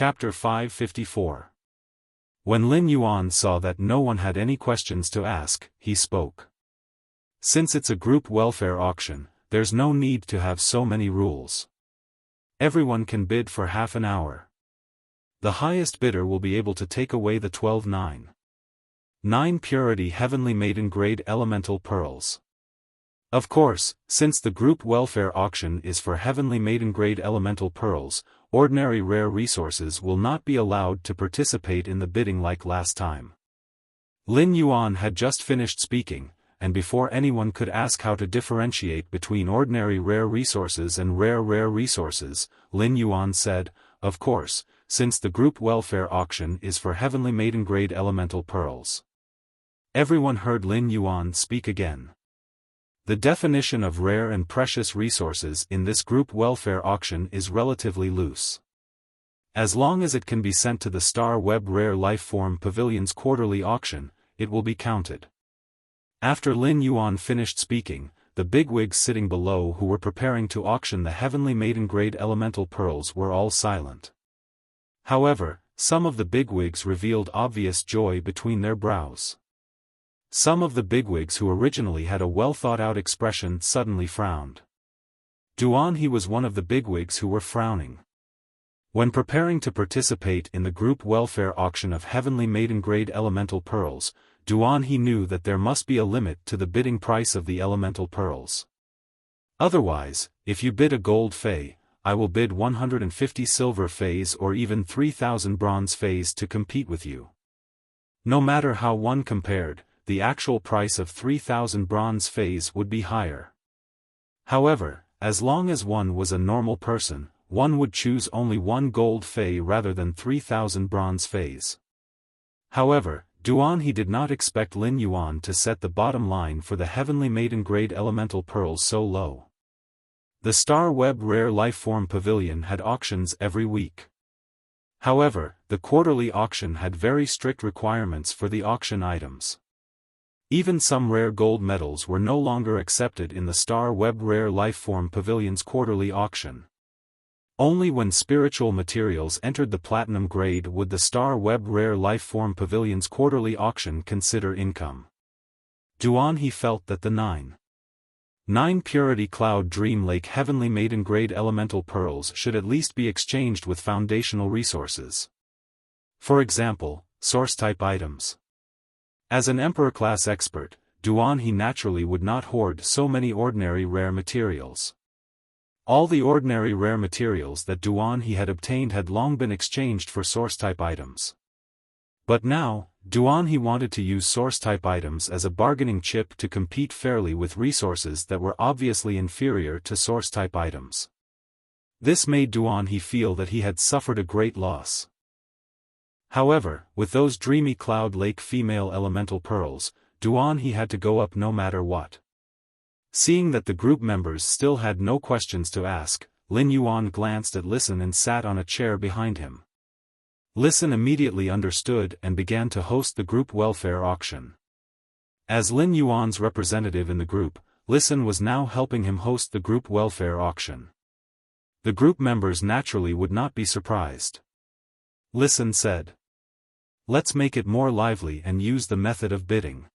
Chapter 554. When Lin Yuan saw that no one had any questions to ask, he spoke. Since it's a group welfare auction, there's no need to have so many rules. Everyone can bid for half an hour. The highest bidder will be able to take away the 9 purity heavenly maiden grade elemental pearls. Of course, since the group welfare auction is for heavenly maiden grade elemental pearls, ordinary rare resources will not be allowed to participate in the bidding like last time. Lin Yuan had just finished speaking, and before anyone could ask how to differentiate between ordinary rare resources and rare resources, Lin Yuan said, "Of course, since the group welfare auction is for heavenly maiden grade elemental pearls." Everyone heard Lin Yuan speak again. The definition of rare and precious resources in this group welfare auction is relatively loose. As long as it can be sent to the Star Web Rare Lifeform Pavilion's quarterly auction, it will be counted. After Lin Yuan finished speaking, the bigwigs sitting below who were preparing to auction the heavenly maiden grade elemental pearls were all silent. However, some of the bigwigs revealed obvious joy between their brows. Some of the bigwigs who originally had a well-thought-out expression suddenly frowned. Duan He was one of the bigwigs who were frowning. When preparing to participate in the group welfare auction of heavenly maiden grade elemental pearls, Duan He knew that there must be a limit to the bidding price of the elemental pearls. Otherwise, if you bid a gold fei, I will bid 150 silver feis or even 3,000 bronze feis to compete with you. No matter how one compared, the actual price of 3,000 bronze feis would be higher. However, as long as one was a normal person, one would choose only one gold fei rather than 3,000 bronze feis. However, Duan He did not expect Lin Yuan to set the bottom line for the heavenly maiden grade elemental pearls so low. The Star Web Rare Lifeform Pavilion had auctions every week. However, the quarterly auction had very strict requirements for the auction items. Even some rare gold medals were no longer accepted in the Star Web Rare Lifeform Pavilion's quarterly auction. Only when spiritual materials entered the platinum grade would the Star Web Rare Lifeform Pavilion's quarterly auction consider income. Duan He felt that the 9 purity Cloud Dream Lake heavenly maiden grade elemental pearls should at least be exchanged with foundational resources. For example, source-type items. As an Emperor-class expert, Duan He naturally would not hoard so many ordinary rare materials. All the ordinary rare materials that Duan He had obtained had long been exchanged for source-type items. But now, Duan He wanted to use source-type items as a bargaining chip to compete fairly with resources that were obviously inferior to source-type items. This made Duan He feel that he had suffered a great loss. However, with those dreamy Cloud Lake female elemental pearls, Duan He had to go up no matter what. Seeing that the group members still had no questions to ask, Lin Yuan glanced at Listen and sat on a chair behind him. Listen immediately understood and began to host the group welfare auction. As Lin Yuan's representative in the group, Listen was now helping him host the group welfare auction. The group members naturally would not be surprised. Listen said, "Let's make it more lively and use the method of bidding.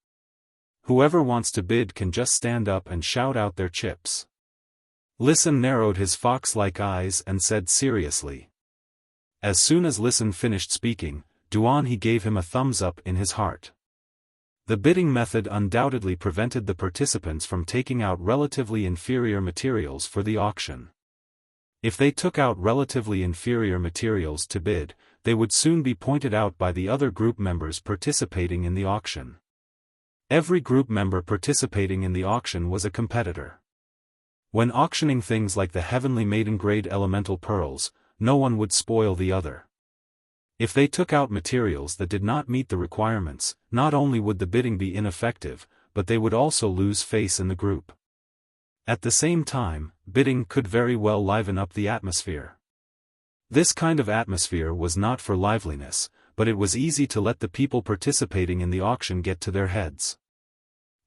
Whoever wants to bid can just stand up and shout out their chips." Listen narrowed his fox-like eyes and said seriously. As soon as Listen finished speaking, Duan He gave him a thumbs up in his heart. The bidding method undoubtedly prevented the participants from taking out relatively inferior materials for the auction. If they took out relatively inferior materials to bid, they would soon be pointed out by the other group members participating in the auction. Every group member participating in the auction was a competitor. When auctioning things like the heavenly maiden grade elemental pearls, no one would spoil the other. If they took out materials that did not meet the requirements, not only would the bidding be ineffective, but they would also lose face in the group. At the same time, bidding could very well liven up the atmosphere. This kind of atmosphere was not for liveliness, but it was easy to let the people participating in the auction get to their heads.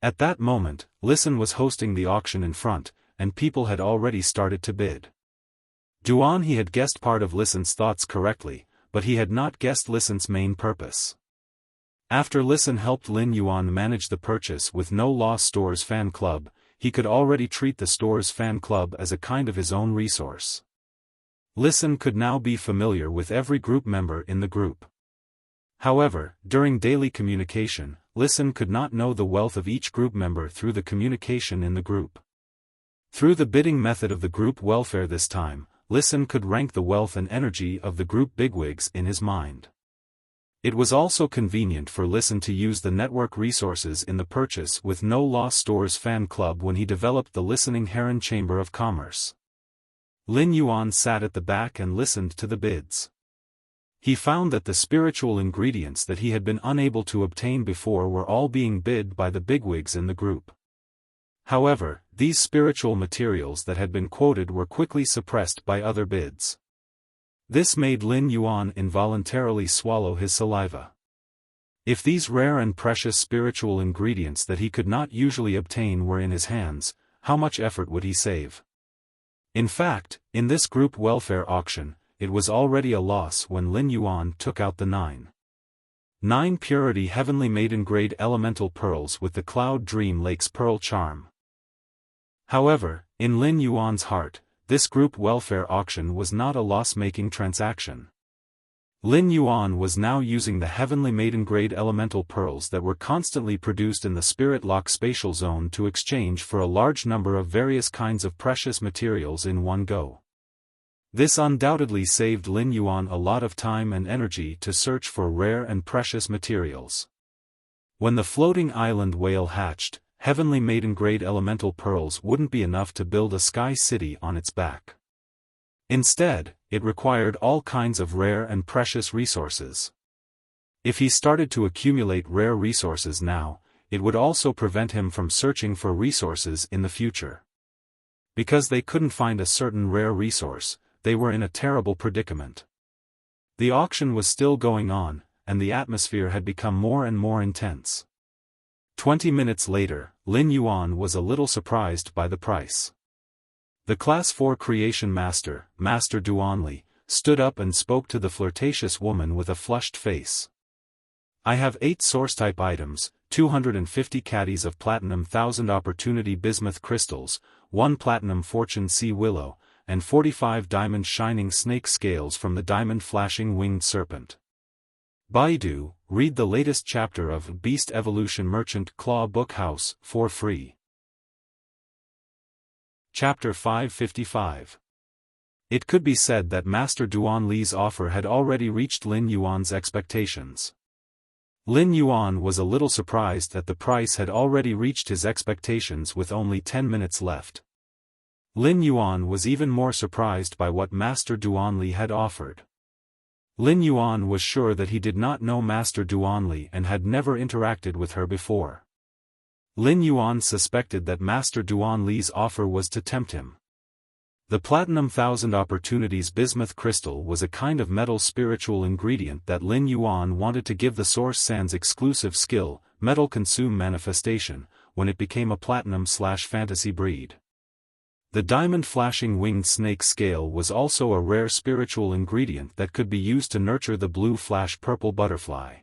At that moment, Listen was hosting the auction in front, and people had already started to bid. Duan He had guessed part of Listen's thoughts correctly, but he had not guessed Lisan's main purpose. After Lisan helped Lin Yuan manage the purchase with No Loss Stores fan club, he could already treat the store's fan club as a kind of his own resource. Lisan could now be familiar with every group member in the group. However, during daily communication, Lisan could not know the wealth of each group member through the communication in the group. Through the bidding method of the group welfare this time, Lisan could rank the wealth and energy of the group bigwigs in his mind. It was also convenient for Lisan to use the network resources in the purchase with No Loss Stores fan club when he developed the Listening Heron Chamber of Commerce. Lin Yuan sat at the back and listened to the bids. He found that the spiritual ingredients that he had been unable to obtain before were all being bid by the bigwigs in the group. However, these spiritual materials that had been quoted were quickly suppressed by other bids. This made Lin Yuan involuntarily swallow his saliva. If these rare and precious spiritual ingredients that he could not usually obtain were in his hands, how much effort would he save? In fact, in this group welfare auction, it was already a loss when Lin Yuan took out the 9 purity heavenly maiden grade elemental pearls with the Cloud Dream Lake's pearl charm. However, in Lin Yuan's heart, this group welfare auction was not a loss-making transaction. Lin Yuan was now using the heavenly maiden grade elemental pearls that were constantly produced in the Spirit Lock spatial zone to exchange for a large number of various kinds of precious materials in one go. This undoubtedly saved Lin Yuan a lot of time and energy to search for rare and precious materials. When the floating island whale hatched, heavenly maiden grade elemental pearls wouldn't be enough to build a sky city on its back. Instead, it required all kinds of rare and precious resources. If he started to accumulate rare resources now, it would also prevent him from searching for resources in the future. Because they couldn't find a certain rare resource, they were in a terrible predicament. The auction was still going on, and the atmosphere had become more and more intense. 20 minutes later, Lin Yuan was a little surprised by the price. The Class 4 Creation Master, Master Duanli, stood up and spoke to the flirtatious woman with a flushed face. I have 8 source-type items, 250 caddies of platinum 1000 opportunity bismuth crystals, 1 platinum fortune sea willow, and 45 diamond shining snake scales from the diamond flashing winged serpent. Baidu, read the latest chapter of Beast Evolution Merchant Claw Book House for free. Chapter 555. It could be said that Master Duanli's offer had already reached Lin Yuan's expectations. Lin Yuan was a little surprised that the price had already reached his expectations with only 10 minutes left. Lin Yuan was even more surprised by what Master Duanli had offered. Lin Yuan was sure that he did not know Master Duanli and had never interacted with her before. Lin Yuan suspected that Master Duanli's offer was to tempt him. The Platinum 1000 Opportunities Bismuth Crystal was a kind of metal spiritual ingredient that Lin Yuan wanted to give the Source Sand's exclusive skill, Metal Consume Manifestation, when it became a Platinum/Fantasy breed. The Diamond Flashing Winged Snake Scale was also a rare spiritual ingredient that could be used to nurture the Blue Flash Purple Butterfly.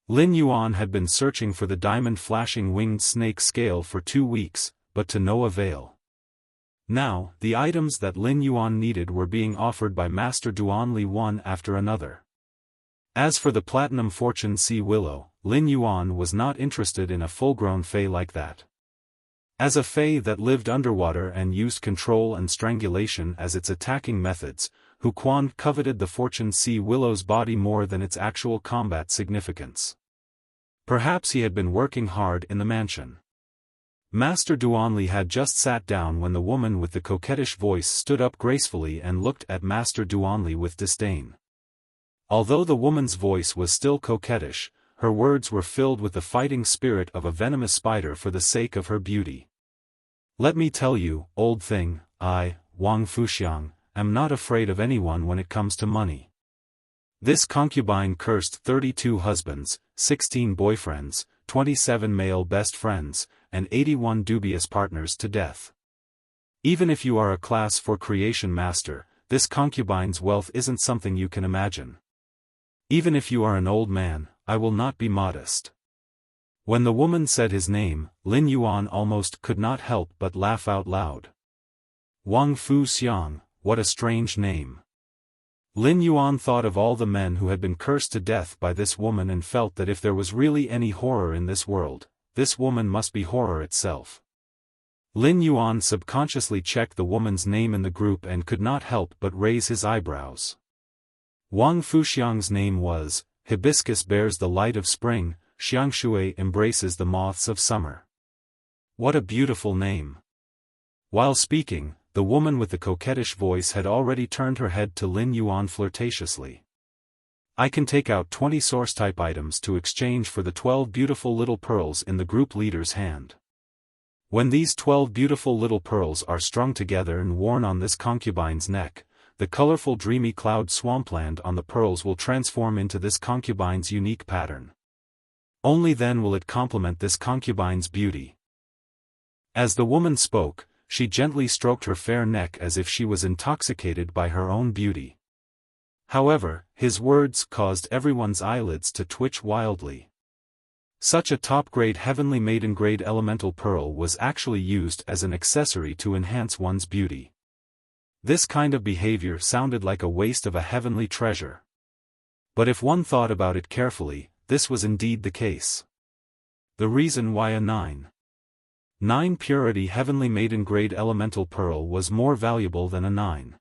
Lin Yuan had been searching for the Diamond Flashing Winged Snake Scale for 2 weeks, but to no avail. Now, the items that Lin Yuan needed were being offered by Master Duanli one after another. As for the Platinum Fortune Sea Willow, Lin Yuan was not interested in a full-grown fae like that. As a fae that lived underwater and used control and strangulation as its attacking methods, Hu Quan coveted the Fortune Sea Willow's body more than its actual combat significance. Perhaps he had been working hard in the mansion. Master Duanli had just sat down when the woman with the coquettish voice stood up gracefully and looked at Master Duanli with disdain. Although the woman's voice was still coquettish, her words were filled with the fighting spirit of a venomous spider for the sake of her beauty. Let me tell you, old thing, I, Wang Fuxiang, am not afraid of anyone when it comes to money. This concubine cursed 32 husbands, 16 boyfriends, 27 male best friends, and 81 dubious partners to death. Even if you are a Class 4 Creation Master, this concubine's wealth isn't something you can imagine. Even if you are an old man, I will not be modest. When the woman said his name, Lin Yuan almost could not help but laugh out loud. Wang Fu Xiang, what a strange name. Lin Yuan thought of all the men who had been cursed to death by this woman and felt that if there was really any horror in this world, this woman must be horror itself. Lin Yuan subconsciously checked the woman's name in the group and could not help but raise his eyebrows. Wang Fuxiang's name was, Hibiscus bears the light of spring, Xiangshui embraces the moths of summer. What a beautiful name. While speaking, the woman with the coquettish voice had already turned her head to Lin Yuan flirtatiously. I can take out 20 source-type items to exchange for the 12 beautiful little pearls in the group leader's hand. When these 12 beautiful little pearls are strung together and worn on this concubine's neck, the colorful dreamy cloud swampland on the pearls will transform into this concubine's unique pattern. Only then will it complement this concubine's beauty. As the woman spoke, she gently stroked her fair neck as if she was intoxicated by her own beauty. However, his words caused everyone's eyelids to twitch wildly. Such a top-grade heavenly maiden-grade elemental pearl was actually used as an accessory to enhance one's beauty. This kind of behavior sounded like a waste of a heavenly treasure. But if one thought about it carefully, this was indeed the case. The reason why a 9 purity heavenly maiden-grade elemental pearl was more valuable than a 9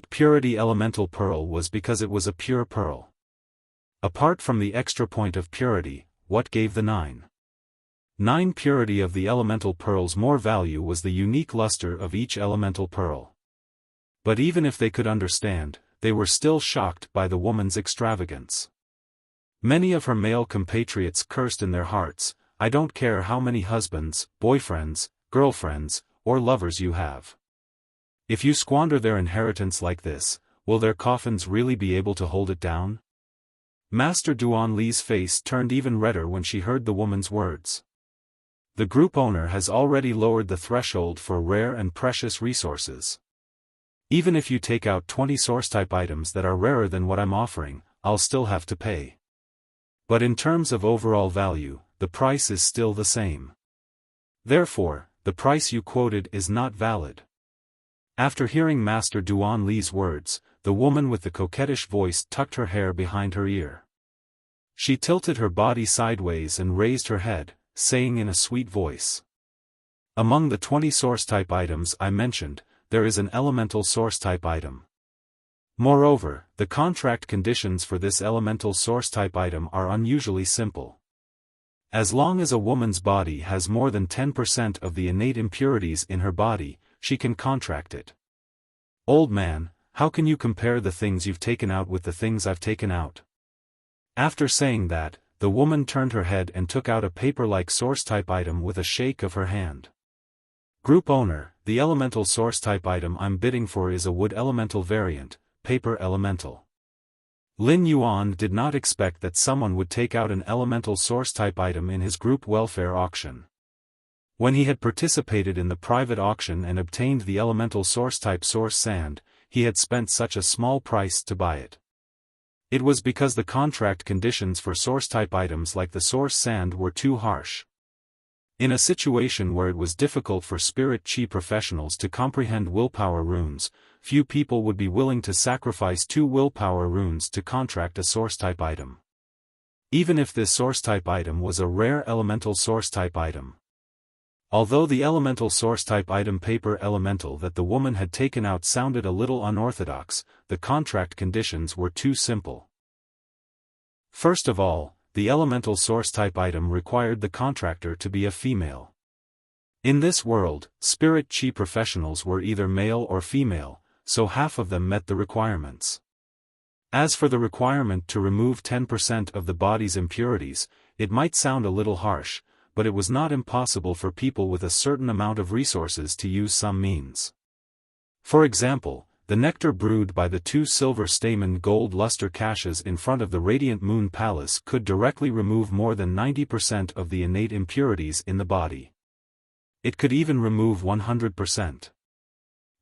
purity elemental pearl was because it was a pure pearl. Apart from the extra point of purity, what gave the 9 purity of the elemental pearls more value was the unique luster of each elemental pearl. But even if they could understand, they were still shocked by the woman's extravagance. Many of her male compatriots cursed in their hearts, I don't care how many husbands, boyfriends, girlfriends, or lovers you have. If you squander their inheritance like this, will their coffins really be able to hold it down? Master Duan Li's face turned even redder when she heard the woman's words. The group owner has already lowered the threshold for rare and precious resources. Even if you take out 20 source-type items that are rarer than what I'm offering, I'll still have to pay. But in terms of overall value, the price is still the same. Therefore, the price you quoted is not valid. After hearing Master Duan Li's words, the woman with the coquettish voice tucked her hair behind her ear. She tilted her body sideways and raised her head, saying in a sweet voice. Among the 20 source-type items I mentioned, there is an elemental source-type item. Moreover, the contract conditions for this elemental source-type item are unusually simple. As long as a woman's body has more than 10% of the innate impurities in her body, she can contract it. Old man, how can you compare the things you've taken out with the things I've taken out? After saying that, the woman turned her head and took out a paper-like source-type item with a shake of her hand. Group owner, the elemental source-type item I'm bidding for is a wood elemental variant, paper elemental. Lin Yuan did not expect that someone would take out an elemental source-type item in his group welfare auction. When he had participated in the private auction and obtained the elemental source-type source sand, he had spent such a small price to buy it. It was because the contract conditions for source-type items like the source sand were too harsh. In a situation where it was difficult for spirit chi professionals to comprehend willpower runes, few people would be willing to sacrifice 2 willpower runes to contract a source-type item. Even if this source-type item was a rare elemental source-type item. Although the elemental source-type item paper elemental that the woman had taken out sounded a little unorthodox, the contract conditions were too simple. First of all, the elemental source-type item required the contractor to be a female. In this world, spirit chi professionals were either male or female, so half of them met the requirements. As for the requirement to remove 10% of the body's impurities, it might sound a little harsh, but it was not impossible for people with a certain amount of resources to use some means. For example, the nectar brewed by the 2 silver stamen gold luster caches in front of the Radiant Moon Palace could directly remove more than 90% of the innate impurities in the body. It could even remove 100%.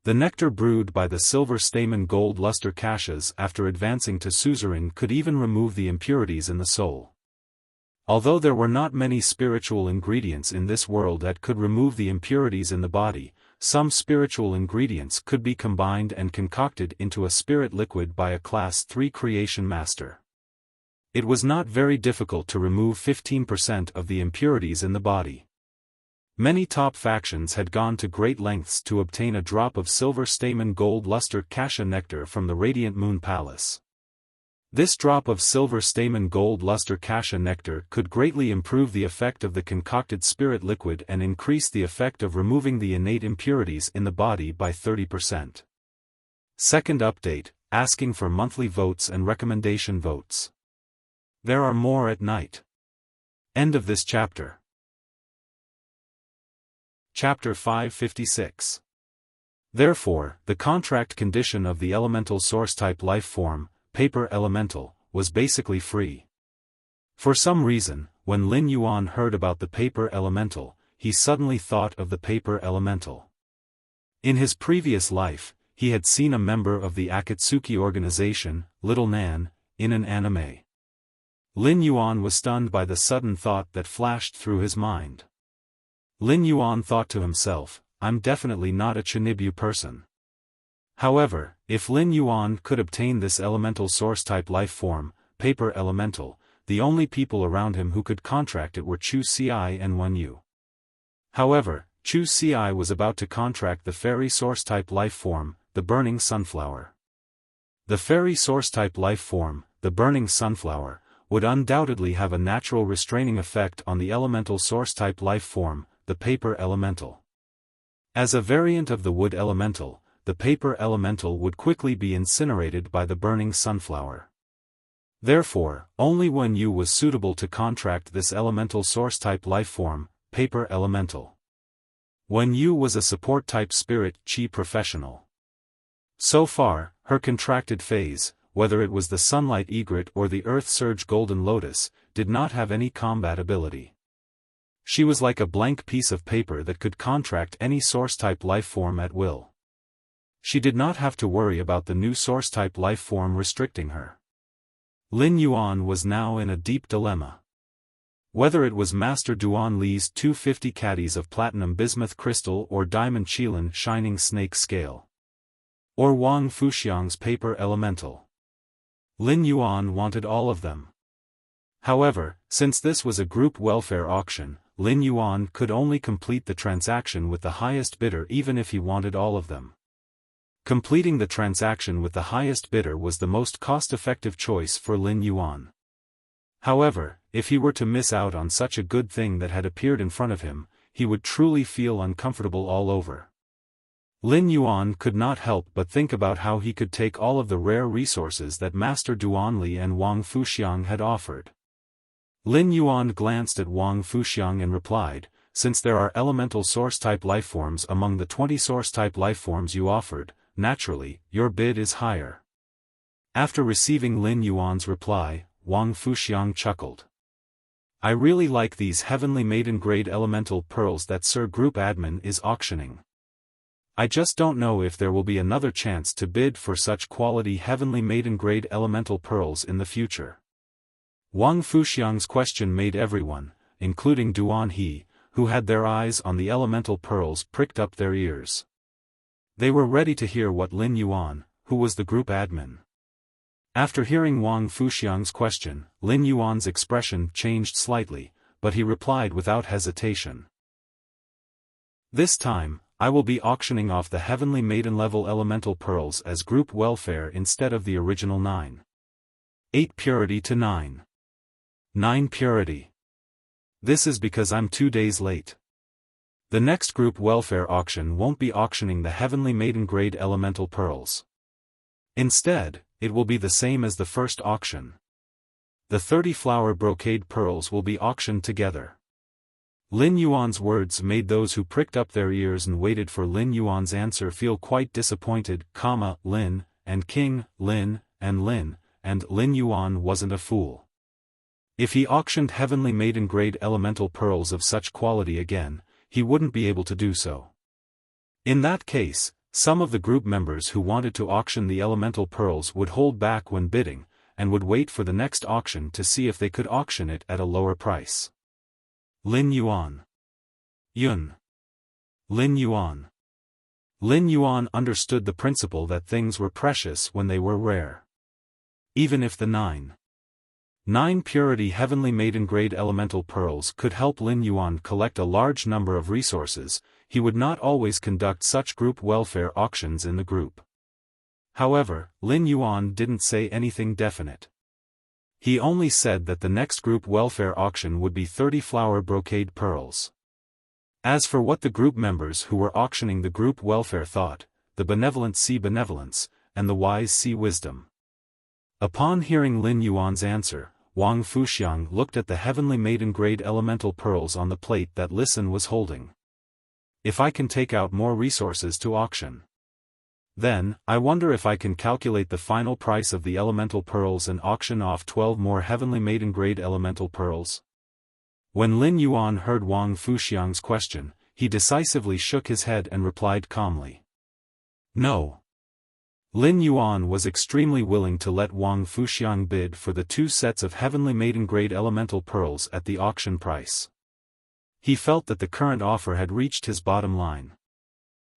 The nectar brewed by the silver stamen gold luster kashas after advancing to suzerain could even remove the impurities in the soul. Although there were not many spiritual ingredients in this world that could remove the impurities in the body, some spiritual ingredients could be combined and concocted into a spirit liquid by a Class 3 creation master. It was not very difficult to remove 15% of the impurities in the body. Many top factions had gone to great lengths to obtain a drop of silver stamen gold luster kasha nectar from the Radiant Moon Palace. This drop of silver stamen gold luster kasha nectar could greatly improve the effect of the concocted spirit liquid and increase the effect of removing the innate impurities in the body by 30%. Second update, asking for monthly votes and recommendation votes. There are more at night. End of this chapter. Chapter 556. Therefore, the contract condition of the elemental source-type life form, paper elemental, was basically free. For some reason, when Lin Yuan heard about the paper elemental, he suddenly thought of the paper elemental. In his previous life, he had seen a member of the Akatsuki organization, Little Nan, in an anime. Lin Yuan was stunned by the sudden thought that flashed through his mind. Lin Yuan thought to himself, I'm definitely not a Chinibyu person. However, if Lin Yuan could obtain this elemental source-type life form, paper elemental, the only people around him who could contract it were Chu Ci and Wen Yu. However, Chu Ci was about to contract the fairy source-type life form, the burning sunflower. The fairy source-type life form, the burning sunflower, would undoubtedly have a natural restraining effect on the elemental source-type life form, the paper elemental. As a variant of the wood elemental, the paper elemental would quickly be incinerated by the burning sunflower. Therefore, only Wen Yu was suitable to contract this elemental source-type life form, paper elemental. Wen Yu was a support-type spirit chi professional. So far, her contracted phase, whether it was the sunlight egret or the earth surge golden lotus, did not have any combat ability. She was like a blank piece of paper that could contract any source-type life form at will. She did not have to worry about the new source-type life form restricting her. Lin Yuan was now in a deep dilemma. Whether it was Master Duan Li's 250 caddies of platinum bismuth crystal or diamond Qilin shining snake scale. Or Wang Fuxiang's paper elemental. Lin Yuan wanted all of them. However, since this was a group welfare auction, Lin Yuan could only complete the transaction with the highest bidder even if he wanted all of them. Completing the transaction with the highest bidder was the most cost-effective choice for Lin Yuan. However, if he were to miss out on such a good thing that had appeared in front of him, he would truly feel uncomfortable all over. Lin Yuan could not help but think about how he could take all of the rare resources that Master Duanli and Wang Fuxiang had offered. Lin Yuan glanced at Wang Fuxiang and replied, since there are elemental source-type lifeforms among the 20 source-type lifeforms you offered, naturally, your bid is higher. After receiving Lin Yuan's reply, Wang Fuxiang chuckled. I really like these heavenly maiden-grade elemental pearls that Sir Group Admin is auctioning. I just don't know if there will be another chance to bid for such quality heavenly maiden-grade elemental pearls in the future. Wang Fuxiang's question made everyone, including Duan He, who had their eyes on the elemental pearls, pricked up their ears. They were ready to hear what Lin Yuan, who was the group admin. After hearing Wang Fuxiang's question, Lin Yuan's expression changed slightly, but he replied without hesitation. This time, I will be auctioning off the heavenly maiden-level elemental pearls as group welfare instead of the original 9. 8 purity to 9. 9 purity. This is because I'm 2 days late. The next group welfare auction won't be auctioning the heavenly maiden-grade elemental pearls. Instead, it will be the same as the first auction. The 30 flower brocade pearls will be auctioned together. Lin Yuan's words made those who pricked up their ears and waited for Lin Yuan's answer feel quite disappointed, Lin, and King, Lin, and Lin Yuan wasn't a fool. If he auctioned heavenly maiden-grade elemental pearls of such quality again, he wouldn't be able to do so. In that case, Some of the group members who wanted to auction the elemental pearls would hold back when bidding, and would wait for the next auction to see if they could auction it at a lower price. Lin Yuan. Yun. Lin Yuan. Lin Yuan understood the principle that things were precious when they were rare. Even if the 9 purity heavenly maiden-grade elemental pearls could help Lin Yuan collect a large number of resources, he would not always conduct such group welfare auctions in the group. However, Lin Yuan didn't say anything definite. He only said that the next group welfare auction would be 30 flower brocade pearls. As for what the group members who were auctioning the group welfare thought, the benevolent see benevolence, and the wise see wisdom. Upon hearing Lin Yuan's answer, Wang Fuxiang looked at the heavenly maiden-grade elemental pearls on the plate that Listen was holding. If I can take out more resources to auction, then, I wonder if I can calculate the final price of the elemental pearls and auction off 12 more heavenly maiden-grade elemental pearls. When Lin Yuan heard Wang Fuxiang's question, he decisively shook his head and replied calmly. No. Lin Yuan was extremely willing to let Wang Fuxiang bid for the 2 sets of heavenly maiden-grade elemental pearls at the auction price. He felt that the current offer had reached his bottom line.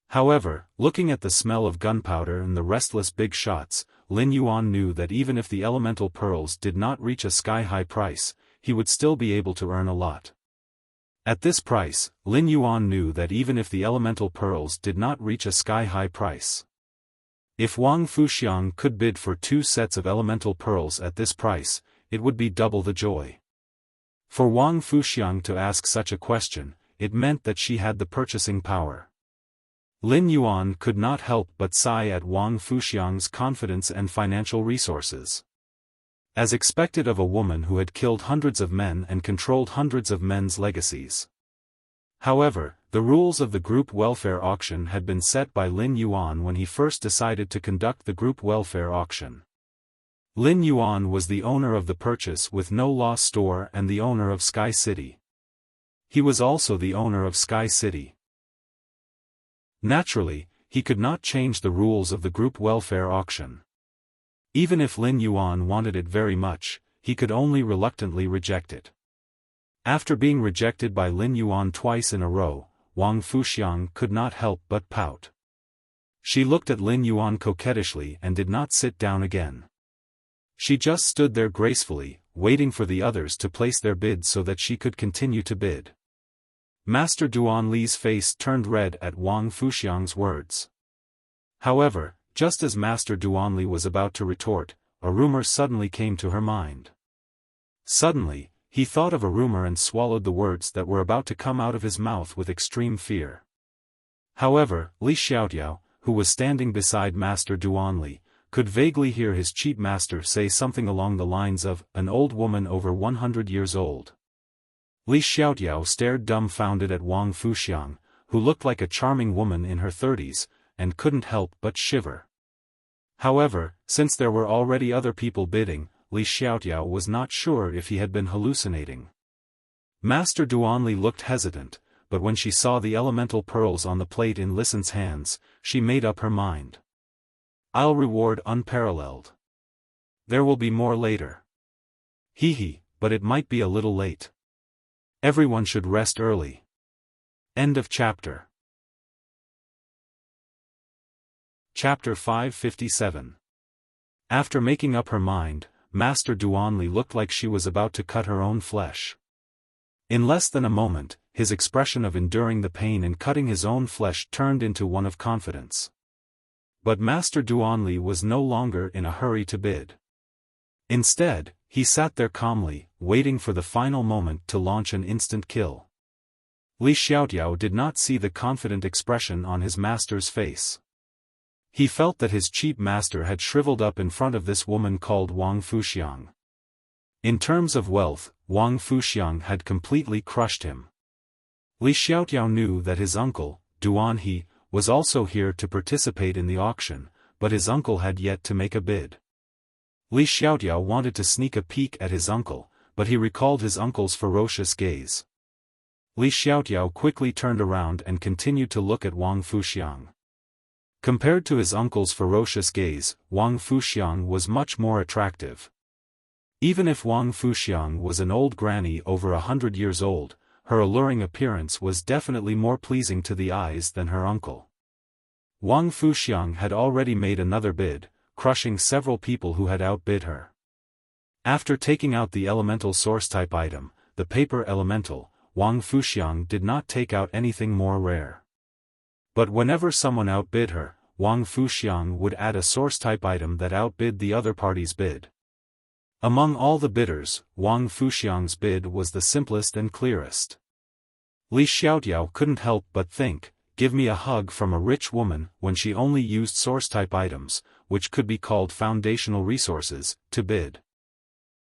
However, looking at the smell of gunpowder and the restless big shots, Lin Yuan knew that even if the elemental pearls did not reach a sky-high price, he would still be able to earn a lot. At this price, Lin Yuan knew that even if the elemental pearls did not reach a sky-high price, if Wang Fuxiang could bid for 2 sets of elemental pearls at this price, it would be double the joy. For Wang Fuxiang to ask such a question, it meant that she had the purchasing power. Lin Yuan could not help but sigh at Wang Fuxiang's confidence and financial resources. As expected of a woman who had killed hundreds of men and controlled hundreds of men's legacies. However, the rules of the group welfare auction had been set by Lin Yuan when he first decided to conduct the group welfare auction. Lin Yuan was the owner of the purchase with no loss store and the owner of Sky City. He was also the owner of Sky City. Naturally, he could not change the rules of the group welfare auction. Even if Lin Yuan wanted it very much, he could only reluctantly reject it. After being rejected by Lin Yuan twice in a row, Wang Fuxiang could not help but pout. She looked at Lin Yuan coquettishly and did not sit down again. She just stood there gracefully, waiting for the others to place their bids so that she could continue to bid. Master Duanli's face turned red at Wang Fuxiang's words. However, just as Master Duanli was about to retort, a rumor suddenly came to her mind. Suddenly, he thought of a rumor and swallowed the words that were about to come out of his mouth with extreme fear. However, Li Xiaotiao, who was standing beside Master Duanli, could vaguely hear his cheap master say something along the lines of, an old woman over 100 years old. Li Xiaotiao stared dumbfounded at Wang Fuxiang, who looked like a charming woman in her 30s, and couldn't help but shiver. However, since there were already other people bidding, Li Xiaotiao was not sure if he had been hallucinating. Master Duanli looked hesitant, but when she saw the elemental pearls on the plate in Listen's hands, she made up her mind. I'll reward unparalleled. There will be more later. Hee, but it might be a little late. Everyone should rest early. End of chapter. Chapter 557. After making up her mind, Master Duanli looked like she was about to cut her own flesh. In less than a moment, his expression of enduring the pain in cutting his own flesh turned into one of confidence. But Master Duanli was no longer in a hurry to bid. Instead, he sat there calmly, waiting for the final moment to launch an instant kill. Li Xiaotiao did not see the confident expression on his master's face. He felt that his cheap master had shriveled up in front of this woman called Wang Fuxiang. In terms of wealth, Wang Fuxiang had completely crushed him. Li Xiaotiao knew that his uncle, Duan He, was also here to participate in the auction, but his uncle had yet to make a bid. Li Xiaotiao wanted to sneak a peek at his uncle, but he recalled his uncle's ferocious gaze. Li Xiaotiao quickly turned around and continued to look at Wang Fuxiang. Compared to his uncle's ferocious gaze, Wang Fuxiang was much more attractive. Even if Wang Fuxiang was an old granny over 100 years old, her alluring appearance was definitely more pleasing to the eyes than her uncle. Wang Fuxiang had already made another bid, crushing several people who had outbid her. After taking out the elemental source-type item, the paper elemental, Wang Fuxiang did not take out anything more rare. But whenever someone outbid her, Wang Fuxiang would add a source-type item that outbid the other party's bid. Among all the bidders, Wang Fuxiang's bid was the simplest and clearest. Li Xiaotiao couldn't help but think, give me a hug from a rich woman when she only used source-type items, which could be called foundational resources, to bid.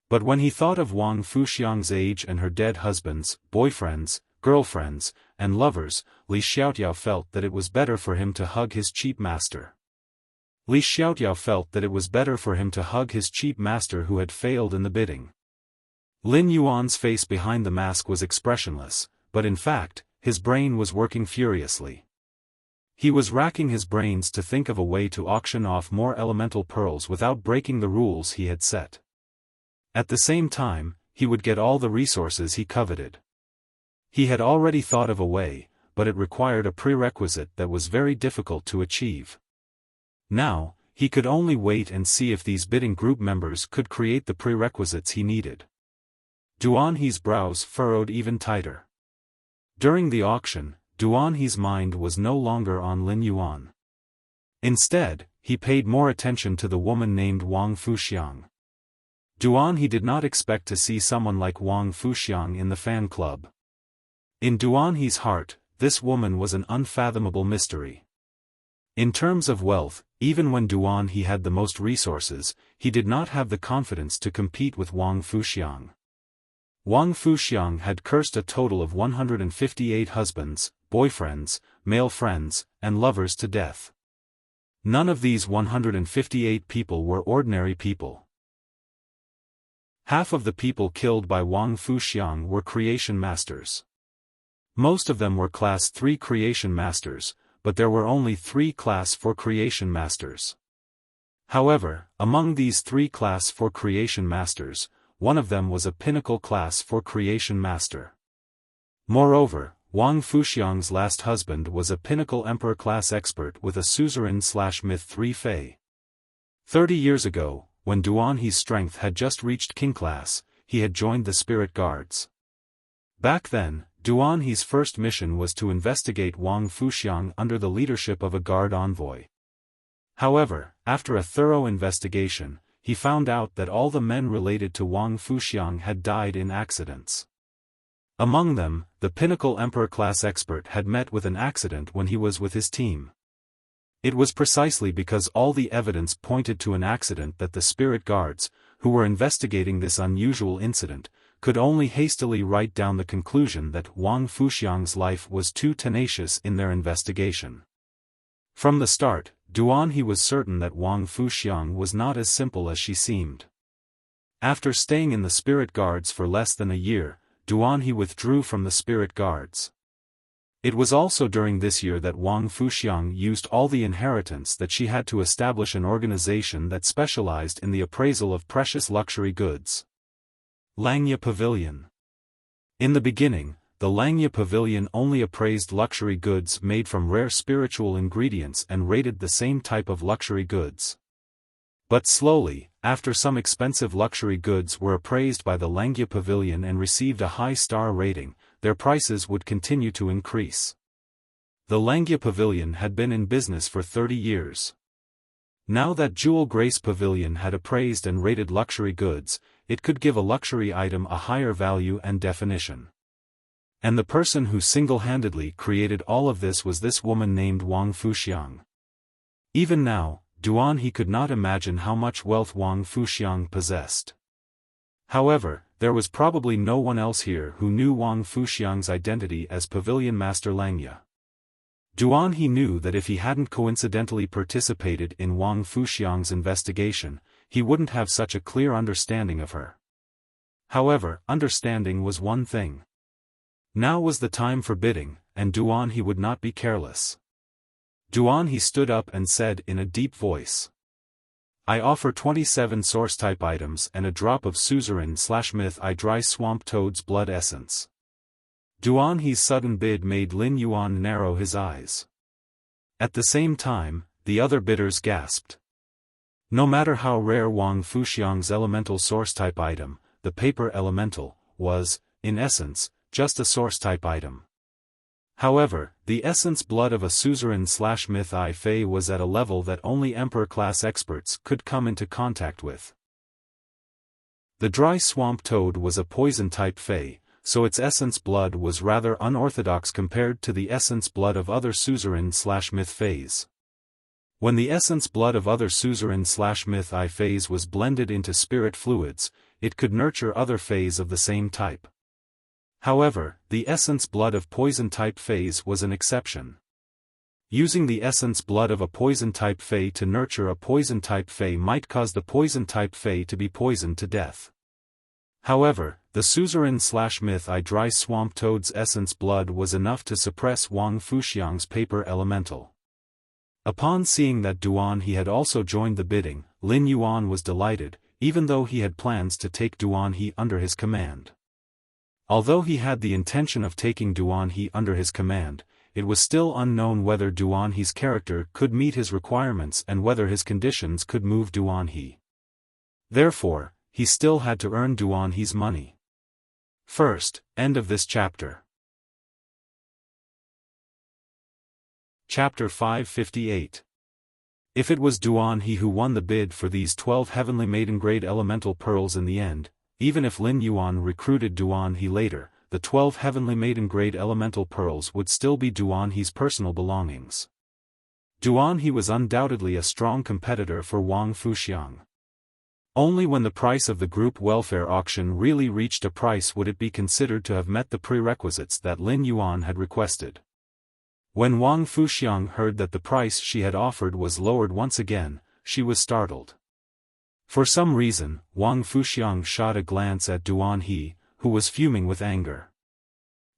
But when he thought of Wang Fuxiang's age and her dead husbands, boyfriends, girlfriends, and lovers, Li Xiaotiao felt that it was better for him to hug his cheap master. Li Xiaotiao felt that it was better for him to hug his cheap master who had failed in the bidding. Lin Yuan's face behind the mask was expressionless, but in fact, his brain was working furiously. He was racking his brains to think of a way to auction off more elemental pearls without breaking the rules he had set. At the same time, he would get all the resources he coveted. He had already thought of a way, but it required a prerequisite that was very difficult to achieve. Now, he could only wait and see if these bidding group members could create the prerequisites he needed. Duanhe's brows furrowed even tighter. During the auction, Duanhe's mind was no longer on Lin Yuan. Instead, he paid more attention to the woman named Wang Fuxiang. Duanhe did not expect to see someone like Wang Fuxiang in the fan club. In Duanhe's heart, this woman was an unfathomable mystery. In terms of wealth, even when Duanhe had the most resources, he did not have the confidence to compete with Wang Fuxiang. Wang Fuxiang had cursed a total of 158 husbands, boyfriends, male friends, and lovers to death. None of these 158 people were ordinary people. Half of the people killed by Wang Fuxiang were creation masters. Most of them were Class 3 creation masters, but there were only 3 Class 4 creation masters. However, among these 3 Class 4 creation masters, one of them was a pinnacle Class 4 creation master. Moreover, Wang Fuxiang's last husband was a pinnacle Emperor class expert with a suzerain/myth 3 Fei. 30 years ago, when Duanhe's strength had just reached king class, he had joined the spirit guards. Back then, Duanhe's first mission was to investigate Wang Fuxiang under the leadership of a guard envoy. However, after a thorough investigation, he found out that all the men related to Wang Fuxiang had died in accidents. Among them, the pinnacle Emperor class expert had met with an accident when he was with his team. It was precisely because all the evidence pointed to an accident that the spirit guards, who were investigating this unusual incident, could only hastily write down the conclusion that Wang Fuxiang's life was too tenacious in their investigation. From the start, Duanhe was certain that Wang Fuxiang was not as simple as she seemed. After staying in the spirit guards for less than a year, Duanhe withdrew from the spirit guards. It was also during this year that Wang Fuxiang used all the inheritance that she had to establish an organization that specialized in the appraisal of precious luxury goods. Langya Pavilion. In the beginning, the Langya Pavilion only appraised luxury goods made from rare spiritual ingredients and rated the same type of luxury goods. But slowly, after some expensive luxury goods were appraised by the Langya Pavilion and received a high star rating, their prices would continue to increase. The Langya Pavilion had been in business for 30 years. Now that Jewel Grace Pavilion had appraised and rated luxury goods, it could give a luxury item a higher value and definition. And the person who single-handedly created all of this was this woman named Wang Fuxiang. Even now, Duanhe could not imagine how much wealth Wang Fuxiang possessed. However, there was probably no one else here who knew Wang Fuxiang's identity as Pavilion Master Langya. Duanhe knew that if he hadn't coincidentally participated in Wang Fuxiang's investigation, he wouldn't have such a clear understanding of her. However, understanding was one thing. Now was the time for bidding, and Duanhe would not be careless. Duan He stood up and said in a deep voice. I offer 27 source-type items and a drop of suzerain/myth I dry swamp toad's blood essence. Duan He's sudden bid made Lin Yuan narrow his eyes. At the same time, the other bidders gasped. No matter how rare Wang Fuxiang's elemental source-type item, the paper elemental, was, in essence, just a source-type item. However, the essence blood of a suzerain/myth I Fei was at a level that only Emperor-class experts could come into contact with. The dry swamp toad was a poison-type Fei, so its essence blood was rather unorthodox compared to the essence blood of other suzerain/myth Feis. When the essence blood of other suzerain/myth I Feis was blended into spirit fluids, it could nurture other Feis of the same type. However, the essence blood of poison-type Feis was an exception. Using the essence blood of a poison-type Fei to nurture a poison-type Fei might cause the poison-type Fei to be poisoned to death. However, the suzerain/myth I dry swamp toad's essence blood was enough to suppress Wang Fuxiang's paper elemental. Upon seeing that Duan He had also joined the bidding, Lin Yuan was delighted, even though he had plans to take Duan He under his command. Although he had the intention of taking Duan He under his command, it was still unknown whether Duan He's character could meet his requirements and whether his conditions could move Duan He. Therefore, he still had to earn Duan He's money. First, end of this chapter. Chapter 558. If it was Duan He who won the bid for these 12 heavenly maiden-grade elemental pearls in the end, even if Lin Yuan recruited Duan He later, the 12 heavenly maiden-grade elemental pearls would still be Duan He's personal belongings. Duan He was undoubtedly a strong competitor for Wang Fuxiang. Only when the price of the group welfare auction really reached a price would it be considered to have met the prerequisites that Lin Yuan had requested. When Wang Fuxiang heard that the price she had offered was lowered once again, she was startled. For some reason, Wang Fuxiang shot a glance at Duan He, who was fuming with anger.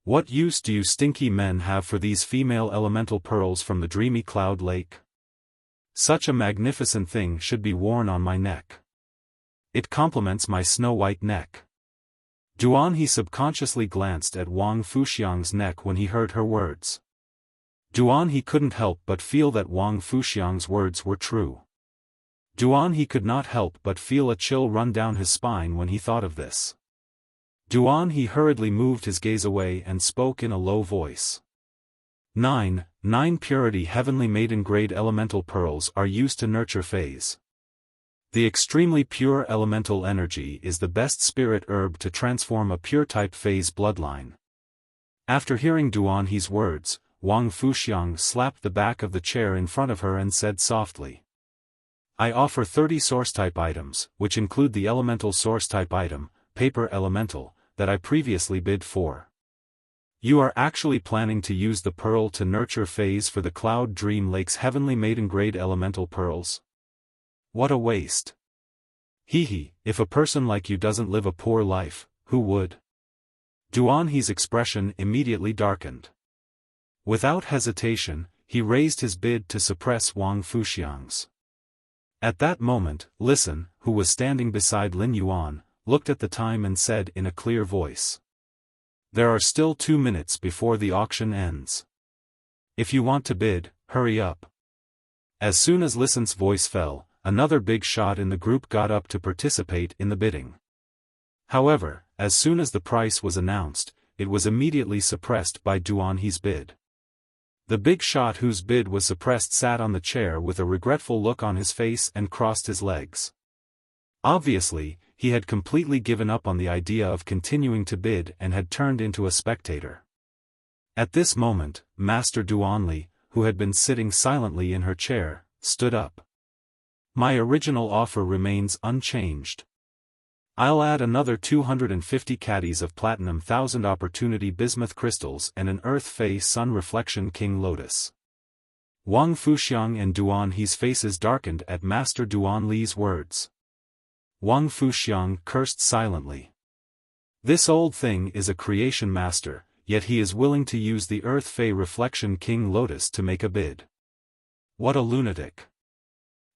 What use do you stinky men have for these female elemental pearls from the dreamy cloud lake? Such a magnificent thing should be worn on my neck. It complements my snow-white neck. Duan He subconsciously glanced at Wang Fuxiang's neck when he heard her words. Duan He couldn't help but feel that Wang Fuxiang's words were true. Duan He could not help but feel a chill run down his spine when he thought of this. Duan He hurriedly moved his gaze away and spoke in a low voice. 9 purity heavenly maiden-grade elemental pearls are used to nurture Feis. The extremely pure elemental energy is the best spirit herb to transform a pure-type Feis bloodline. After hearing Duan He's words, Wang Fuxiang slapped the back of the chair in front of her and said softly. I offer 30 source-type items, which include the elemental source-type item, paper elemental, that I previously bid for. You are actually planning to use the pearl to nurture Feis for the Cloud Dream Lake's heavenly maiden-grade elemental pearls? What a waste. Hee, if a person like you doesn't live a poor life, who would? Duan He's expression immediately darkened. Without hesitation, he raised his bid to suppress Wang Fuxiang's. At that moment, Listen, who was standing beside Lin Yuan, looked at the time and said in a clear voice. There are still 2 minutes before the auction ends. If you want to bid, hurry up. As soon as Listen's voice fell, another big shot in the group got up to participate in the bidding. However, as soon as the price was announced, it was immediately suppressed by Duan He's bid. The big shot whose bid was suppressed sat on the chair with a regretful look on his face and crossed his legs. Obviously, he had completely given up on the idea of continuing to bid and had turned into a spectator. At this moment, Master Duanli, who had been sitting silently in her chair, stood up. My original offer remains unchanged. I'll add another 250 caddies of platinum 1000 opportunity bismuth crystals and an Earth Fei Sun Reflection King Lotus. Wang Fuxiang and Duan He's faces darkened at Master Duan Li's words. Wang Fuxiang cursed silently. This old thing is a creation master, yet he is willing to use the Earth Fei Reflection King Lotus to make a bid. What a lunatic.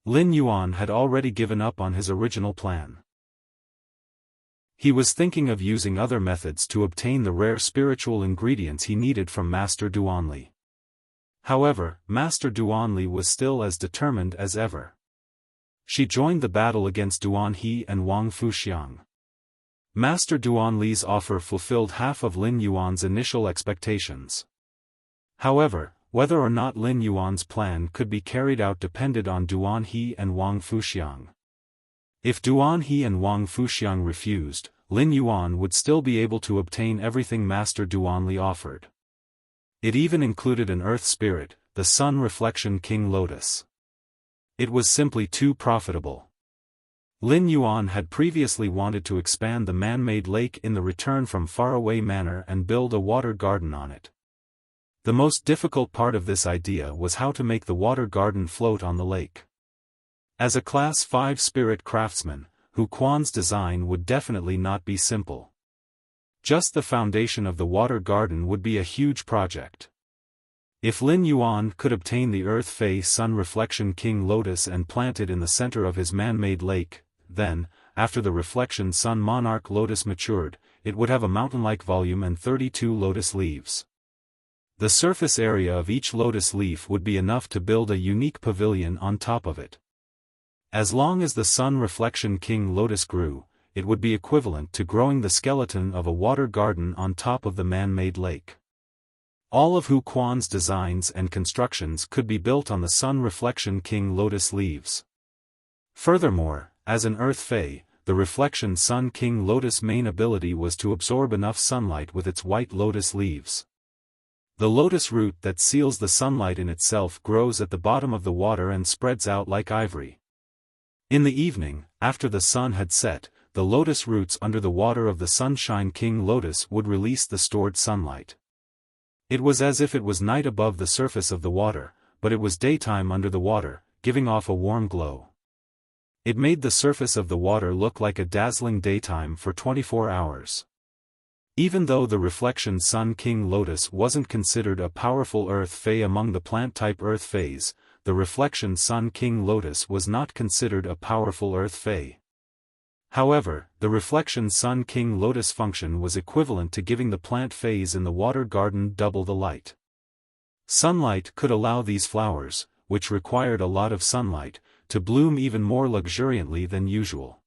Lin Yuan had already given up on his original plan. He was thinking of using other methods to obtain the rare spiritual ingredients he needed from Master Duanli. However, Master Duanli was still as determined as ever. She joined the battle against Duan He and Wang Fuxiang. Master Duanli's offer fulfilled half of Lin Yuan's initial expectations. However, whether or not Lin Yuan's plan could be carried out depended on Duan He and Wang Fuxiang. If Duan He and Wang Fuxiang refused, Lin Yuan would still be able to obtain everything Master Duanli offered. It even included an earth spirit, the Sun Reflection King Lotus. It was simply too profitable. Lin Yuan had previously wanted to expand the man-made lake in the Return from Faraway Manor and build a water garden on it. The most difficult part of this idea was how to make the water garden float on the lake. As a Class 5 spirit craftsman, Hu Quan's design would definitely not be simple. Just the foundation of the water garden would be a huge project. If Lin Yuan could obtain the Earth Fei Sun Reflection King Lotus and plant it in the center of his man-made lake, then, after the Reflection Sun Monarch Lotus matured, it would have a mountain-like volume and 32 lotus leaves. The surface area of each lotus leaf would be enough to build a unique pavilion on top of it. As long as the Sun Reflection King Lotus grew, it would be equivalent to growing the skeleton of a water garden on top of the man-made lake. All of Hu Quan's designs and constructions could be built on the Sun Reflection King Lotus leaves. Furthermore, as an Earth Fei, the Reflection Sun King Lotus' main ability was to absorb enough sunlight with its white lotus leaves. The lotus root that seals the sunlight in itself grows at the bottom of the water and spreads out like ivory. In the evening, after the sun had set, the lotus roots under the water of the Sunshine King Lotus would release the stored sunlight. It was as if it was night above the surface of the water, but it was daytime under the water, giving off a warm glow. It made the surface of the water look like a dazzling daytime for 24 hours. Even though the Reflection Sun King Lotus wasn't considered a powerful Earth Fei among the plant-type Earth Feis, the Reflection Sun King Lotus was not considered a powerful Earth Fei. However, the Reflection Sun King Lotus function was equivalent to giving the plant Feis in the water garden double the light. Sunlight could allow these flowers, which required a lot of sunlight, to bloom even more luxuriantly than usual.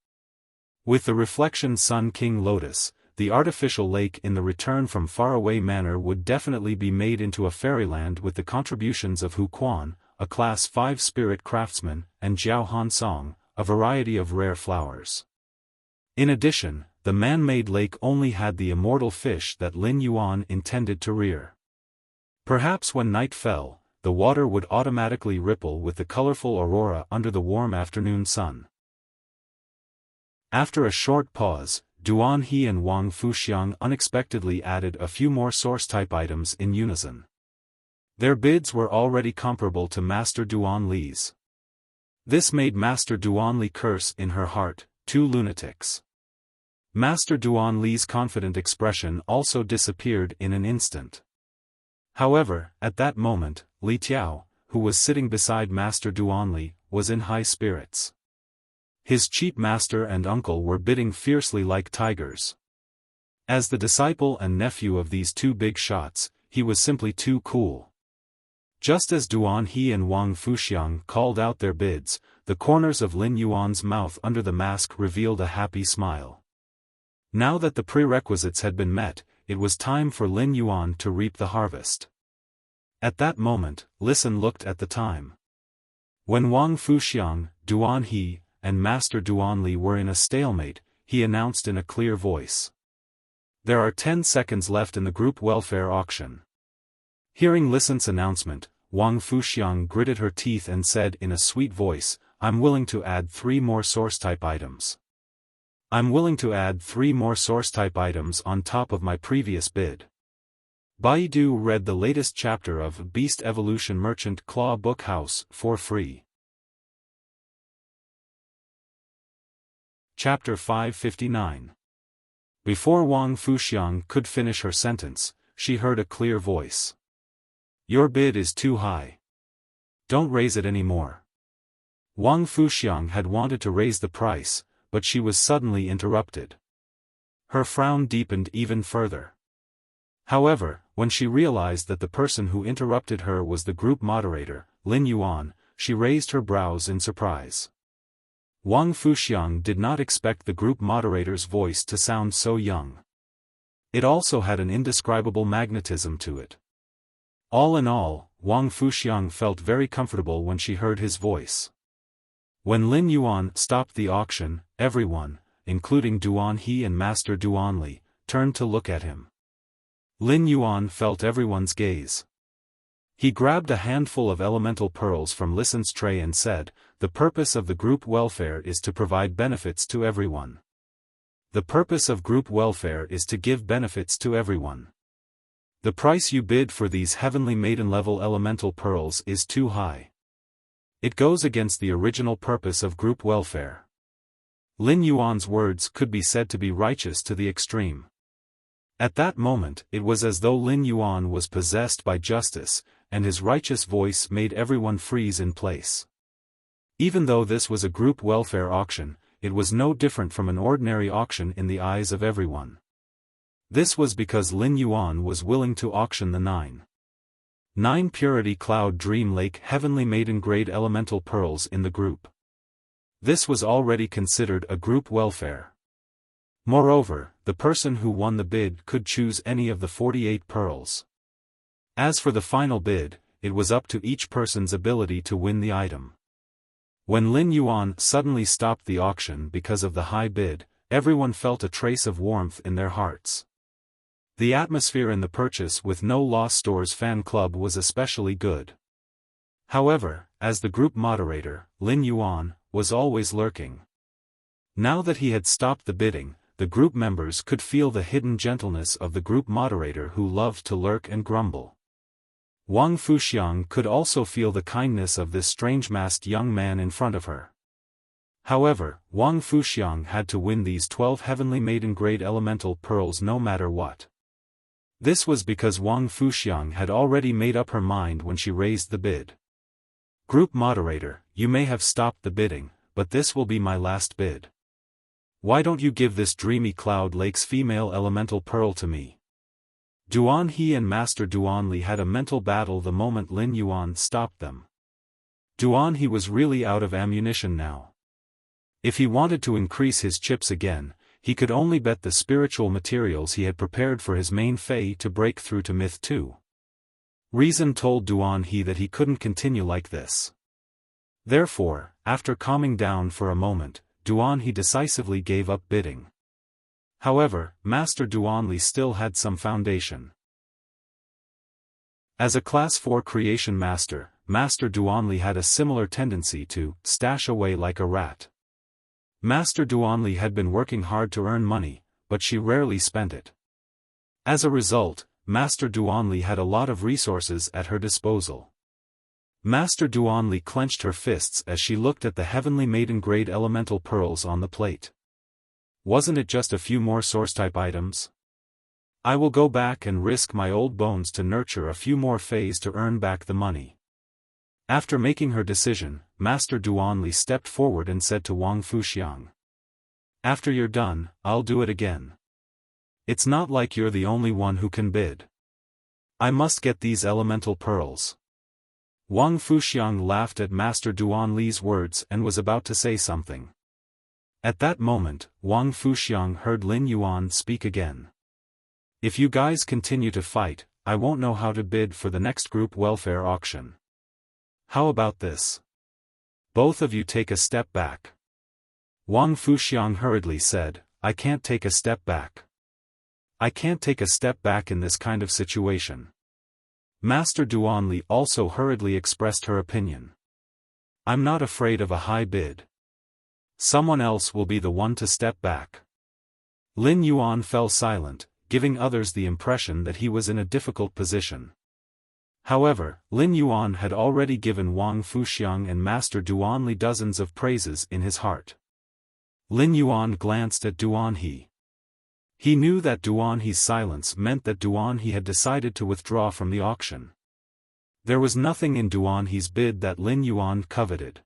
With the Reflection Sun King Lotus, the artificial lake in the Return from Faraway Manor would definitely be made into a fairyland with the contributions of Hu Quan, a Class 5 spirit craftsman, and Jiao Hansong, a variety of rare flowers. In addition, the man-made lake only had the immortal fish that Lin Yuan intended to rear. Perhaps when night fell, the water would automatically ripple with the colorful aurora under the warm afternoon sun. After a short pause, Duan He and Wang Fuxiang unexpectedly added a few more source-type items in unison. Their bids were already comparable to Master Duanli's. This made Master Duanli curse in her heart, "Two lunatics." Master Duanli's confident expression also disappeared in an instant. However, at that moment, Li Tiao, who was sitting beside Master Duanli, was in high spirits. His cheap master and uncle were bidding fiercely like tigers. As the disciple and nephew of these two big shots, he was simply too cool. Just as Duan He and Wang Fuxiang called out their bids, the corners of Lin Yuan's mouth under the mask revealed a happy smile. Now that the prerequisites had been met, it was time for Lin Yuan to reap the harvest. At that moment, Listen looked at the time. When Wang Fuxiang, Duan He, and Master Duanli were in a stalemate, he announced in a clear voice. There are 10 seconds left in the group welfare auction. Hearing Listen's announcement, Wang Fuxiang gritted her teeth and said in a sweet voice, "I'm willing to add 3 more source-type items. I'm willing to add 3 more source-type items on top of my previous bid." Baidu read the latest chapter of Beast Evolution Merchant Claw Book House for free. Chapter 559. Before Wang Fuxiang could finish her sentence, she heard a clear voice. "Your bid is too high." Don't raise it any more. Wang Fuxiang had wanted to raise the price, but she was suddenly interrupted. Her frown deepened even further. However, when she realized that the person who interrupted her was the group moderator, Lin Yuan, she raised her brows in surprise. Wang Fuxiang did not expect the group moderator's voice to sound so young. It also had an indescribable magnetism to it. All in all, Wang Fuxiang felt very comfortable when she heard his voice. When Lin Yuan stopped the auction, everyone, including Duan He and Master Duan Li, turned to look at him. Lin Yuan felt everyone's gaze. He grabbed a handful of elemental pearls from Lisan's tray and said, "The purpose of the group welfare is to provide benefits to everyone. The purpose of group welfare is to give benefits to everyone. The price you bid for these heavenly maiden-level elemental pearls is too high. It goes against the original purpose of group welfare." Lin Yuan's words could be said to be righteous to the extreme. At that moment, it was as though Lin Yuan was possessed by justice, and his righteous voice made everyone freeze in place. Even though this was a group welfare auction, it was no different from an ordinary auction in the eyes of everyone. This was because Lin Yuan was willing to auction the 9 Purity Cloud Dream Lake Heavenly Maiden Grade Elemental Pearls in the group. This was already considered a group welfare. Moreover, the person who won the bid could choose any of the 48 pearls. As for the final bid, it was up to each person's ability to win the item. When Lin Yuan suddenly stopped the auction because of the high bid, everyone felt a trace of warmth in their hearts. The atmosphere in the Purchase with No Loss Stores fan club was especially good. However, as the group moderator, Lin Yuan was always lurking. Now that he had stopped the bidding, the group members could feel the hidden gentleness of the group moderator who loved to lurk and grumble. Wang Fuxiang could also feel the kindness of this strange-masked young man in front of her. However, Wang Fuxiang had to win these 12 heavenly maiden-grade elemental pearls no matter what. This was because Wang Fuxiang had already made up her mind when she raised the bid. Group moderator, you may have stopped the bidding, but this will be my last bid. Why don't you give this Dreamy Cloud Lake's female elemental pearl to me? Duan He and Master Duan Li had a mental battle the moment Lin Yuan stopped them. Duan He was really out of ammunition now. If he wanted to increase his chips again, he could only bet the spiritual materials he had prepared for his main Fei to break through to Myth 2. Reason told Duan He that he couldn't continue like this. Therefore, after calming down for a moment, Duan He decisively gave up bidding. However, Master Duan Li still had some foundation. As a Class 4 creation master, Master Duan Li had a similar tendency to stash away like a rat. Master Duan Li had been working hard to earn money, but she rarely spent it. As a result, Master Duan Li had a lot of resources at her disposal. Master Duan Li clenched her fists as she looked at the heavenly maiden-grade elemental pearls on the plate. Wasn't it just a few more source-type items? I will go back and risk my old bones to nurture a few more Feis to earn back the money. After making her decision, Master Duan Li stepped forward and said to Wang Fuxiang, "After you're done, I'll do it again. It's not like you're the only one who can bid. I must get these elemental pearls." Wang Fuxiang laughed at Master Duan Li's words and was about to say something. At that moment, Wang Fuxiang heard Lin Yuan speak again. "If you guys continue to fight, I won't know how to bid for the next group welfare auction. How about this? Both of you take a step back." Wang Fuxiang hurriedly said, "I can't take a step back. I can't take a step back in this kind of situation." Master Duan Li also hurriedly expressed her opinion. "I'm not afraid of a high bid. Someone else will be the one to step back." Lin Yuan fell silent, giving others the impression that he was in a difficult position. However, Lin Yuan had already given Wang Fuxiang and Master Duan Li dozens of praises in his heart. Lin Yuan glanced at Duan He. He knew that Duan He's silence meant that Duan He had decided to withdraw from the auction. There was nothing in Duan He's bid that Lin Yuan coveted.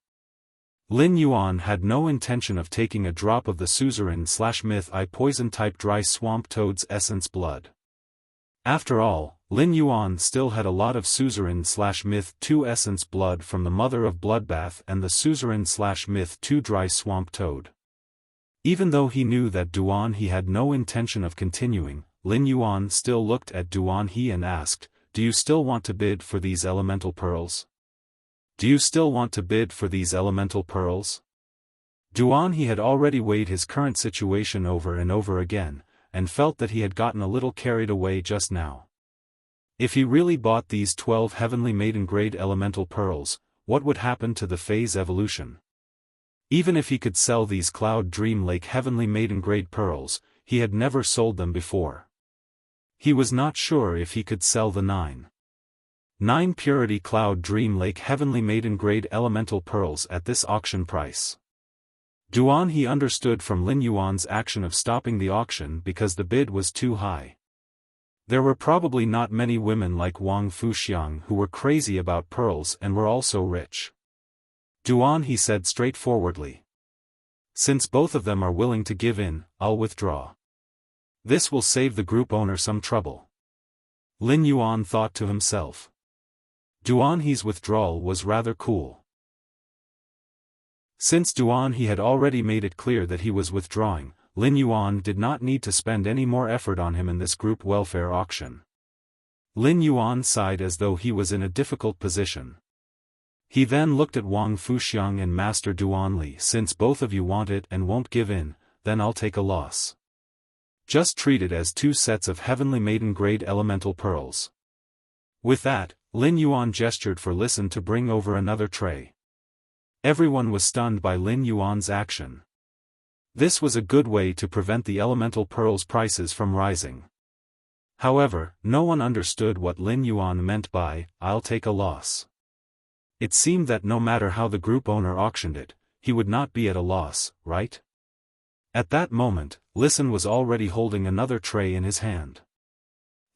Lin Yuan had no intention of taking a drop of the suzerain/myth I poison-type dry swamp toad's essence blood. After all, Lin Yuan still had a lot of suzerain/myth 2 essence blood from the mother of bloodbath and the suzerain/myth 2 dry swamp toad. Even though he knew that Duan He had no intention of continuing, Lin Yuan still looked at Duan He and asked, "Do you still want to bid for these elemental pearls? Do you still want to bid for these elemental pearls?" Duan He had already weighed his current situation over and over again, and felt that he had gotten a little carried away just now. If he really bought these 12 heavenly maiden-grade elemental pearls, what would happen to the phase evolution? Even if he could sell these Cloud Dream Lake heavenly maiden-grade pearls, he had never sold them before. He was not sure if he could sell the 9 purity Cloud Dream Lake heavenly maiden-grade elemental pearls at this auction price. Duan He understood from Lin Yuan's action of stopping the auction because the bid was too high. There were probably not many women like Wang Fuxiang who were crazy about pearls and were also rich. Duan He said straightforwardly. "Since both of them are willing to give in, I'll withdraw. This will save the group owner some trouble." Lin Yuan thought to himself. Duan He's withdrawal was rather cool. Since Duan He had already made it clear that he was withdrawing, Lin Yuan did not need to spend any more effort on him in this group welfare auction. Lin Yuan sighed as though he was in a difficult position. He then looked at Wang Fuxiang and Master Duan Li. "Since both of you want it and won't give in, then I'll take a loss. Just treat it as 2 sets of heavenly maiden-grade elemental pearls." With that, Lin Yuan gestured for Listen to bring over another tray. Everyone was stunned by Lin Yuan's action. This was a good way to prevent the elemental pearls' prices from rising. However, no one understood what Lin Yuan meant by, "I'll take a loss." It seemed that no matter how the group owner auctioned it, he would not be at a loss, right? At that moment, Listen was already holding another tray in his hand.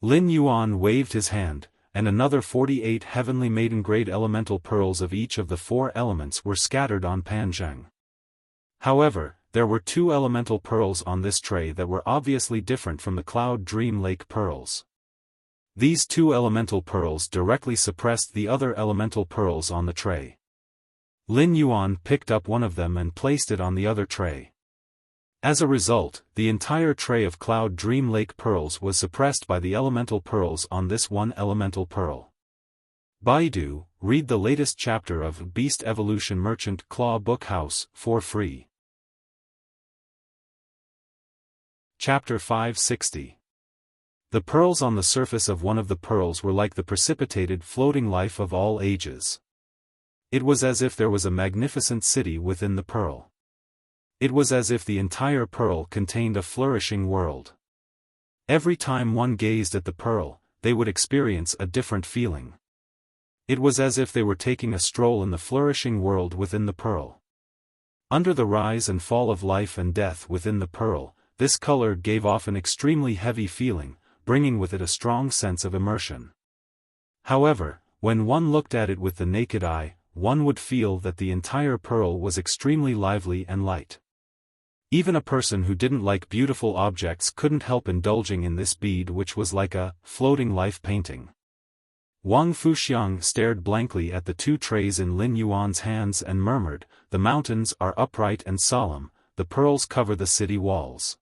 Lin Yuan waved his hand, and another 48 heavenly maiden-grade elemental pearls of each of the 4 elements were scattered on Panzheng. However, there were 2 elemental pearls on this tray that were obviously different from the Cloud Dream Lake pearls. These 2 elemental pearls directly suppressed the other elemental pearls on the tray. Lin Yuan picked up one of them and placed it on the other tray. As a result, the entire tray of Cloud Dream Lake pearls was suppressed by the elemental pearls on this one elemental pearl. Baidu, read the latest chapter of Beast Evolution Merchant Claw Book House for free. Chapter 560. The pearls on the surface of one of the pearls were like the precipitated floating life of all ages. It was as if there was a magnificent city within the pearl. It was as if the entire pearl contained a flourishing world. Every time one gazed at the pearl, they would experience a different feeling. It was as if they were taking a stroll in the flourishing world within the pearl. Under the rise and fall of life and death within the pearl, this color gave off an extremely heavy feeling, bringing with it a strong sense of immersion. However, when one looked at it with the naked eye, one would feel that the entire pearl was extremely lively and light. Even a person who didn't like beautiful objects couldn't help indulging in this bead, which was like a floating life painting. Wang Fuxiang stared blankly at the 2 trays in Lin Yuan's hands and murmured, "The mountains are upright and solemn, the pearls cover the city walls."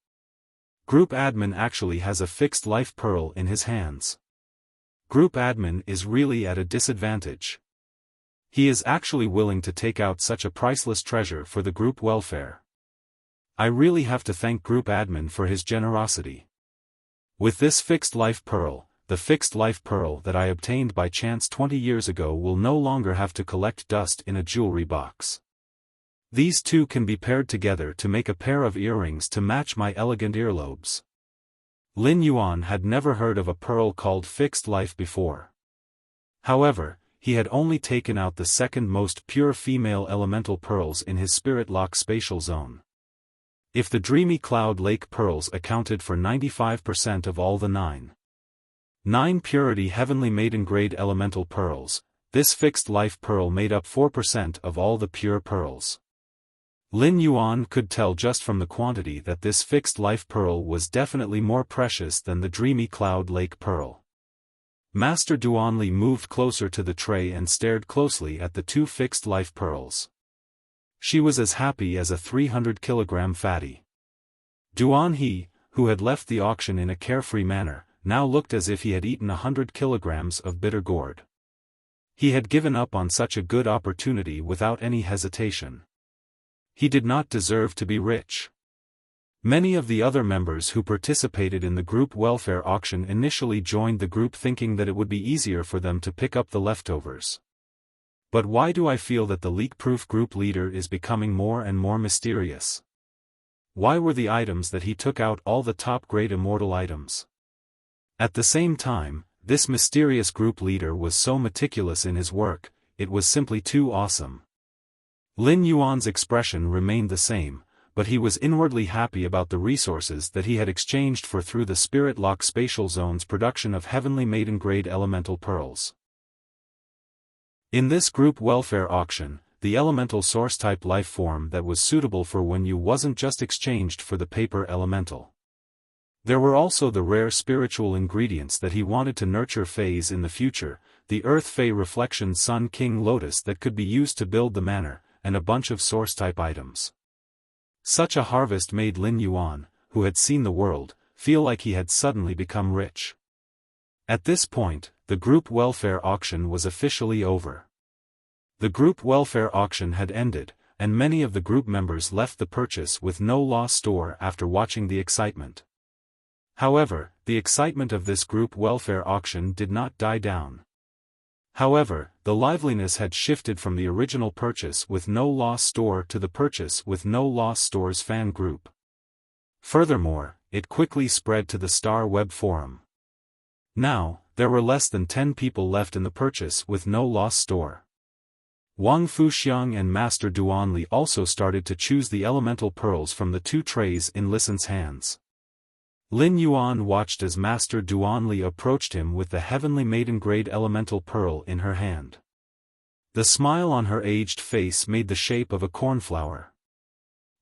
Group Admin actually has a fixed life pearl in his hands. Group Admin is really at a disadvantage. He is actually willing to take out such a priceless treasure for the group welfare. I really have to thank Group Admin for his generosity. With this fixed life pearl, the fixed life pearl that I obtained by chance 20 years ago will no longer have to collect dust in a jewelry box. These 2 can be paired together to make a pair of earrings to match my elegant earlobes. Lin Yuan had never heard of a pearl called fixed life before. However, he had only taken out the second most pure female elemental pearls in his spirit lock spatial zone. If the dreamy Cloud Lake pearls accounted for 95% of all the 9 purity heavenly maiden grade elemental pearls, this fixed life pearl made up 4% of all the pure pearls. Lin Yuan could tell just from the quantity that this fixed life pearl was definitely more precious than the dreamy cloud lake pearl. Master Duanli moved closer to the tray and stared closely at the two fixed life pearls. She was as happy as a 300-kilogram fatty. Duan He, who had left the auction in a carefree manner, now looked as if he had eaten 100 kilograms of bitter gourd. He had given up on such a good opportunity without any hesitation. He did not deserve to be rich. Many of the other members who participated in the group welfare auction initially joined the group thinking that it would be easier for them to pick up the leftovers. But why do I feel that the leak-proof group leader is becoming more and more mysterious? Why were the items that he took out all the top-grade immortal items? At the same time, this mysterious group leader was so meticulous in his work, it was simply too awesome. Lin Yuan's expression remained the same, but he was inwardly happy about the resources that he had exchanged for through the Spirit Lock Spatial Zone's production of heavenly maiden-grade elemental pearls. In this group welfare auction, the elemental source-type life form that was suitable for Wen Yu wasn't just exchanged for the paper elemental. There were also the rare spiritual ingredients that he wanted to nurture phase in the future, the Earth Fey Reflection Sun King Lotus that could be used to build the manor, and a bunch of source-type items. Such a harvest made Lin Yuan, who had seen the world, feel like he had suddenly become rich. At this point, the group welfare auction was officially over. The group welfare auction had ended, and many of the group members left the purchase with no loss store after watching the excitement. However, the excitement of this group welfare auction did not die down. However, the liveliness had shifted from the original purchase with no loss store to the purchase with no loss stores fan group. Furthermore, it quickly spread to the Star Web forum. Now, there were less than 10 people left in the purchase with no loss store. Wang Fuxiang and Master Duanli also started to choose the elemental pearls from the two trays in Lisan's hands. Lin Yuan watched as Master Duanli approached him with the heavenly maiden-grade elemental pearl in her hand. The smile on her aged face made the shape of a cornflower.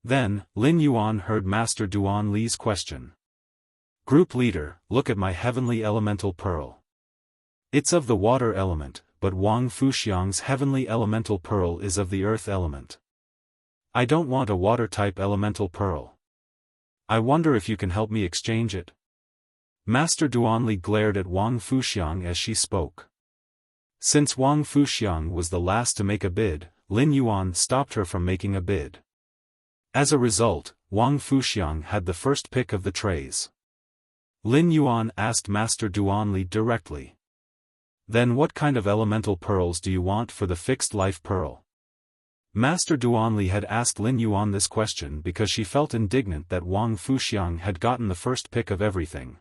Then, Lin Yuan heard Master Duanli's question. Group leader, look at my heavenly elemental pearl. It's of the water element, but Wang Fuxiang's heavenly elemental pearl is of the earth element. I don't want a water-type elemental pearl. I wonder if you can help me exchange it. Master Duanli glared at Wang Fuxiang as she spoke. Since Wang Fuxiang was the last to make a bid, Lin Yuan stopped her from making a bid. As a result, Wang Fuxiang had the first pick of the trays. Lin Yuan asked Master Duanli directly. Then what kind of elemental pearls do you want for the fixed life pearl? Master Duanli had asked Lin Yuan this question because she felt indignant that Wang Fuxiang had gotten the first pick of everything.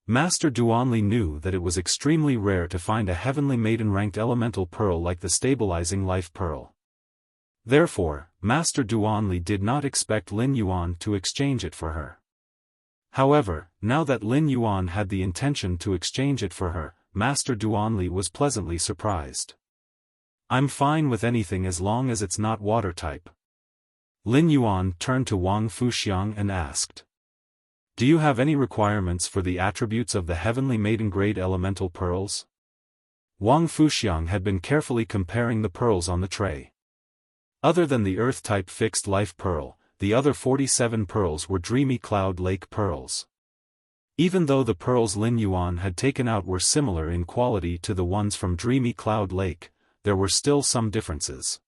Master Duanli knew that it was extremely rare to find a heavenly maiden-ranked elemental pearl like the stabilizing life pearl. Therefore, Master Duanli did not expect Lin Yuan to exchange it for her. However, now that Lin Yuan had the intention to exchange it for her, Master Duanli was pleasantly surprised. I'm fine with anything as long as it's not water type. Lin Yuan turned to Wang Fuxiang and asked. Do you have any requirements for the attributes of the heavenly maiden-grade elemental pearls? Wang Fuxiang had been carefully comparing the pearls on the tray. Other than the earth-type fixed life pearl, the other 47 pearls were dreamy cloud lake pearls. Even though the pearls Lin Yuan had taken out were similar in quality to the ones from dreamy cloud lake, there were still some differences.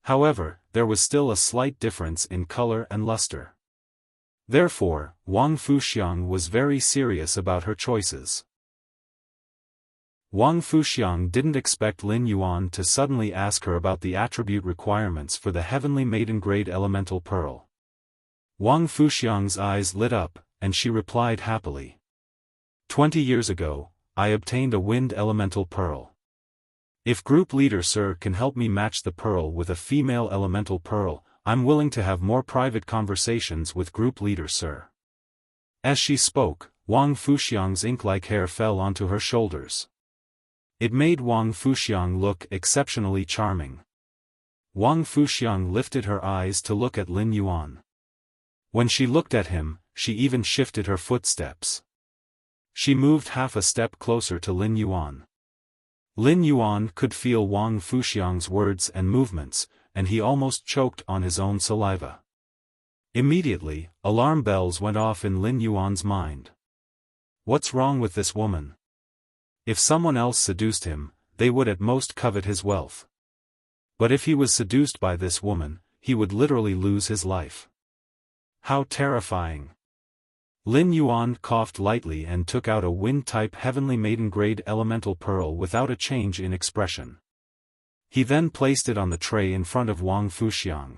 However, there was still a slight difference in color and luster. Therefore, Wang Fuxiang was very serious about her choices. Wang Fuxiang didn't expect Lin Yuan to suddenly ask her about the attribute requirements for the heavenly maiden-grade elemental pearl. Wang Fuxiang's eyes lit up, and she replied happily. 20 years ago, I obtained a wind elemental pearl. If group leader sir can help me match the pearl with a female elemental pearl, I'm willing to have more private conversations with group leader sir. As she spoke, Wang Fuxiang's ink-like hair fell onto her shoulders. It made Wang Fuxiang look exceptionally charming. Wang Fuxiang lifted her eyes to look at Lin Yuan. When she looked at him, she even shifted her footsteps. She moved half a step closer to Lin Yuan. Lin Yuan could feel Wang Fuxiang's words and movements, and he almost choked on his own saliva. Immediately, alarm bells went off in Lin Yuan's mind. What's wrong with this woman? If someone else seduced him, they would at most covet his wealth. But if he was seduced by this woman, he would literally lose his life. How terrifying! Lin Yuan coughed lightly and took out a wind-type heavenly maiden-grade elemental pearl without a change in expression. He then placed it on the tray in front of Wang Fuxiang.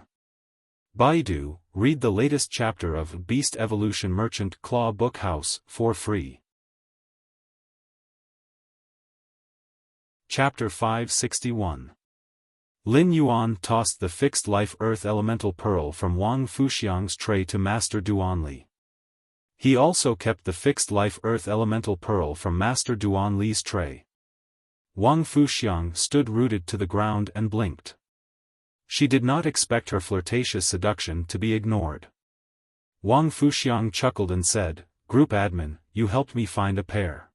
Baidu, read the latest chapter of Beast Evolution Merchant Claw Book House for free. Chapter 561. Lin Yuan tossed the fixed life earth elemental pearl from Wang Fuxiang's tray to Master Duanli. He also kept the fixed life earth elemental pearl from Master Duanli's tray. Wang Fuxiang stood rooted to the ground and blinked. She did not expect her flirtatious seduction to be ignored. Wang Fuxiang chuckled and said, "Group admin, you helped me find a pair.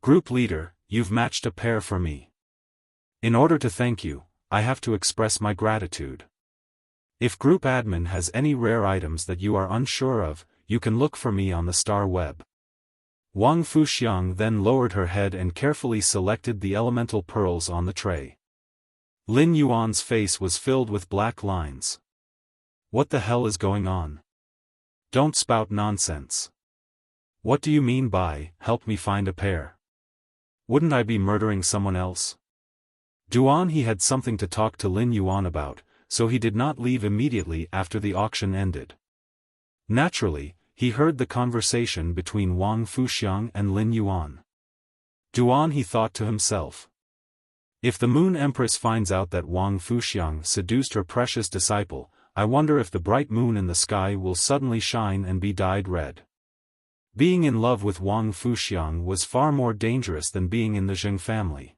Group leader, you've matched a pair for me. In order to thank you, I have to express my gratitude. If group admin has any rare items that you are unsure of, you can look for me on the star web." Wang Fuxiang then lowered her head and carefully selected the elemental pearls on the tray. Lin Yuan's face was filled with black lines. What the hell is going on? Don't spout nonsense. What do you mean by, help me find a pair? Wouldn't I be murdering someone else? Duanli had something to talk to Lin Yuan about, so he did not leave immediately after the auction ended. Naturally, he heard the conversation between Wang Fuxiang and Lin Yuan. Duanli thought to himself. If the Moon Empress finds out that Wang Fuxiang seduced her precious disciple, I wonder if the bright moon in the sky will suddenly shine and be dyed red. Being in love with Wang Fuxiang was far more dangerous than being in the Zheng family.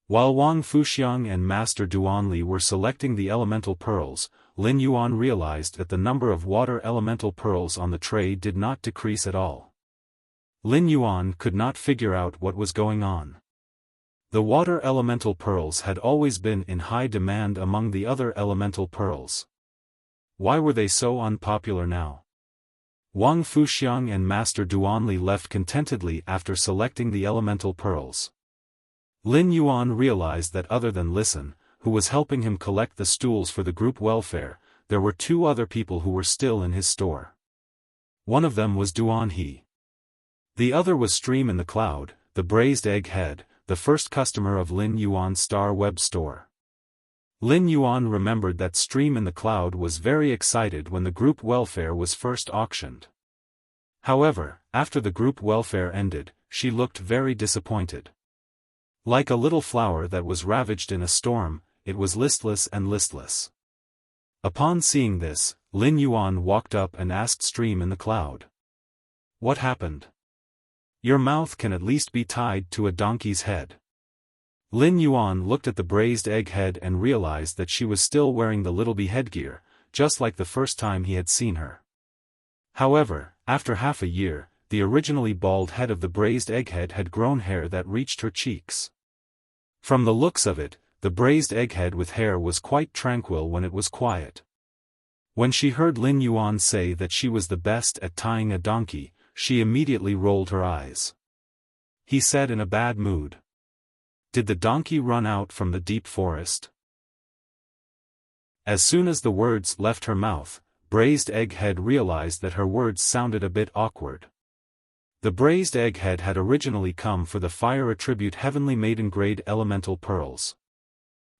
While Wang Fuxiang and Master Duanli were selecting the elemental pearls, Lin Yuan realized that the number of water elemental pearls on the tray did not decrease at all. Lin Yuan could not figure out what was going on. The water elemental pearls had always been in high demand among the other elemental pearls. Why were they so unpopular now? Wang Fuxiang and Master Duanli left contentedly after selecting the elemental pearls. Lin Yuan realized that other than Listen, who was helping him collect the stools for the group welfare, there were two other people who were still in his store. One of them was Duanli. The other was Stream in the Cloud, the braised egg head, the first customer of Lin Yuan's Star Web store. Lin Yuan remembered that Stream in the Cloud was very excited when the group welfare was first auctioned. However, after the group welfare ended, she looked very disappointed. Like a little flower that was ravaged in a storm, it was listless and listless. Upon seeing this, Lin Yuan walked up and asked Stream in the Cloud. What happened? Your mouth can at least be tied to a donkey's head. Lin Yuan looked at the braised egg head and realized that she was still wearing the little bee headgear, just like the first time he had seen her. However, after half a year, the originally bald head of the braised egghead had grown hair that reached her cheeks. From the looks of it, the braised egghead with hair was quite tranquil when it was quiet. When she heard Lin Yuan say that she was the best at tying a donkey, she immediately rolled her eyes. He said in a bad mood. Did the donkey run out from the deep forest? As soon as the words left her mouth, Braised Egghead realized that her words sounded a bit awkward. The Braised Egghead had originally come for the Fire Attribute Heavenly Maiden Grade Elemental Pearls.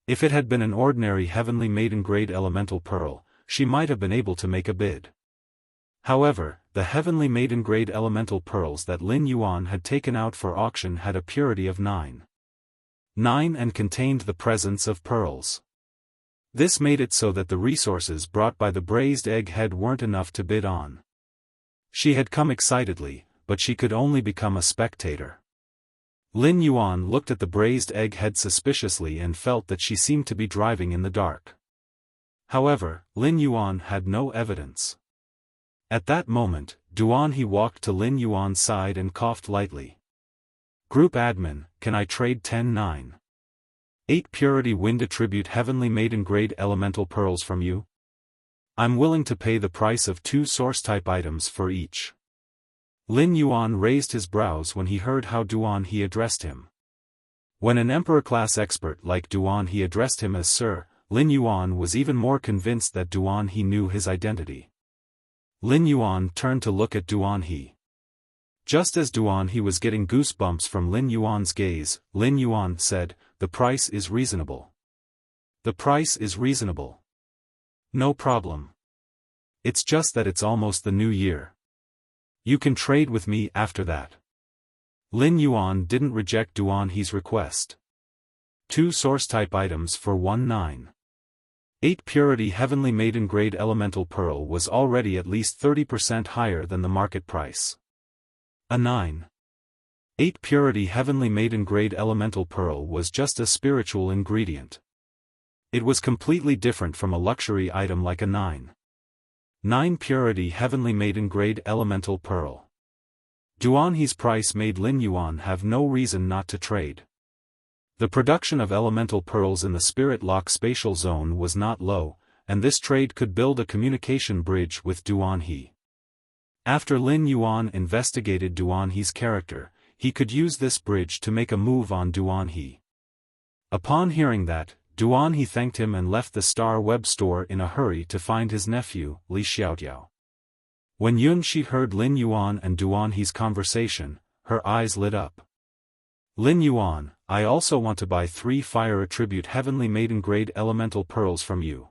If it had been an ordinary Heavenly Maiden Grade Elemental Pearl, she might have been able to make a bid. However, the Heavenly Maiden Grade Elemental Pearls that Lin Yuan had taken out for auction had a purity of 9 and contained the presence of pearls. This made it so that the resources brought by the Braised Egghead weren't enough to bid on. She had come excitedly, but she could only become a spectator. Lin Yuan looked at the braised egg head suspiciously and felt that she seemed to be driving in the dark. However, Lin Yuan had no evidence. At that moment, Duan He walked to Lin Yuan's side and coughed lightly. "Group admin, can I trade 10-9? 8 purity wind attribute heavenly maiden grade elemental pearls from you? I'm willing to pay the price of 2 source type items for each." Lin Yuan raised his brows when he heard how Duan He addressed him. When an emperor-class expert like Duan He addressed him as Sir, Lin Yuan was even more convinced that Duan He knew his identity. Lin Yuan turned to look at Duan He. Just as Duan He was getting goosebumps from Lin Yuan's gaze, Lin Yuan said, "The price is reasonable. The price is reasonable. No problem. It's just that it's almost the new year. You can trade with me after that." Lin Yuan didn't reject Duan He's request. 2 source type items for 1-9. 8 purity heavenly maiden grade elemental pearl was already at least 30% higher than the market price. A 9. 8 purity heavenly maiden grade elemental pearl was just a spiritual ingredient. It was completely different from a luxury item like a 9 purity heavenly maiden grade elemental pearl. Duan He's price made Lin Yuan have no reason not to trade. The production of elemental pearls in the Spirit Lock spatial zone was not low, and this trade could build a communication bridge with Duan He. After Lin Yuan investigated Duan He's character, he could use this bridge to make a move on Duan He. Upon hearing that, Duan He thanked him and left the Star Web store in a hurry to find his nephew, Li Xiaotiao. When Yun Shi heard Lin Yuan and Duan He's conversation, her eyes lit up. "Lin Yuan, I also want to buy 3 fire attribute heavenly maiden grade elemental pearls from you."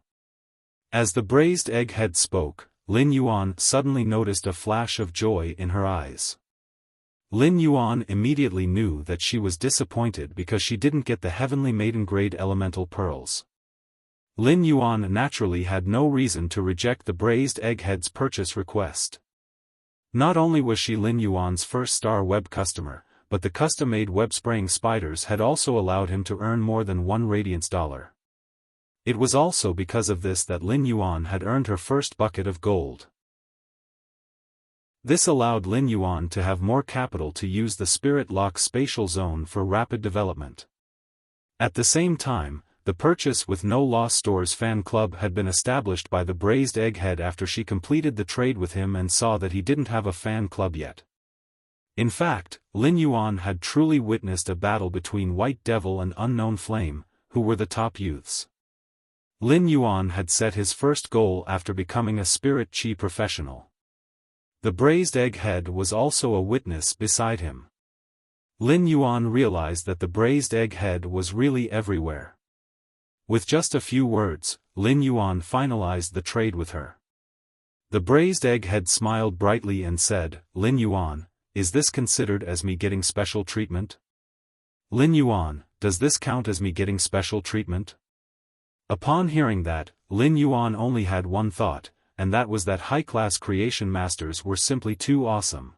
As the braised egg head spoke, Lin Yuan suddenly noticed a flash of joy in her eyes. Lin Yuan immediately knew that she was disappointed because she didn't get the heavenly maiden grade elemental pearls. Lin Yuan naturally had no reason to reject the braised egghead's purchase request. Not only was she Lin Yuan's first Star Web customer, but the custom-made web-spraying spiders had also allowed him to earn more than 1 radiance dollar. It was also because of this that Lin Yuan had earned her first bucket of gold. This allowed Lin Yuan to have more capital to use the Spirit Lock spatial zone for rapid development. At the same time, the Purchase with No Loss Stores fan club had been established by the braised egghead after she completed the trade with him and saw that he didn't have a fan club yet. In fact, Lin Yuan had truly witnessed a battle between White Devil and Unknown Flame, who were the top youths. Lin Yuan had set his first goal after becoming a spirit chi professional. The braised egghead was also a witness beside him. Lin Yuan realized that the braised egghead was really everywhere. With just a few words, Lin Yuan finalized the trade with her. The braised egghead smiled brightly and said, "Lin Yuan, is this considered as me getting special treatment? Lin Yuan, does this count as me getting special treatment?" Upon hearing that, Lin Yuan only had one thought, and that was that high-class creation masters were simply too awesome.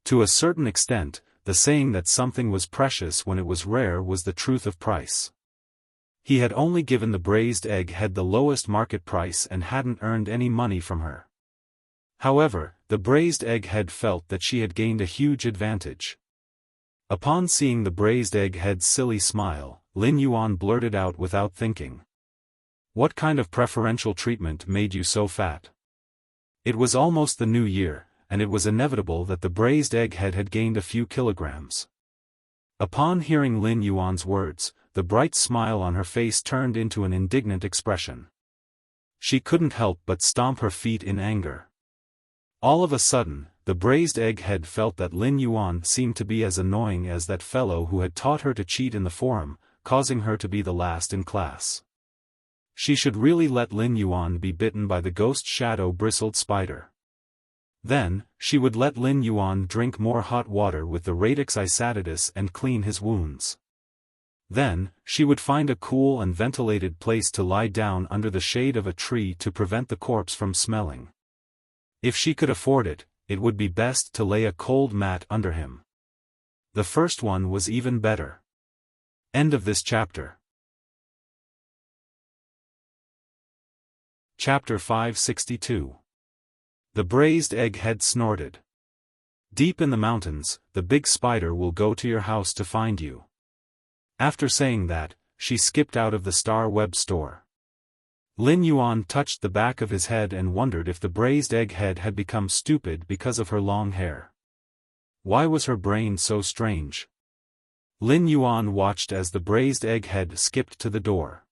To a certain extent, the saying that something was precious when it was rare was the truth of price. He had only given the braised egghead the lowest market price and hadn't earned any money from her. However, the braised egghead felt that she had gained a huge advantage. Upon seeing the braised egghead's silly smile, Lin Yuan blurted out without thinking, "What kind of preferential treatment made you so fat?" It was almost the new year, and it was inevitable that the braised egghead had gained a few kilograms. Upon hearing Lin Yuan's words, the bright smile on her face turned into an indignant expression. She couldn't help but stomp her feet in anger. All of a sudden, the braised egghead felt that Lin Yuan seemed to be as annoying as that fellow who had taught her to cheat in the forum, causing her to be the last in class. She should really let Lin Yuan be bitten by the ghost shadow bristled spider. Then, she would let Lin Yuan drink more hot water with the radix isatitis and clean his wounds. Then, she would find a cool and ventilated place to lie down under the shade of a tree to prevent the corpse from smelling. If she could afford it, it would be best to lay a cold mat under him. The first one was even better. End of this chapter. Chapter 562. The braised egghead snorted. Deep in the mountains, the big spider will go to your house to find you. After saying that, she skipped out of the Star Web store. Lin Yuan touched the back of his head and wondered if the braised egghead had become stupid because of her long hair. Why was her brain so strange? Lin Yuan watched as the braised egghead skipped to the door.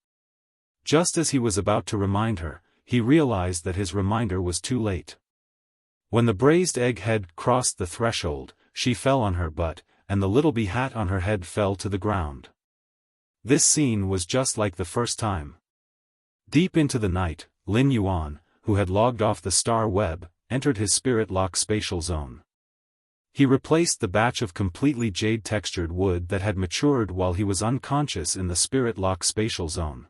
Just as he was about to remind her, he realized that his reminder was too late. When the braised egghead crossed the threshold, she fell on her butt, and the little bee hat on her head fell to the ground. This scene was just like the first time. Deep into the night, Lin Yuan, who had logged off the Star Web, entered his spirit lock spatial zone. He replaced the batch of completely jade-textured wood that had matured while he was unconscious in the spirit lock spatial zone.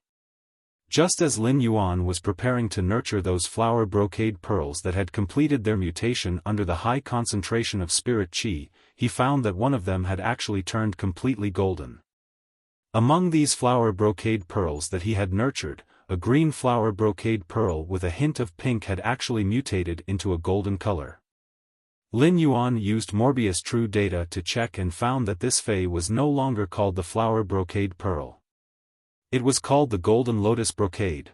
Just as Lin Yuan was preparing to nurture those flower brocade pearls that had completed their mutation under the high concentration of spirit qi, he found that one of them had actually turned completely golden. Among these flower brocade pearls that he had nurtured, a green flower brocade pearl with a hint of pink had actually mutated into a golden color. Lin Yuan used Morbius True Data to check and found that this fei was no longer called the flower brocade pearl. It was called the golden lotus brocade.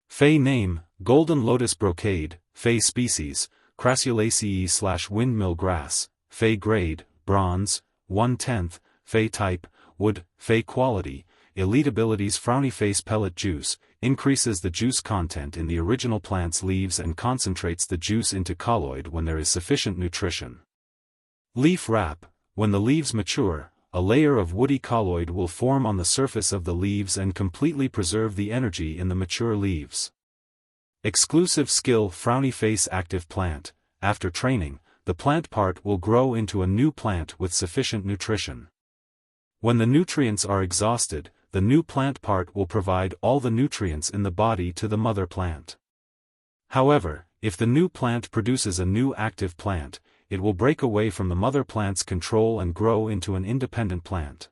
Fei name, golden lotus brocade, Fei species, Crassulaceae/windmill grass, Fei grade, bronze, 1/10, Fei type, wood, Fei quality, elite abilities Frowny Face pellet juice, increases the juice content in the original plant's leaves and concentrates the juice into colloid when there is sufficient nutrition. Leaf wrap, when the leaves mature, a layer of woody colloid will form on the surface of the leaves and completely preserve the energy in the mature leaves. Exclusive skill Frowny Face active plant, after training, the plant part will grow into a new plant with sufficient nutrition. When the nutrients are exhausted, the new plant part will provide all the nutrients in the body to the mother plant. However, if the new plant produces a new active plant, it will break away from the mother plant's control and grow into an independent plant.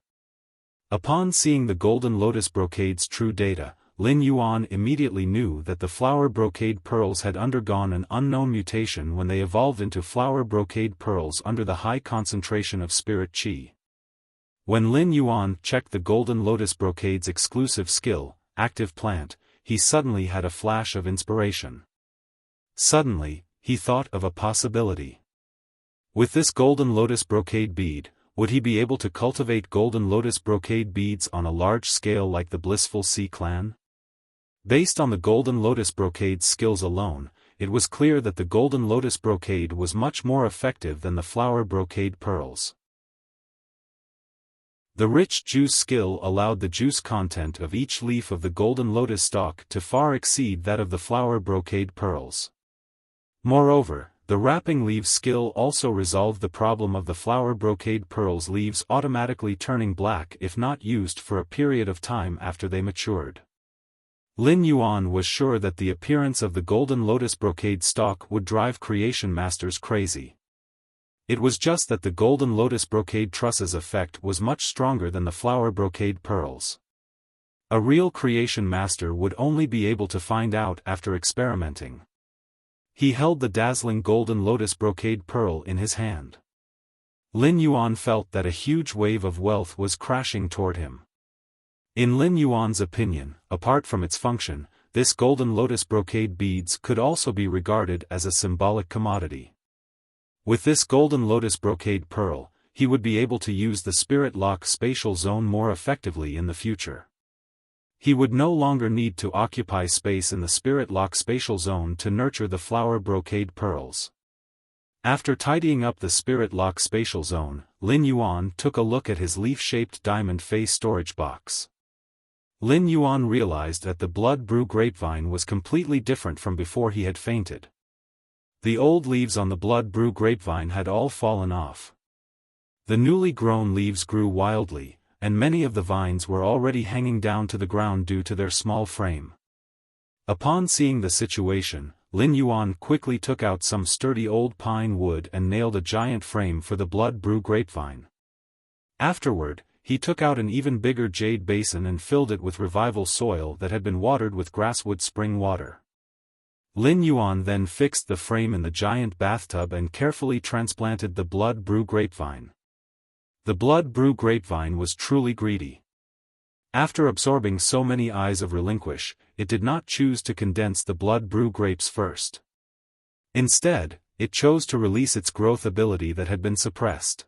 Upon seeing the golden lotus brocade's true data, Lin Yuan immediately knew that the flower brocade pearls had undergone an unknown mutation when they evolved into flower brocade pearls under the high concentration of spirit qi. When Lin Yuan checked the golden lotus brocade's exclusive skill, active plant, he suddenly had a flash of inspiration. Suddenly, he thought of a possibility. With this golden lotus brocade bead, would he be able to cultivate golden lotus brocade beads on a large scale like the Blissful Sea clan? Based on the golden lotus brocade's skills alone, it was clear that the golden lotus brocade was much more effective than the flower brocade pearls. The rich juice skill allowed the juice content of each leaf of the golden lotus stalk to far exceed that of the flower brocade pearls. Moreover, the wrapping leaves skill also resolved the problem of the flower brocade pearls leaves automatically turning black if not used for a period of time after they matured. Lin Yuan was sure that the appearance of the golden lotus brocade stalk would drive creation masters crazy. It was just that the golden lotus brocade trusses effect was much stronger than the flower brocade pearls. A real creation master would only be able to find out after experimenting. He held the dazzling golden lotus brocade pearl in his hand. Lin Yuan felt that a huge wave of wealth was crashing toward him. In Lin Yuan's opinion, apart from its function, this golden lotus brocade beads could also be regarded as a symbolic commodity. With this golden lotus brocade pearl, he would be able to use the spirit lock spatial zone more effectively in the future. He would no longer need to occupy space in the spirit lock spatial zone to nurture the flower brocade pearls. After tidying up the spirit lock spatial zone, Lin Yuan took a look at his leaf-shaped diamond face storage box. Lin Yuan realized that the blood brew grapevine was completely different from before he had fainted. The old leaves on the blood brew grapevine had all fallen off. The newly grown leaves grew wildly, and many of the vines were already hanging down to the ground due to their small frame. Upon seeing the situation, Lin Yuan quickly took out some sturdy old pine wood and nailed a giant frame for the blood brew grapevine. Afterward, he took out an even bigger jade basin and filled it with revival soil that had been watered with grasswood spring water. Lin Yuan then fixed the frame in the giant bathtub and carefully transplanted the blood brew grapevine. The blood brew grapevine was truly greedy. After absorbing so many eyes of relinquish, it did not choose to condense the blood brew grapes first. Instead, it chose to release its growth ability that had been suppressed.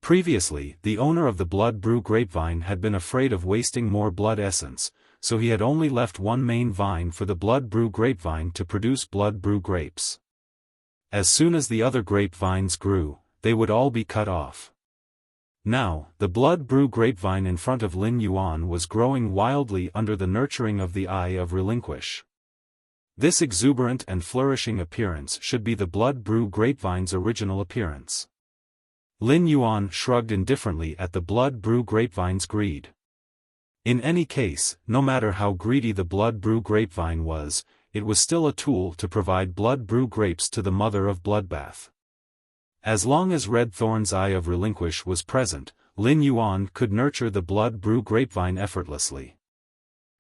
Previously, the owner of the blood brew grapevine had been afraid of wasting more blood essence, so he had only left one main vine for the blood brew grapevine to produce blood brew grapes. As soon as the other grapevines grew, they would all be cut off. Now, the blood brew grapevine in front of Lin Yuan was growing wildly under the nurturing of the eye of relinquish. This exuberant and flourishing appearance should be the blood brew grapevine's original appearance. Lin Yuan shrugged indifferently at the blood brew grapevine's greed. In any case, no matter how greedy the blood brew grapevine was, it was still a tool to provide blood brew grapes to the mother of bloodbath. As long as Red Thorn's eye of relinquish was present, Lin Yuan could nurture the blood brew grapevine effortlessly.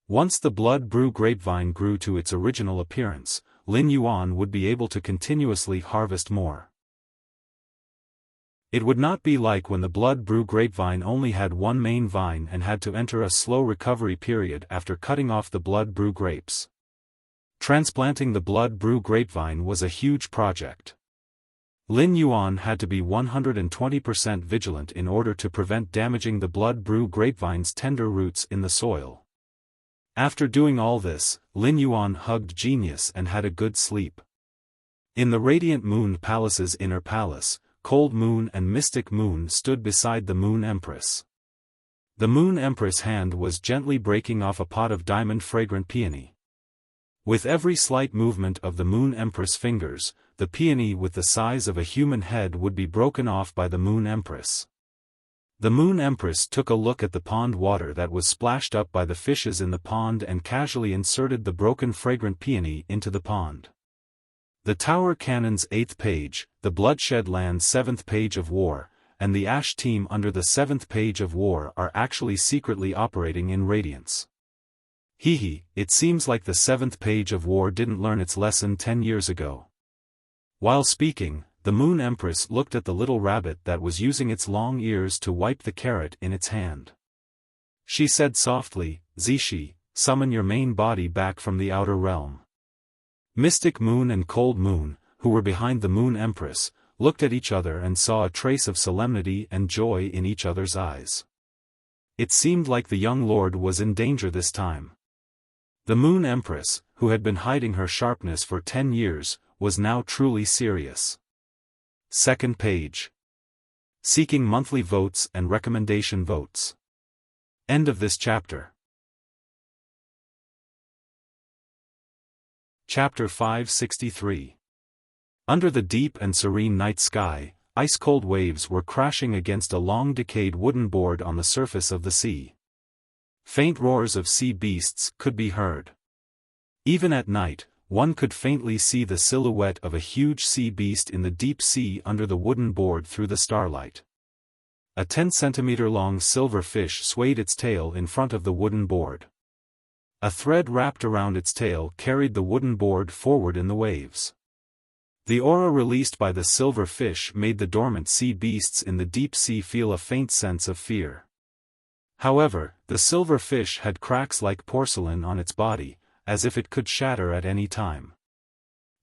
Once the blood brew grapevine grew to its original appearance, Lin Yuan would be able to continuously harvest more. It would not be like when the blood brew grapevine only had one main vine and had to enter a slow recovery period after cutting off the blood brew grapes. Transplanting the blood brew grapevine was a huge project. Lin Yuan had to be 120% vigilant in order to prevent damaging the blood brew grapevine's tender roots in the soil. After doing all this, Lin Yuan hugged genius and had a good sleep. In the Radiant Moon Palace's inner palace, Cold Moon and Mystic Moon stood beside the Moon Empress. The Moon Empress' hand was gently breaking off a pot of diamond fragrant peony. With every slight movement of the Moon Empress' fingers, the peony with the size of a human head would be broken off by the Moon Empress. The Moon Empress took a look at the pond water that was splashed up by the fishes in the pond and casually inserted the broken fragrant peony into the pond. The Tower Cannon's 8th page, the Bloodshed Land's 7th page of war, and the Ash team under the 7th page of war are actually secretly operating in Radiance. It seems like the 7th page of war didn't learn its lesson 10 years ago. While speaking, the Moon Empress looked at the little rabbit that was using its long ears to wipe the carrot in its hand. She said softly, "Zishi, summon your main body back from the outer realm." Mystic Moon and Cold Moon, who were behind the Moon Empress, looked at each other and saw a trace of solemnity and joy in each other's eyes. It seemed like the young lord was in danger this time. The Moon Empress, who had been hiding her sharpness for 10 years, was now truly serious. 2nd page. Seeking monthly votes and recommendation votes. End of this chapter. Chapter 563. Under the deep and serene night sky, ice-cold waves were crashing against a long-decayed wooden board on the surface of the sea. Faint roars of sea beasts could be heard. Even at night, one could faintly see the silhouette of a huge sea beast in the deep sea under the wooden board through the starlight. A 10-centimeter-long silver fish swayed its tail in front of the wooden board. A thread wrapped around its tail carried the wooden board forward in the waves. The aura released by the silver fish made the dormant sea beasts in the deep sea feel a faint sense of fear. However, the silver fish had cracks like porcelain on its body, as if it could shatter at any time.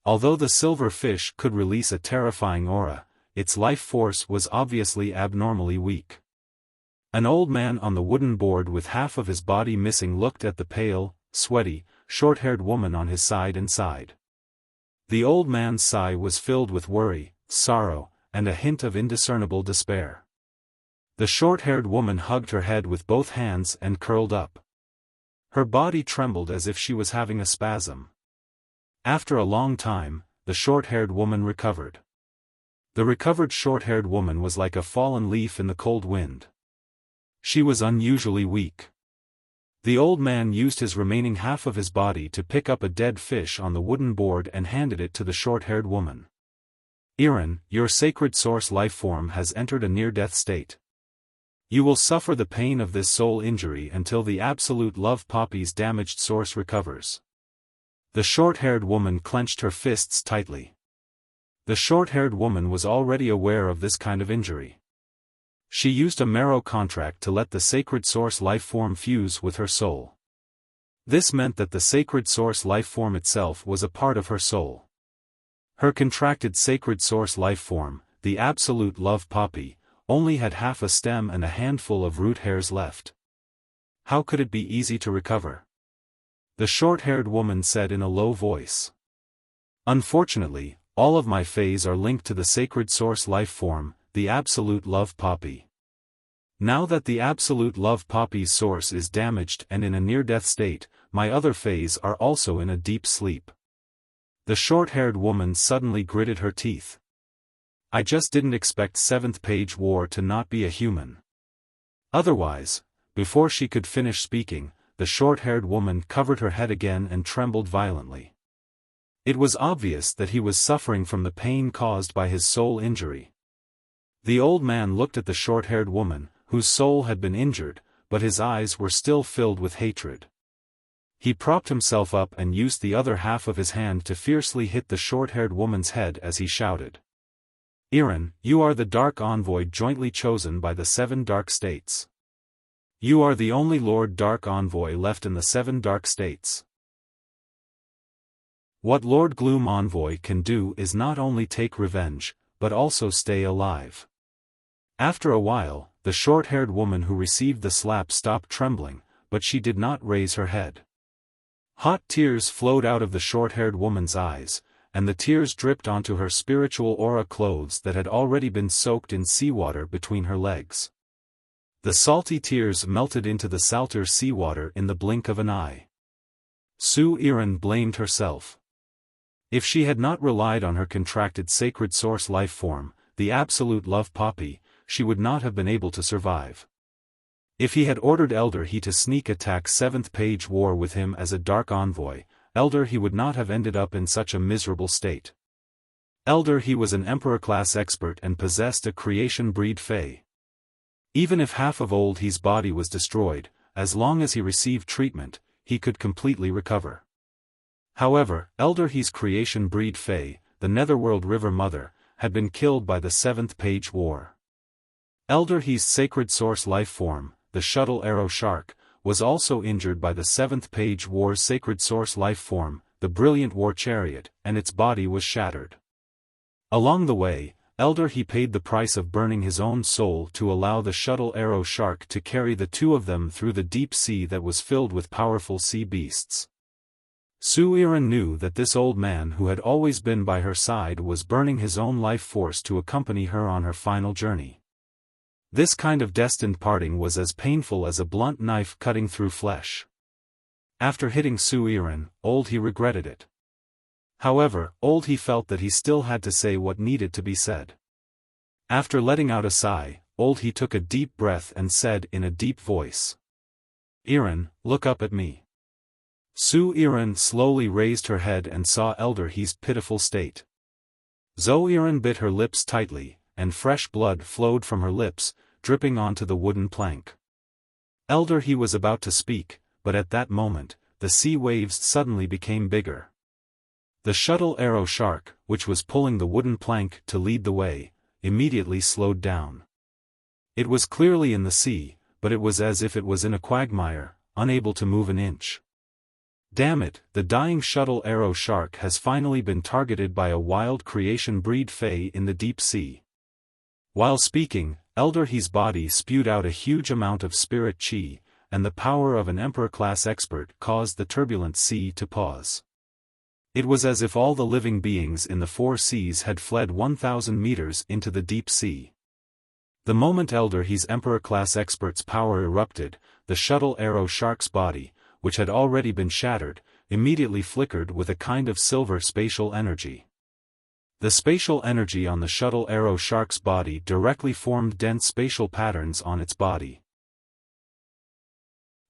Although the silver fish could release a terrifying aura, its life force was obviously abnormally weak. An old man on the wooden board with half of his body missing looked at the pale, sweaty, short-haired woman on his side and sighed. The old man's sigh was filled with worry, sorrow, and a hint of indiscernible despair. The short-haired woman hugged her head with both hands and curled up. Her body trembled as if she was having a spasm. After a long time, the short-haired woman recovered. The recovered short-haired woman was like a fallen leaf in the cold wind. She was unusually weak. The old man used his remaining half of his body to pick up a dead fish on the wooden board and handed it to the short-haired woman. "Iran, your sacred source life form has entered a near-death state. You will suffer the pain of this soul injury until the absolute love poppy's damaged source recovers. The short-haired woman clenched her fists tightly. The short-haired woman was already aware of this kind of injury. She used a marrow contract to let the sacred source life form fuse with her soul. This meant that the sacred source life form itself was a part of her soul. Her contracted sacred source life form, the absolute love poppy, only had half a stem and a handful of root hairs left. How could it be easy to recover? The short-haired woman said in a low voice. Unfortunately, all of my phase are linked to the sacred source life form, the absolute love poppy. Now that the absolute love poppy's source is damaged and in a near-death state, my other phase are also in a deep sleep. The short-haired woman suddenly gritted her teeth. I just didn't expect 7th page war to not be a human. Otherwise, before she could finish speaking, the short-haired woman covered her head again and trembled violently. It was obvious that he was suffering from the pain caused by his soul injury. The old man looked at the short-haired woman, whose soul had been injured, but his eyes were still filled with hatred. He propped himself up and used the other half of his hand to fiercely hit the short-haired woman's head as he shouted. Iran, you are the Dark Envoy jointly chosen by the 7 Dark States. You are the only Lord Dark Envoy left in the 7 Dark States. What Lord Gloom Envoy can do is not only take revenge, but also stay alive. After a while, the short-haired woman who received the slap stopped trembling, but she did not raise her head. Hot tears flowed out of the short-haired woman's eyes, and the tears dripped onto her spiritual aura clothes that had already been soaked in seawater between her legs. The salty tears melted into the salter seawater in the blink of an eye. Su Iran blamed herself. If she had not relied on her contracted sacred source life form, the absolute love poppy, she would not have been able to survive. If he had ordered Elder He to sneak attack 7th page war with him as a Dark Envoy, Elder He would not have ended up in such a miserable state. Elder He was an Emperor-class expert and possessed a creation breed Fae. Even if half of Old He's body was destroyed, as long as he received treatment, he could completely recover. However, Elder He's creation breed Fae, the Netherworld River Mother, had been killed by the 7th page war. Elder He's sacred source life form, the Shuttle Arrow Shark, was also injured by the 7th page war's sacred source life form, the Brilliant War Chariot, and its body was shattered. Along the way, Elder He paid the price of burning his own soul to allow the Shuttle Arrow Shark to carry the two of them through the deep sea that was filled with powerful sea beasts. Su Iran knew that this old man who had always been by her side was burning his own life force to accompany her on her final journey. This kind of destined parting was as painful as a blunt knife cutting through flesh. After hitting Su Iran, Old He regretted it. However, Old He felt that he still had to say what needed to be said. After letting out a sigh, Old He took a deep breath and said in a deep voice, Iran, look up at me. Su Iran slowly raised her head and saw Elder He's pitiful state. Zo Iran bit her lips tightly, and fresh blood flowed from her lips, dripping onto the wooden plank. Elder He was about to speak, but at that moment, the sea waves suddenly became bigger. The Shuttle Arrow Shark, which was pulling the wooden plank to lead the way, immediately slowed down. It was clearly in the sea, but it was as if it was in a quagmire, unable to move an inch. Damn it, the dying Shuttle Arrow Shark has finally been targeted by a wild creation breed Fae in the deep sea. While speaking, Elder He's body spewed out a huge amount of spirit chi, and the power of an Emperor-class expert caused the turbulent sea to pause. It was as if all the living beings in the 4 seas had fled 1,000 meters into the deep sea. The moment Elder He's Emperor-class expert's power erupted, the Shuttle Arrow Shark's body, which had already been shattered, immediately flickered with a kind of silver spatial energy. The spatial energy on the Shuttle Arrow Shark's body directly formed dense spatial patterns on its body.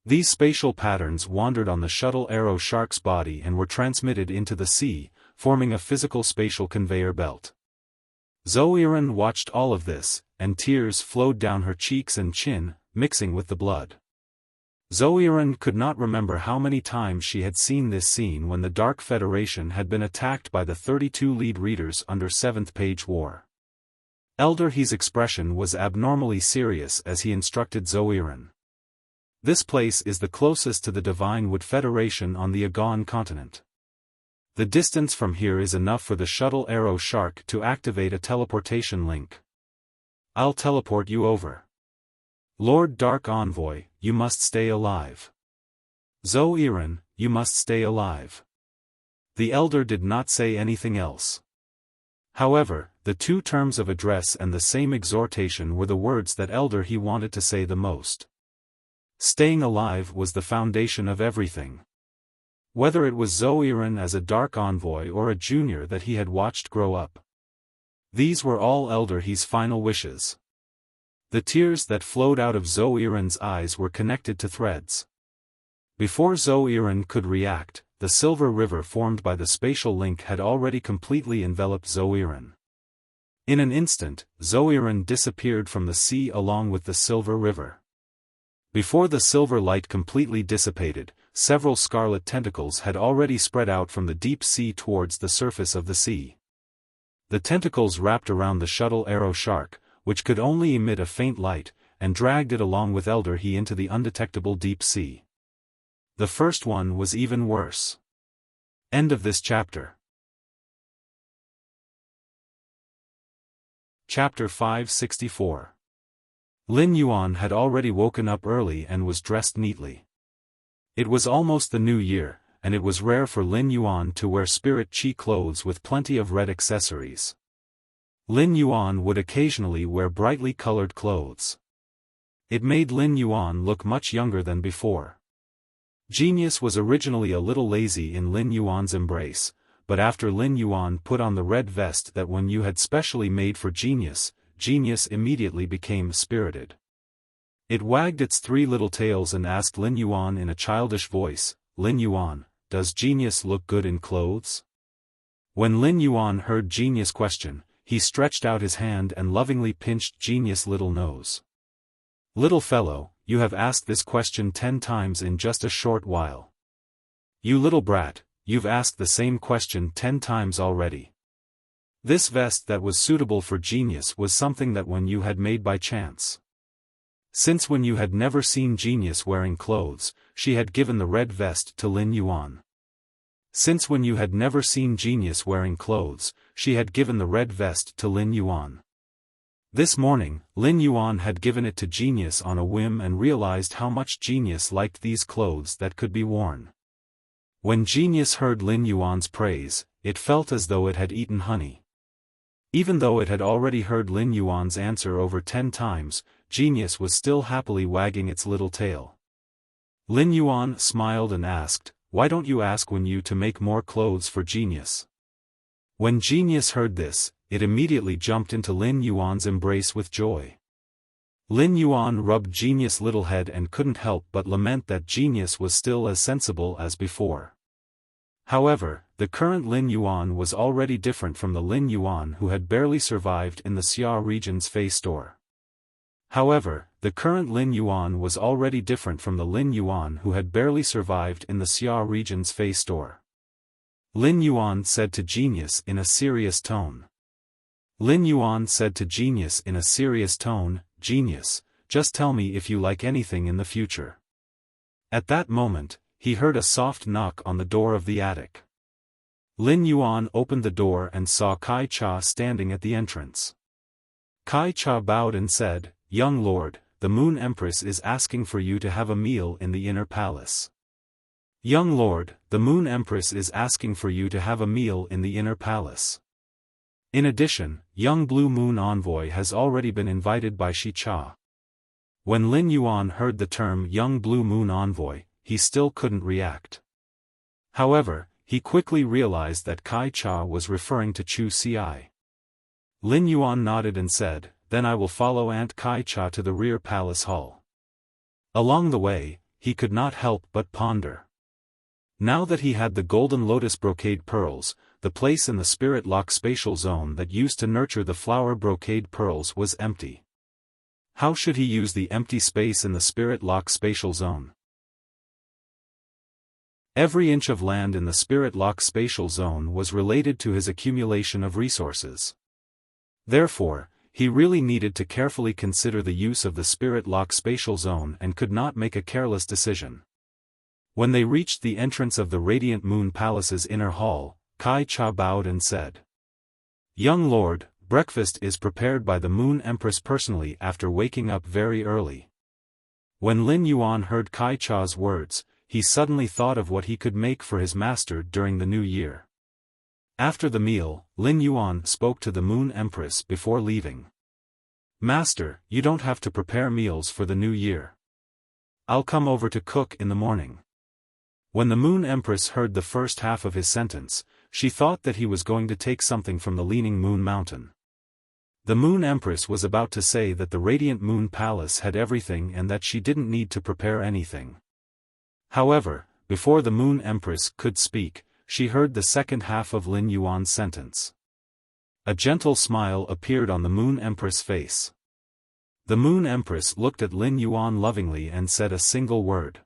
These spatial patterns wandered on the Shuttle Arrow Shark's body and were transmitted into the sea, forming a physical spatial conveyor belt. Zo Iran watched all of this, and tears flowed down her cheeks and chin, mixing with the blood. Zoiran could not remember how many times she had seen this scene when the Dark Federation had been attacked by the 32 lead readers under 7th Page War. Elder He's expression was abnormally serious as he instructed Zoiran. This place is the closest to the Divine Wood Federation on the Agon continent. The distance from here is enough for the shuttle Arrow Shark to activate a teleportation link. I'll teleport you over. Lord Dark Envoy, you must stay alive. Zoiran, you must stay alive. The elder did not say anything else. However, the two terms of address and the same exhortation were the words that Elder He wanted to say the most. Staying alive was the foundation of everything. Whether it was Zoiran as a Dark Envoy or a junior that he had watched grow up. These were all Elder He's final wishes. The tears that flowed out of Zoiran's eyes were connected to threads. Before Zoiran could react, the silver river formed by the spatial link had already completely enveloped Zoiran. In an instant, Zoiran disappeared from the sea along with the silver river. Before the silver light completely dissipated, several scarlet tentacles had already spread out from the deep sea towards the surface of the sea. The tentacles wrapped around the shuttle Arrow Shark, which could only emit a faint light, and dragged it along with Elder He into the undetectable deep sea. The first one was even worse. End of this chapter. Chapter 564. Lin Yuan had already woken up early and was dressed neatly. It was almost the new year, and it was rare for Lin Yuan to wear spirit chi clothes with plenty of red accessories. Lin Yuan would occasionally wear brightly colored clothes. It made Lin Yuan look much younger than before. Genius was originally a little lazy in Lin Yuan's embrace, but after Lin Yuan put on the red vest that Wen Yu had specially made for Genius, Genius immediately became spirited. It wagged its three little tails and asked Lin Yuan in a childish voice, "Lin Yuan, does Genius look good in clothes?" When Lin Yuan heard Genius' question, he stretched out his hand and lovingly pinched Genius' little nose. "Little fellow, you have asked this question 10 times in just a short while. You little brat, you've asked the same question 10 times already." This vest that was suitable for Genius was something that Wen Yu had made by chance. Since Wen Yu had never seen Genius wearing clothes, she had given the red vest to Lin Yuan. Since Wen Yu had never seen Genius wearing clothes, she had given the red vest to Lin Yuan. This morning, Lin Yuan had given it to Genius on a whim and realized how much Genius liked these clothes that could be worn. When Genius heard Lin Yuan's praise, it felt as though it had eaten honey. Even though it had already heard Lin Yuan's answer over 10 times, Genius was still happily wagging its little tail. Lin Yuan smiled and asked, "Why don't you ask Wen Yu to make more clothes for Genius?" When Genius heard this, it immediately jumped into Lin Yuan's embrace with joy. Lin Yuan rubbed Genius' little head and couldn't help but lament that Genius was still as sensible as before. However, the current Lin Yuan was already different from the Lin Yuan who had barely survived in the Xia region's Fei store. However, the current Lin Yuan was already different from the Lin Yuan who had barely survived in the Xia region's Fei store. Lin Yuan said to Genius in a serious tone. Lin Yuan said to Genius in a serious tone, "Genius, just tell me if you like anything in the future." At that moment, he heard a soft knock on the door of the attic. Lin Yuan opened the door and saw Kai Cha standing at the entrance. Kai Cha bowed and said, "Young lord, the Moon Empress is asking for you to have a meal in the inner palace." "Young lord, the Moon Empress is asking for you to have a meal in the inner palace. In addition, young Blue Moon Envoy has already been invited by Shi Cha." When Lin Yuan heard the term young Blue Moon Envoy, he still couldn't react. However, he quickly realized that Kai Cha was referring to Chu Ci. Lin Yuan nodded and said, "Then I will follow Aunt Kai Cha to the rear palace hall." Along the way, he could not help but ponder. Now that he had the golden lotus brocade pearls, the place in the spirit lock spatial zone that used to nurture the flower brocade pearls was empty. How should he use the empty space in the spirit lock spatial zone? Every inch of land in the spirit lock spatial zone was related to his accumulation of resources. Therefore, he really needed to carefully consider the use of the spirit lock spatial zone and could not make a careless decision. When they reached the entrance of the Radiant Moon Palace's inner hall, Kai Cha bowed and said, "Young lord, breakfast is prepared by the Moon Empress personally after waking up very early." When Lin Yuan heard Kai Cha's words, he suddenly thought of what he could make for his master during the new year. After the meal, Lin Yuan spoke to the Moon Empress before leaving. "Master, you don't have to prepare meals for the new year. I'll come over to cook in the morning." When the Moon Empress heard the first half of his sentence, she thought that he was going to take something from the Leaning Moon Mountain. The Moon Empress was about to say that the Radiant Moon Palace had everything and that she didn't need to prepare anything. However, before the Moon Empress could speak, she heard the second half of Lin Yuan's sentence. A gentle smile appeared on the Moon Empress' face. The Moon Empress looked at Lin Yuan lovingly and said a single word.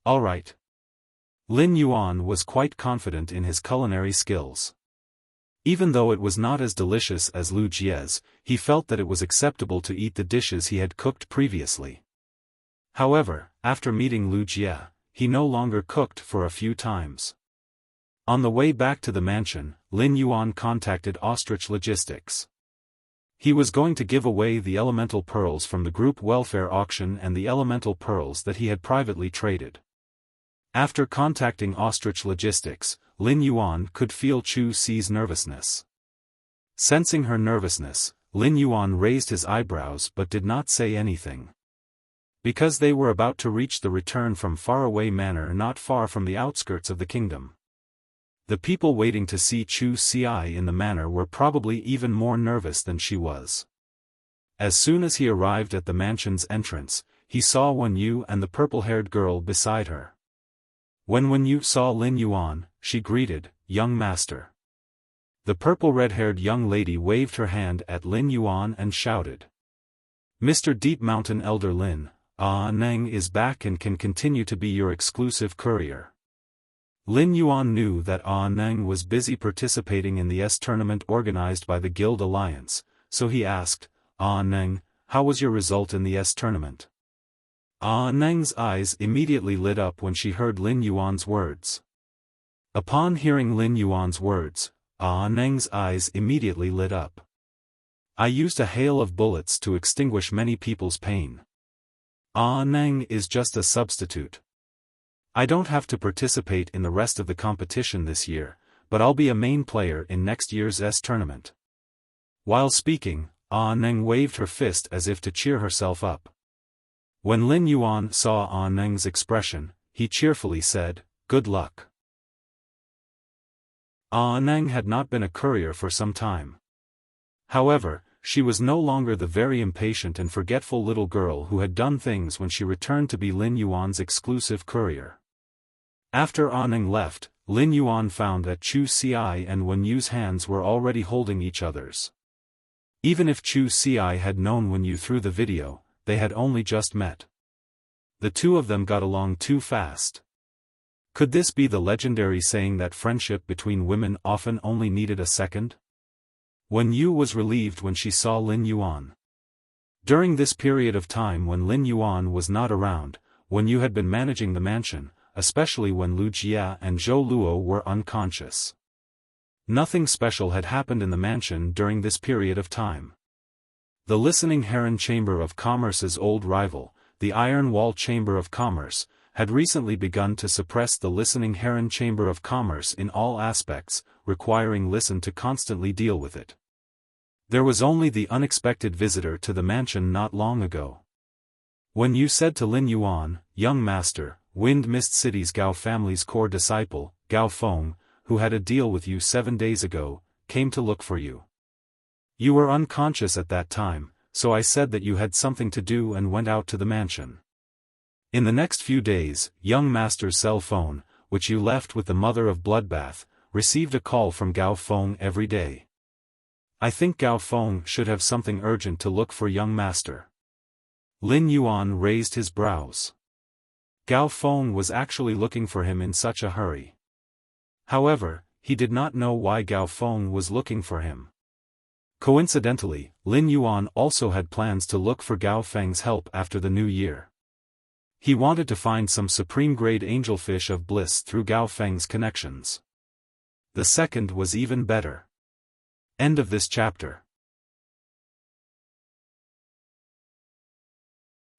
"All right." Lin Yuan was quite confident in his culinary skills. Even though it was not as delicious as Lu Jie's, he felt that it was acceptable to eat the dishes he had cooked previously. However, after meeting Lu Jie, he no longer cooked for a few times. On the way back to the mansion, Lin Yuan contacted Ostrich Logistics. He was going to give away the elemental pearls from the group welfare auction and the elemental pearls that he had privately traded. After contacting Ostrich Logistics, Lin Yuan could feel Chu Si's nervousness. Sensing her nervousness, Lin Yuan raised his eyebrows but did not say anything. Because they were about to reach the return from faraway manor not far from the outskirts of the kingdom. The people waiting to see Chu Si in the manor were probably even more nervous than she was. As soon as he arrived at the mansion's entrance, he saw Wen Yu and the purple-haired girl beside her. When Wen Yu saw Lin Yuan, she greeted, "Young master." The purple-red-haired young lady waved her hand at Lin Yuan and shouted, "Mr. Deep Mountain Elder Lin, Neng is back and can continue to be your exclusive courier." Lin Yuan knew that Neng was busy participating in the tournament organized by the Guild Alliance, so he asked, "Neng, how was your result in the tournament?" Neng's eyes immediately lit up when she heard Lin Yuan's words. Upon hearing Lin Yuan's words, Neng's eyes immediately lit up. "I used a hail of bullets to extinguish many people's pain. Neng is just a substitute. I don't have to participate in the rest of the competition this year, but I'll be a main player in next year's tournament." While speaking, Neng waved her fist as if to cheer herself up. When Lin Yuan saw Neng's expression, he cheerfully said, "Good luck." Neng had not been a courier for some time. However, she was no longer the very impatient and forgetful little girl who had done things when she returned to be Lin Yuan's exclusive courier. After Neng left, Lin Yuan found that Chu Si and Wen Yu's hands were already holding each other's. Even if Chu Si had known Wen Yu through the video, they had only just met. The two of them got along too fast. Could this be the legendary saying that friendship between women often only needed a second? Wen Yu was relieved when she saw Lin Yuan. During this period of time when Lin Yuan was not around, Wen Yu had been managing the mansion, especially when Lu Jie and Zhou Luo were unconscious. Nothing special had happened in the mansion during this period of time. The Listening Heron Chamber of Commerce's old rival, the Iron Wall Chamber of Commerce, had recently begun to suppress the Listening Heron Chamber of Commerce in all aspects, requiring Listen to constantly deal with it. There was only the unexpected visitor to the mansion not long ago. When you said to Lin Yuan, "Young master, Wind Mist City's Gao family's core disciple, Gao Feng, who had a deal with you 7 days ago, came to look for you. You were unconscious at that time, so I said that you had something to do and went out to the mansion. In the next few days, young master's cell phone, which you left with the mother of Bloodbath, received a call from Gao Feng every day. I think Gao Feng should have something urgent to look for young master. Lin Yuan raised his brows. Gao Feng was actually looking for him in such a hurry. However, he did not know why Gao Feng was looking for him. Coincidentally, Lin Yuan also had plans to look for Gao Feng's help after the new year. He wanted to find some supreme-grade angelfish of bliss through Gao Feng's connections. The second was even better. End of this chapter.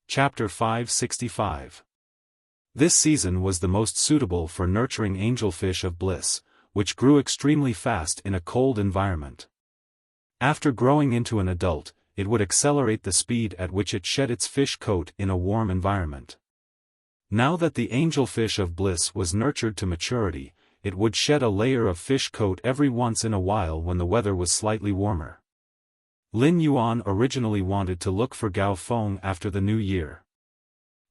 Chapter 565. This season was the most suitable for nurturing angelfish of bliss, which grew extremely fast in a cold environment. After growing into an adult, it would accelerate the speed at which it shed its fish coat in a warm environment. Now that the angelfish of bliss was nurtured to maturity, it would shed a layer of fish coat every once in a while when the weather was slightly warmer. Lin Yuan originally wanted to look for Gao Feng after the new year.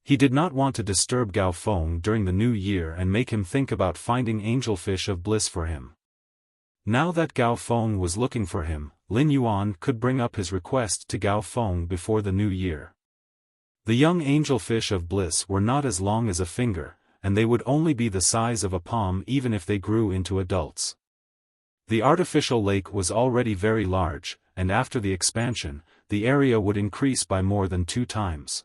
He did not want to disturb Gao Feng during the new year and make him think about finding angelfish of bliss for him. Now that Gao Feng was looking for him, Lin Yuan could bring up his request to Gao Feng before the new year. The young angelfish of bliss were not as long as a finger, and they would only be the size of a palm even if they grew into adults. The artificial lake was already very large, and after the expansion, the area would increase by more than 2 times.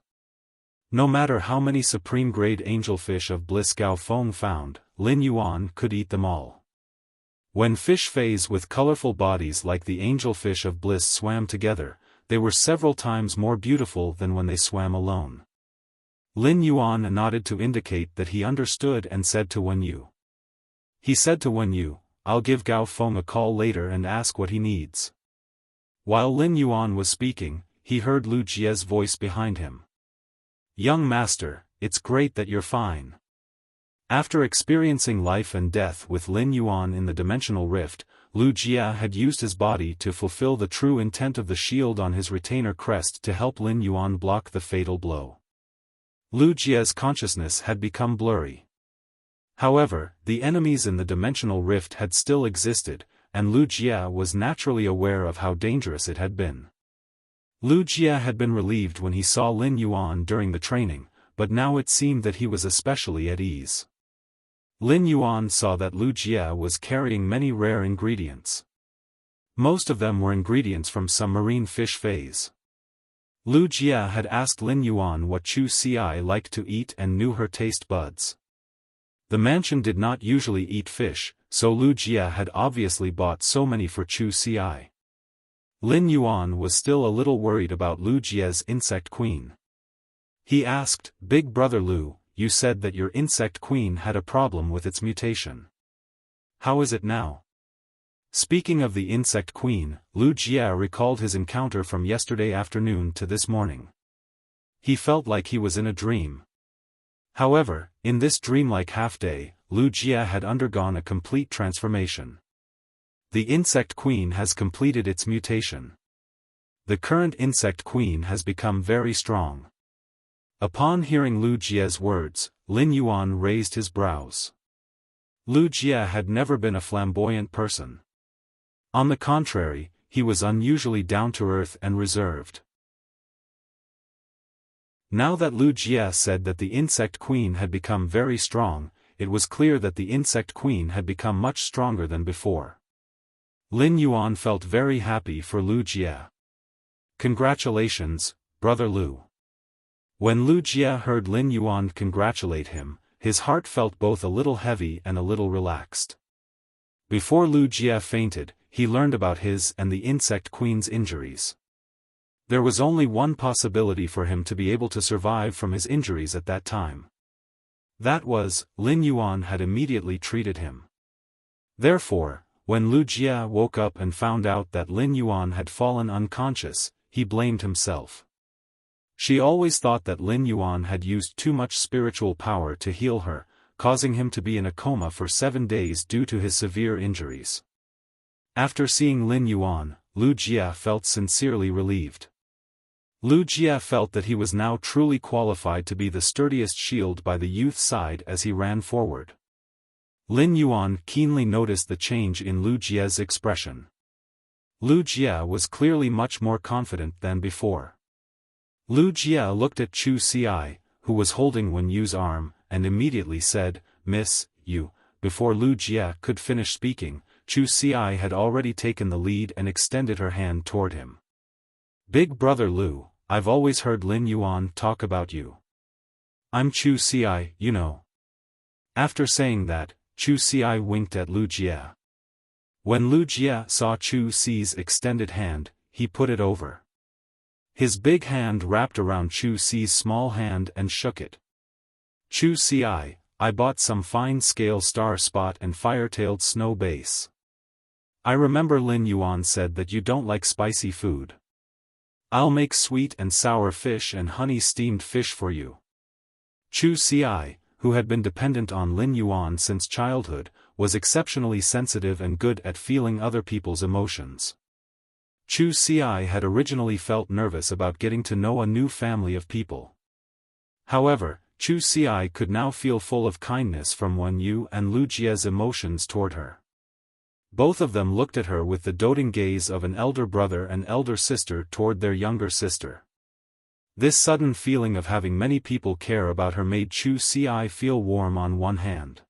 No matter how many supreme-grade angelfish of bliss Gao Feng found, Lin Yuan could eat them all. When fish fays with colorful bodies like the angelfish of bliss swam together, they were several times more beautiful than when they swam alone. Lin Yuan nodded to indicate that he understood and said to Wen Yu. He said to Wen Yu, "I'll give Gao Feng a call later and ask what he needs." While Lin Yuan was speaking, he heard Lu Jie's voice behind him. "Young master, it's great that you're fine." After experiencing life and death with Lin Yuan in the dimensional rift, Lu Jia had used his body to fulfill the true intent of the shield on his retainer crest to help Lin Yuan block the fatal blow. Lu Jia's consciousness had become blurry. However, the enemies in the dimensional rift had still existed, and Lu Jia was naturally aware of how dangerous it had been. Lu Jia had been relieved when he saw Lin Yuan during the training, but now it seemed that he was especially at ease. Lin Yuan saw that Lu Jia was carrying many rare ingredients. Most of them were ingredients from some marine fish fays. Lu Jia had asked Lin Yuan what Chu Ci liked to eat and knew her taste buds. The mansion did not usually eat fish, so Lu Jia had obviously bought so many for Chu Ci. Lin Yuan was still a little worried about Lu Jia's insect queen. He asked, "Big brother Lu, you said that your insect queen had a problem with its mutation. How is it now?" Speaking of the insect queen, Lu Jia recalled his encounter from yesterday afternoon to this morning. He felt like he was in a dream. However, in this dreamlike half-day, Lu Jia had undergone a complete transformation. The insect queen has completed its mutation. The current insect queen has become very strong. Upon hearing Lu Jia's words, Lin Yuan raised his brows. Lu Jia had never been a flamboyant person. On the contrary, he was unusually down-to-earth and reserved. Now that Lu Jia said that the insect queen had become very strong, it was clear that the insect queen had become much stronger than before. Lin Yuan felt very happy for Lu Jia. "Congratulations, brother Lu." When Lu Jia heard Lin Yuan congratulate him, his heart felt both a little heavy and a little relaxed. Before Lu Jia fainted, he learned about his and the insect queen's injuries. There was only one possibility for him to be able to survive from his injuries at that time. That was, Lin Yuan had immediately treated him. Therefore, when Lu Jia woke up and found out that Lin Yuan had fallen unconscious, he blamed himself. She always thought that Lin Yuan had used too much spiritual power to heal her, causing him to be in a coma for 7 days due to his severe injuries. After seeing Lin Yuan, Lu Jia felt sincerely relieved. Lu Jia felt that he was now truly qualified to be the sturdiest shield by the youth's side as he ran forward. Lin Yuan keenly noticed the change in Lu Jia's expression. Lu Jia was clearly much more confident than before. Lu Jie looked at Chu Xi, who was holding Wen Yu's arm, and immediately said, "Miss, you." Before Lu Jie could finish speaking, Chu Xi had already taken the lead and extended her hand toward him. "Big brother Lu, I've always heard Lin Yuan talk about you. I'm Chu Xi, you know." After saying that, Chu Xi winked at Lu Jie. When Lu Jie saw Chu Xi's extended hand, he put it over. His big hand wrapped around Chu Xi's small hand and shook it. "Chu Xi, I bought some fine scale star spot and fire-tailed snow base. I remember Lin Yuan said that you don't like spicy food. I'll make sweet and sour fish and honey steamed fish for you." Chu Xi, who had been dependent on Lin Yuan since childhood, was exceptionally sensitive and good at feeling other people's emotions. Chu Xi had originally felt nervous about getting to know a new family of people. However, Chu Xi could now feel full of kindness from Wen Yu and Lu Jie's emotions toward her. Both of them looked at her with the doting gaze of an elder brother and elder sister toward their younger sister. This sudden feeling of having many people care about her made Chu Xi feel warm on one hand.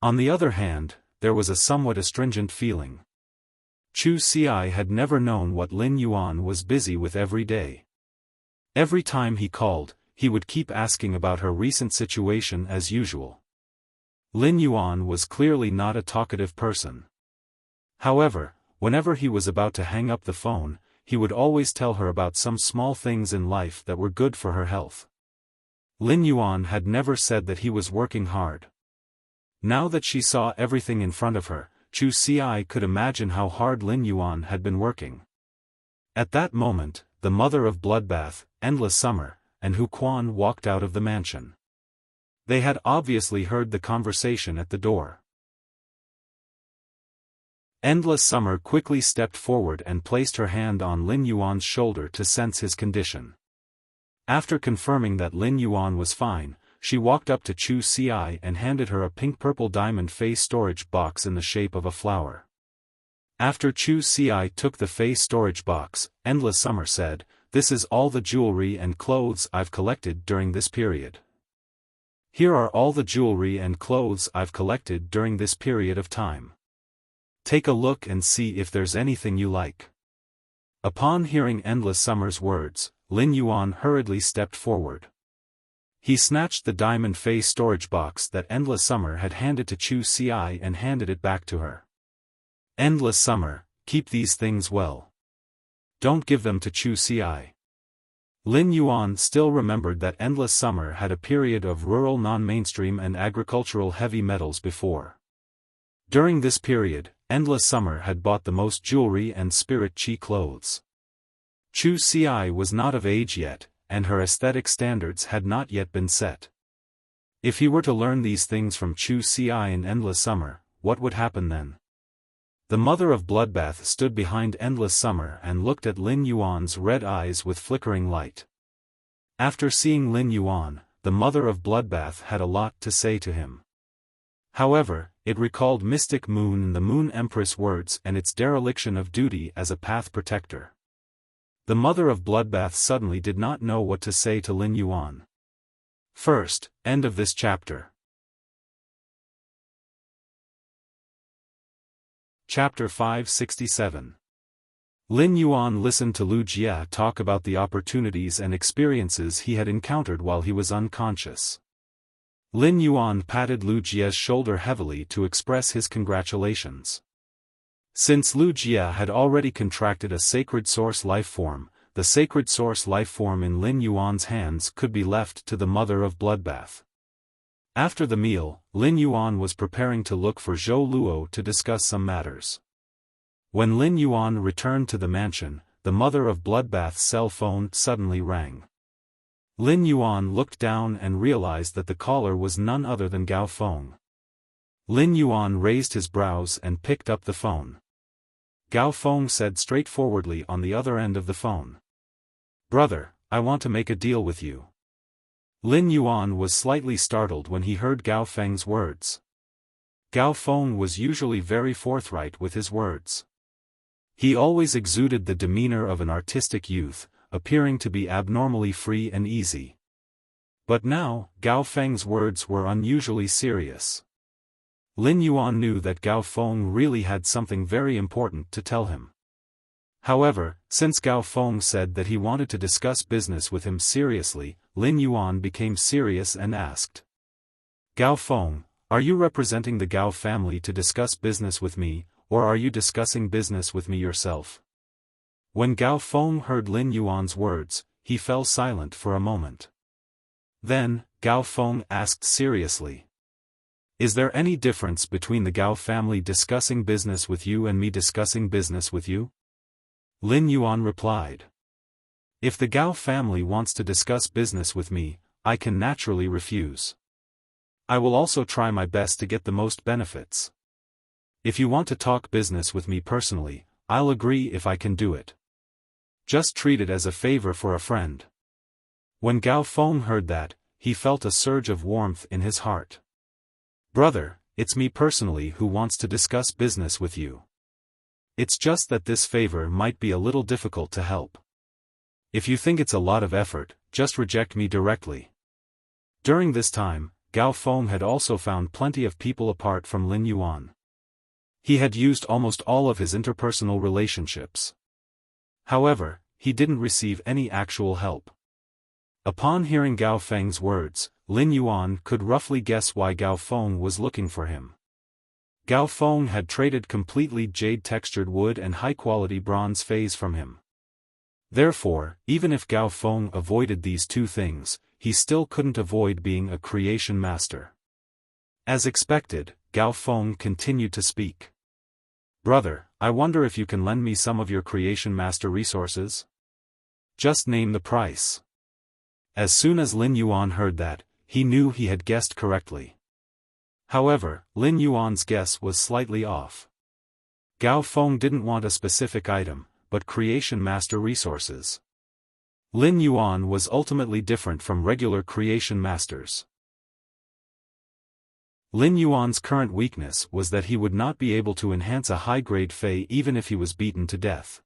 On the other hand, there was a somewhat astringent feeling. Chu Xi had never known what Lin Yuan was busy with every day. Every time he called, he would keep asking about her recent situation as usual. Lin Yuan was clearly not a talkative person. However, whenever he was about to hang up the phone, he would always tell her about some small things in life that were good for her health. Lin Yuan had never said that he was working hard. Now that she saw everything in front of her, Chu Xi could imagine how hard Lin Yuan had been working. At that moment, the mother of Bloodbath, Endless Summer, and Hu Quan walked out of the mansion. They had obviously heard the conversation at the door. Endless Summer quickly stepped forward and placed her hand on Lin Yuan's shoulder to sense his condition. After confirming that Lin Yuan was fine, she walked up to Chu Xi and handed her a pink-purple diamond face storage box in the shape of a flower. After Chu Xi took the face storage box, Endless Summer said, "This is all the jewelry and clothes I've collected during this period. Here are all the jewelry and clothes I've collected during this period of time. Take a look and see if there's anything you like." Upon hearing Endless Summer's words, Lin Yuan hurriedly stepped forward. He snatched the diamond face storage box that Endless Summer had handed to Chu Xi and handed it back to her. "Endless Summer, keep these things well. Don't give them to Chu Xi." Lin Yuan still remembered that Endless Summer had a period of rural non-mainstream and agricultural heavy metals before. During this period, Endless Summer had bought the most jewelry and spirit chi clothes. Chu Xi was not of age yet, and her aesthetic standards had not yet been set. If he were to learn these things from Chu Xi and Endless Summer, what would happen then? The mother of Bloodbath stood behind Endless Summer and looked at Lin Yuan's red eyes with flickering light. After seeing Lin Yuan, the mother of Bloodbath had a lot to say to him. However, it recalled Mystic Moon, the Moon Empress words, and its dereliction of duty as a path protector. The mother of Bloodbath suddenly did not know what to say to Lin Yuan. First, end of this chapter. Chapter 567. Lin Yuan listened to Lu Jie talk about the opportunities and experiences he had encountered while he was unconscious. Lin Yuan patted Lu Jie's shoulder heavily to express his congratulations. Since Lu Jie had already contracted a sacred source life form, the sacred source life form in Lin Yuan's hands could be left to the mother of Bloodbath. After the meal, Lin Yuan was preparing to look for Zhou Luo to discuss some matters. When Lin Yuan returned to the mansion, the mother of Bloodbath's cell phone suddenly rang. Lin Yuan looked down and realized that the caller was none other than Gao Feng. Lin Yuan raised his brows and picked up the phone. Gao Feng said straightforwardly on the other end of the phone, "Brother, I want to make a deal with you." Lin Yuan was slightly startled when he heard Gao Feng's words. Gao Feng was usually very forthright with his words. He always exuded the demeanor of an artistic youth, appearing to be abnormally free and easy. But now, Gao Feng's words were unusually serious. Lin Yuan knew that Gao Feng really had something very important to tell him. However, since Gao Feng said that he wanted to discuss business with him seriously, Lin Yuan became serious and asked, "Gao Feng, are you representing the Gao family to discuss business with me, or are you discussing business with me yourself?" When Gao Feng heard Lin Yuan's words, he fell silent for a moment. Then, Gao Feng asked seriously, "Is there any difference between the Gao family discussing business with you and me discussing business with you?" Lin Yuan replied, "If the Gao family wants to discuss business with me, I can naturally refuse. I will also try my best to get the most benefits. If you want to talk business with me personally, I'll agree if I can do it. Just treat it as a favor for a friend." When Gao Feng heard that, he felt a surge of warmth in his heart. "Brother, it's me personally who wants to discuss business with you. It's just that this favor might be a little difficult to help. If you think it's a lot of effort, just reject me directly." During this time, Gao Feng had also found plenty of people apart from Lin Yuan. He had used almost all of his interpersonal relationships. However, he didn't receive any actual help. Upon hearing Gao Feng's words, Lin Yuan could roughly guess why Gao Feng was looking for him. Gao Feng had traded completely jade-textured wood and high-quality bronze phase from him. Therefore, even if Gao Feng avoided these two things, he still couldn't avoid being a creation master. As expected, Gao Feng continued to speak. "Brother, I wonder if you can lend me some of your creation master resources? Just name the price." As soon as Lin Yuan heard that, he knew he had guessed correctly. However, Lin Yuan's guess was slightly off. Gao Feng didn't want a specific item, but creation master resources. Lin Yuan was ultimately different from regular creation masters. Lin Yuan's current weakness was that he would not be able to enhance a high-grade Fei even if he was beaten to death.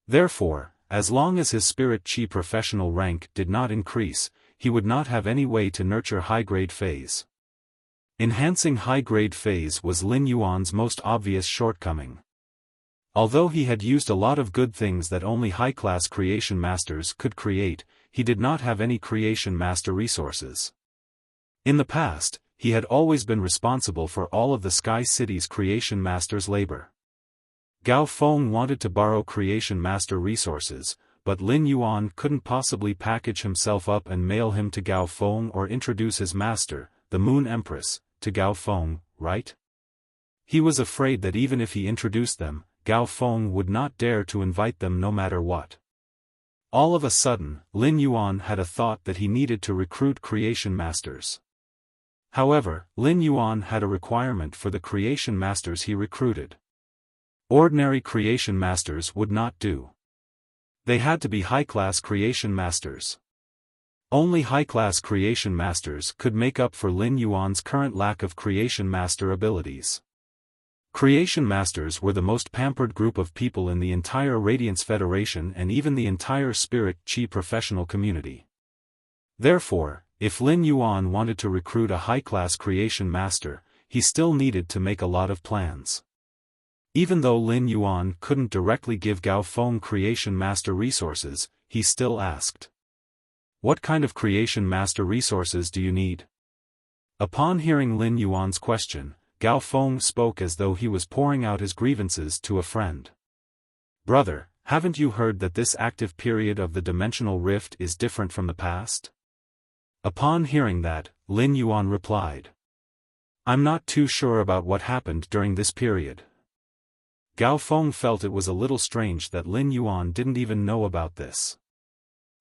Therefore, as long as his spirit chi professional rank did not increase, he would not have any way to nurture high-grade Feis. Enhancing high-grade Feis was Lin Yuan's most obvious shortcoming. Although he had used a lot of good things that only high-class creation masters could create, he did not have any creation master resources. In the past, he had always been responsible for all of the Sky City's creation masters' labor. Gao Feng wanted to borrow creation master resources, but Lin Yuan couldn't possibly package himself up and mail him to Gao Feng or introduce his master, the Moon Empress, to Gao Feng, right? He was afraid that even if he introduced them, Gao Feng would not dare to invite them no matter what. All of a sudden, Lin Yuan had a thought that he needed to recruit creation masters. However, Lin Yuan had a requirement for the creation masters he recruited. Ordinary creation masters would not do. They had to be high-class creation masters. Only high-class creation masters could make up for Lin Yuan's current lack of creation master abilities. Creation masters were the most pampered group of people in the entire Radiance Federation and even the entire Spirit Chi professional community. Therefore, if Lin Yuan wanted to recruit a high-class creation master, he still needed to make a lot of plans. Even though Lin Yuan couldn't directly give Gao Feng creation master resources, he still asked, "What kind of creation master resources do you need?" Upon hearing Lin Yuan's question, Gao Feng spoke as though he was pouring out his grievances to a friend. "Brother, haven't you heard that this active period of the dimensional rift is different from the past?" Upon hearing that, Lin Yuan replied, "I'm not too sure about what happened during this period." Gao Feng felt it was a little strange that Lin Yuan didn't even know about this.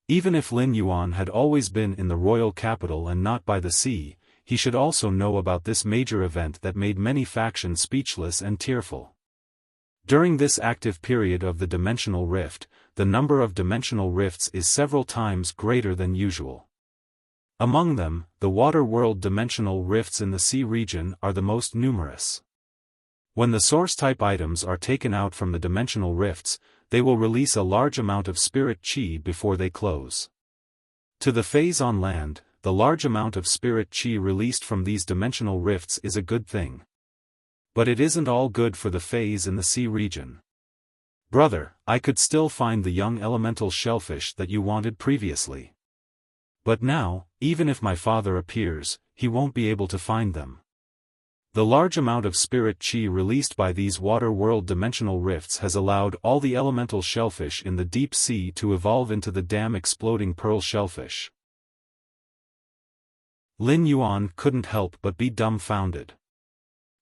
Even if Lin Yuan had always been in the royal capital and not by the sea, he should also know about this major event that made many factions speechless and tearful. During this active period of the dimensional rift, the number of dimensional rifts is several times greater than usual. Among them, the water world dimensional rifts in the sea region are the most numerous. When the source-type items are taken out from the dimensional rifts, they will release a large amount of spirit qi before they close. To the phase on land, the large amount of spirit qi released from these dimensional rifts is a good thing. But it isn't all good for the phase in the sea region. Brother, I could still find the young elemental shellfish that you wanted previously. But now, even if my father appears, he won't be able to find them. The large amount of spirit qi released by these water world dimensional rifts has allowed all the elemental shellfish in the deep sea to evolve into the damn exploding pearl shellfish. Lin Yuan couldn't help but be dumbfounded.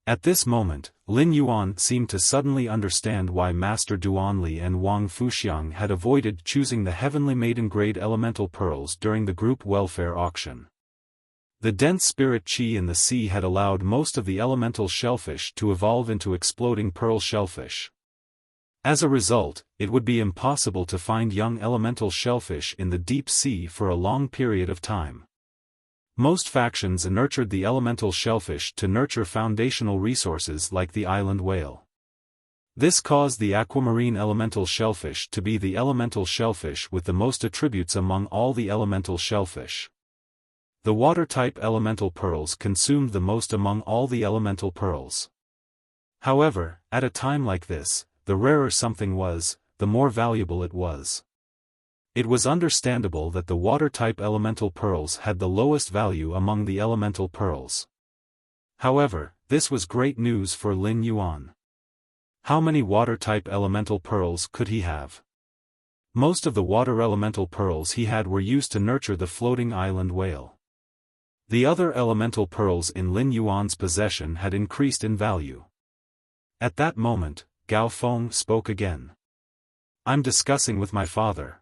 At this moment, Lin Yuan seemed to suddenly understand why Master Duanli and Wang Fuxiang had avoided choosing the heavenly maiden-grade elemental pearls during the group welfare auction. The dense spirit qi in the sea had allowed most of the elemental shellfish to evolve into exploding pearl shellfish. As a result, it would be impossible to find young elemental shellfish in the deep sea for a long period of time. Most factions nurtured the elemental shellfish to nurture foundational resources like the island whale. This caused the aquamarine elemental shellfish to be the elemental shellfish with the most attributes among all the elemental shellfish. The water-type elemental pearls consumed the most among all the elemental pearls. However, at a time like this, the rarer something was, the more valuable it was. It was understandable that the water-type elemental pearls had the lowest value among the elemental pearls. However, this was great news for Lin Yuan. How many water-type elemental pearls could he have? Most of the water elemental pearls he had were used to nurture the floating island whale. The other elemental pearls in Lin Yuan's possession had increased in value. At that moment, Gao Feng spoke again. I'm discussing with my father.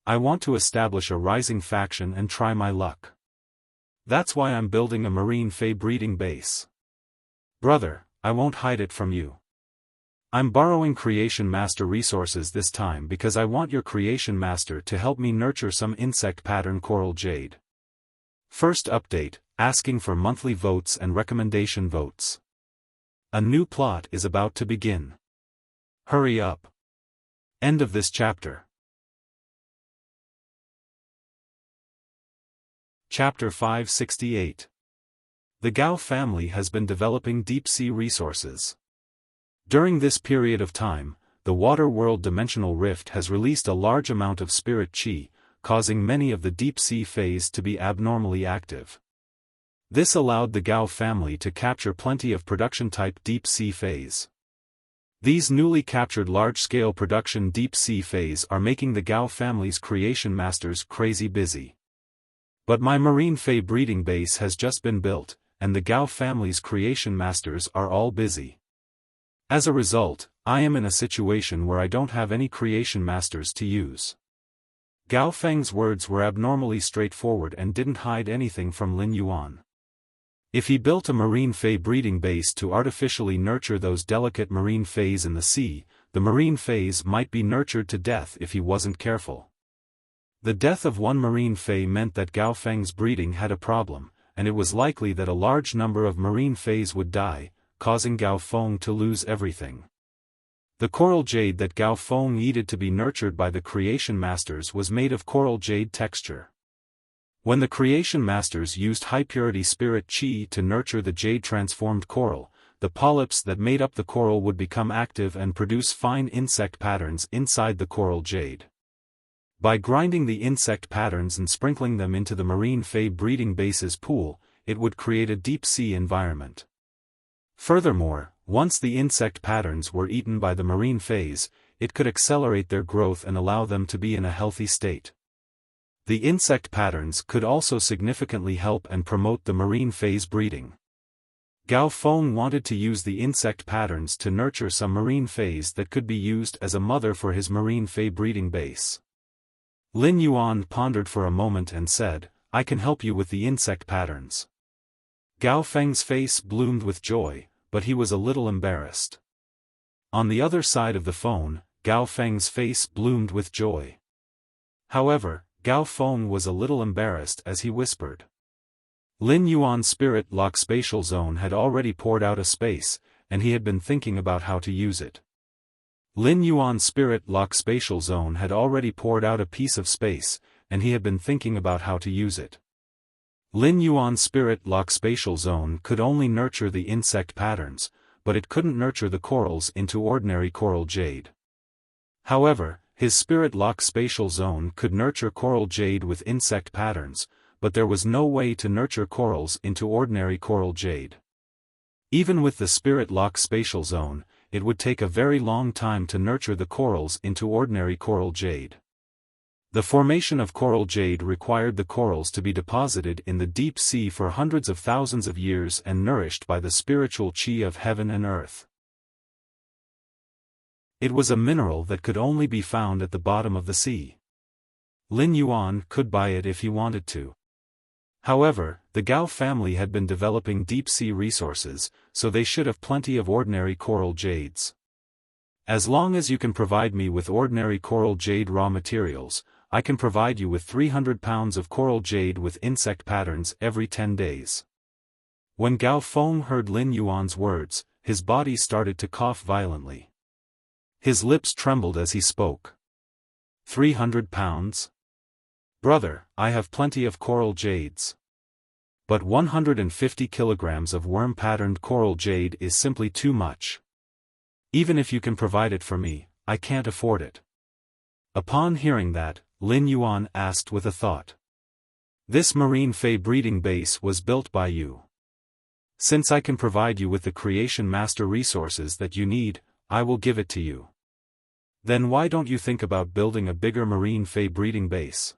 I want to establish a rising faction and try my luck. That's why I'm building a marine fae breeding base. Brother, I won't hide it from you. I'm borrowing Creation Master resources this time because I want your Creation Master to help me nurture some insect pattern coral jade. First update, asking for monthly votes and recommendation votes. A new plot is about to begin. Hurry up. End of this chapter. Chapter 568. The Gao family has been developing deep-sea resources. During this period of time, the water world dimensional rift has released a large amount of spirit qi, causing many of the deep-sea phase to be abnormally active. This allowed the Gao family to capture plenty of production-type deep-sea phase. These newly captured large-scale production deep-sea phase are making the Gao family's creation masters crazy busy. But my marine fae breeding base has just been built, and the Gao family's creation masters are all busy. As a result, I am in a situation where I don't have any creation masters to use. Gao Feng's words were abnormally straightforward and didn't hide anything from Lin Yuan. If he built a marine fae breeding base to artificially nurture those delicate marine faes in the sea, the marine faes might be nurtured to death if he wasn't careful. The death of one marine fae meant that Gao Feng's breeding had a problem, and it was likely that a large number of marine faes would die, causing Gao Feng to lose everything. The coral jade that Gao Feng needed to be nurtured by the creation masters was made of coral jade texture. When the creation masters used high-purity spirit qi to nurture the jade-transformed coral, the polyps that made up the coral would become active and produce fine insect patterns inside the coral jade. By grinding the insect patterns and sprinkling them into the marine fae breeding base's pool, it would create a deep-sea environment. Furthermore, once the insect patterns were eaten by the marine faes, it could accelerate their growth and allow them to be in a healthy state. The insect patterns could also significantly help and promote the marine fae's breeding. Gao Feng wanted to use the insect patterns to nurture some marine faes that could be used as a mother for his marine fae breeding base. Lin Yuan pondered for a moment and said, I can help you with the insect patterns. Gao Feng's face bloomed with joy, but he was a little embarrassed. On the other side of the phone, Gao Feng's face bloomed with joy. However, Gao Feng was a little embarrassed as he whispered. Lin Yuan's spirit lock spatial zone had already poured out a space, and he had been thinking about how to use it. Lin Yuan's spirit lock spatial zone had already poured out a piece of space, and he had been thinking about how to use it. Lin Yuan's spirit lock spatial zone could only nurture the insect patterns, but it couldn't nurture the corals into ordinary coral jade. However, his spirit lock spatial zone could nurture coral jade with insect patterns, but there was no way to nurture corals into ordinary coral jade. Even with the spirit lock spatial zone, it would take a very long time to nurture the corals into ordinary coral jade. The formation of coral jade required the corals to be deposited in the deep sea for hundreds of thousands of years and nourished by the spiritual qi of heaven and earth. It was a mineral that could only be found at the bottom of the sea. Lin Yuan could buy it if he wanted to. However, the Gao family had been developing deep-sea resources, so they should have plenty of ordinary coral jades. As long as you can provide me with ordinary coral jade raw materials, I can provide you with 300 pounds of coral jade with insect patterns every 10 days. When Gao Feng heard Lin Yuan's words, his body started to cough violently. His lips trembled as he spoke. 300 pounds? Brother, I have plenty of coral jades. But 150 kilograms of worm-patterned coral jade is simply too much. Even if you can provide it for me, I can't afford it. Upon hearing that, Lin Yuan asked with a thought. This marine fey breeding base was built by you. Since I can provide you with the creation master resources that you need, I will give it to you. Then why don't you think about building a bigger marine fey breeding base?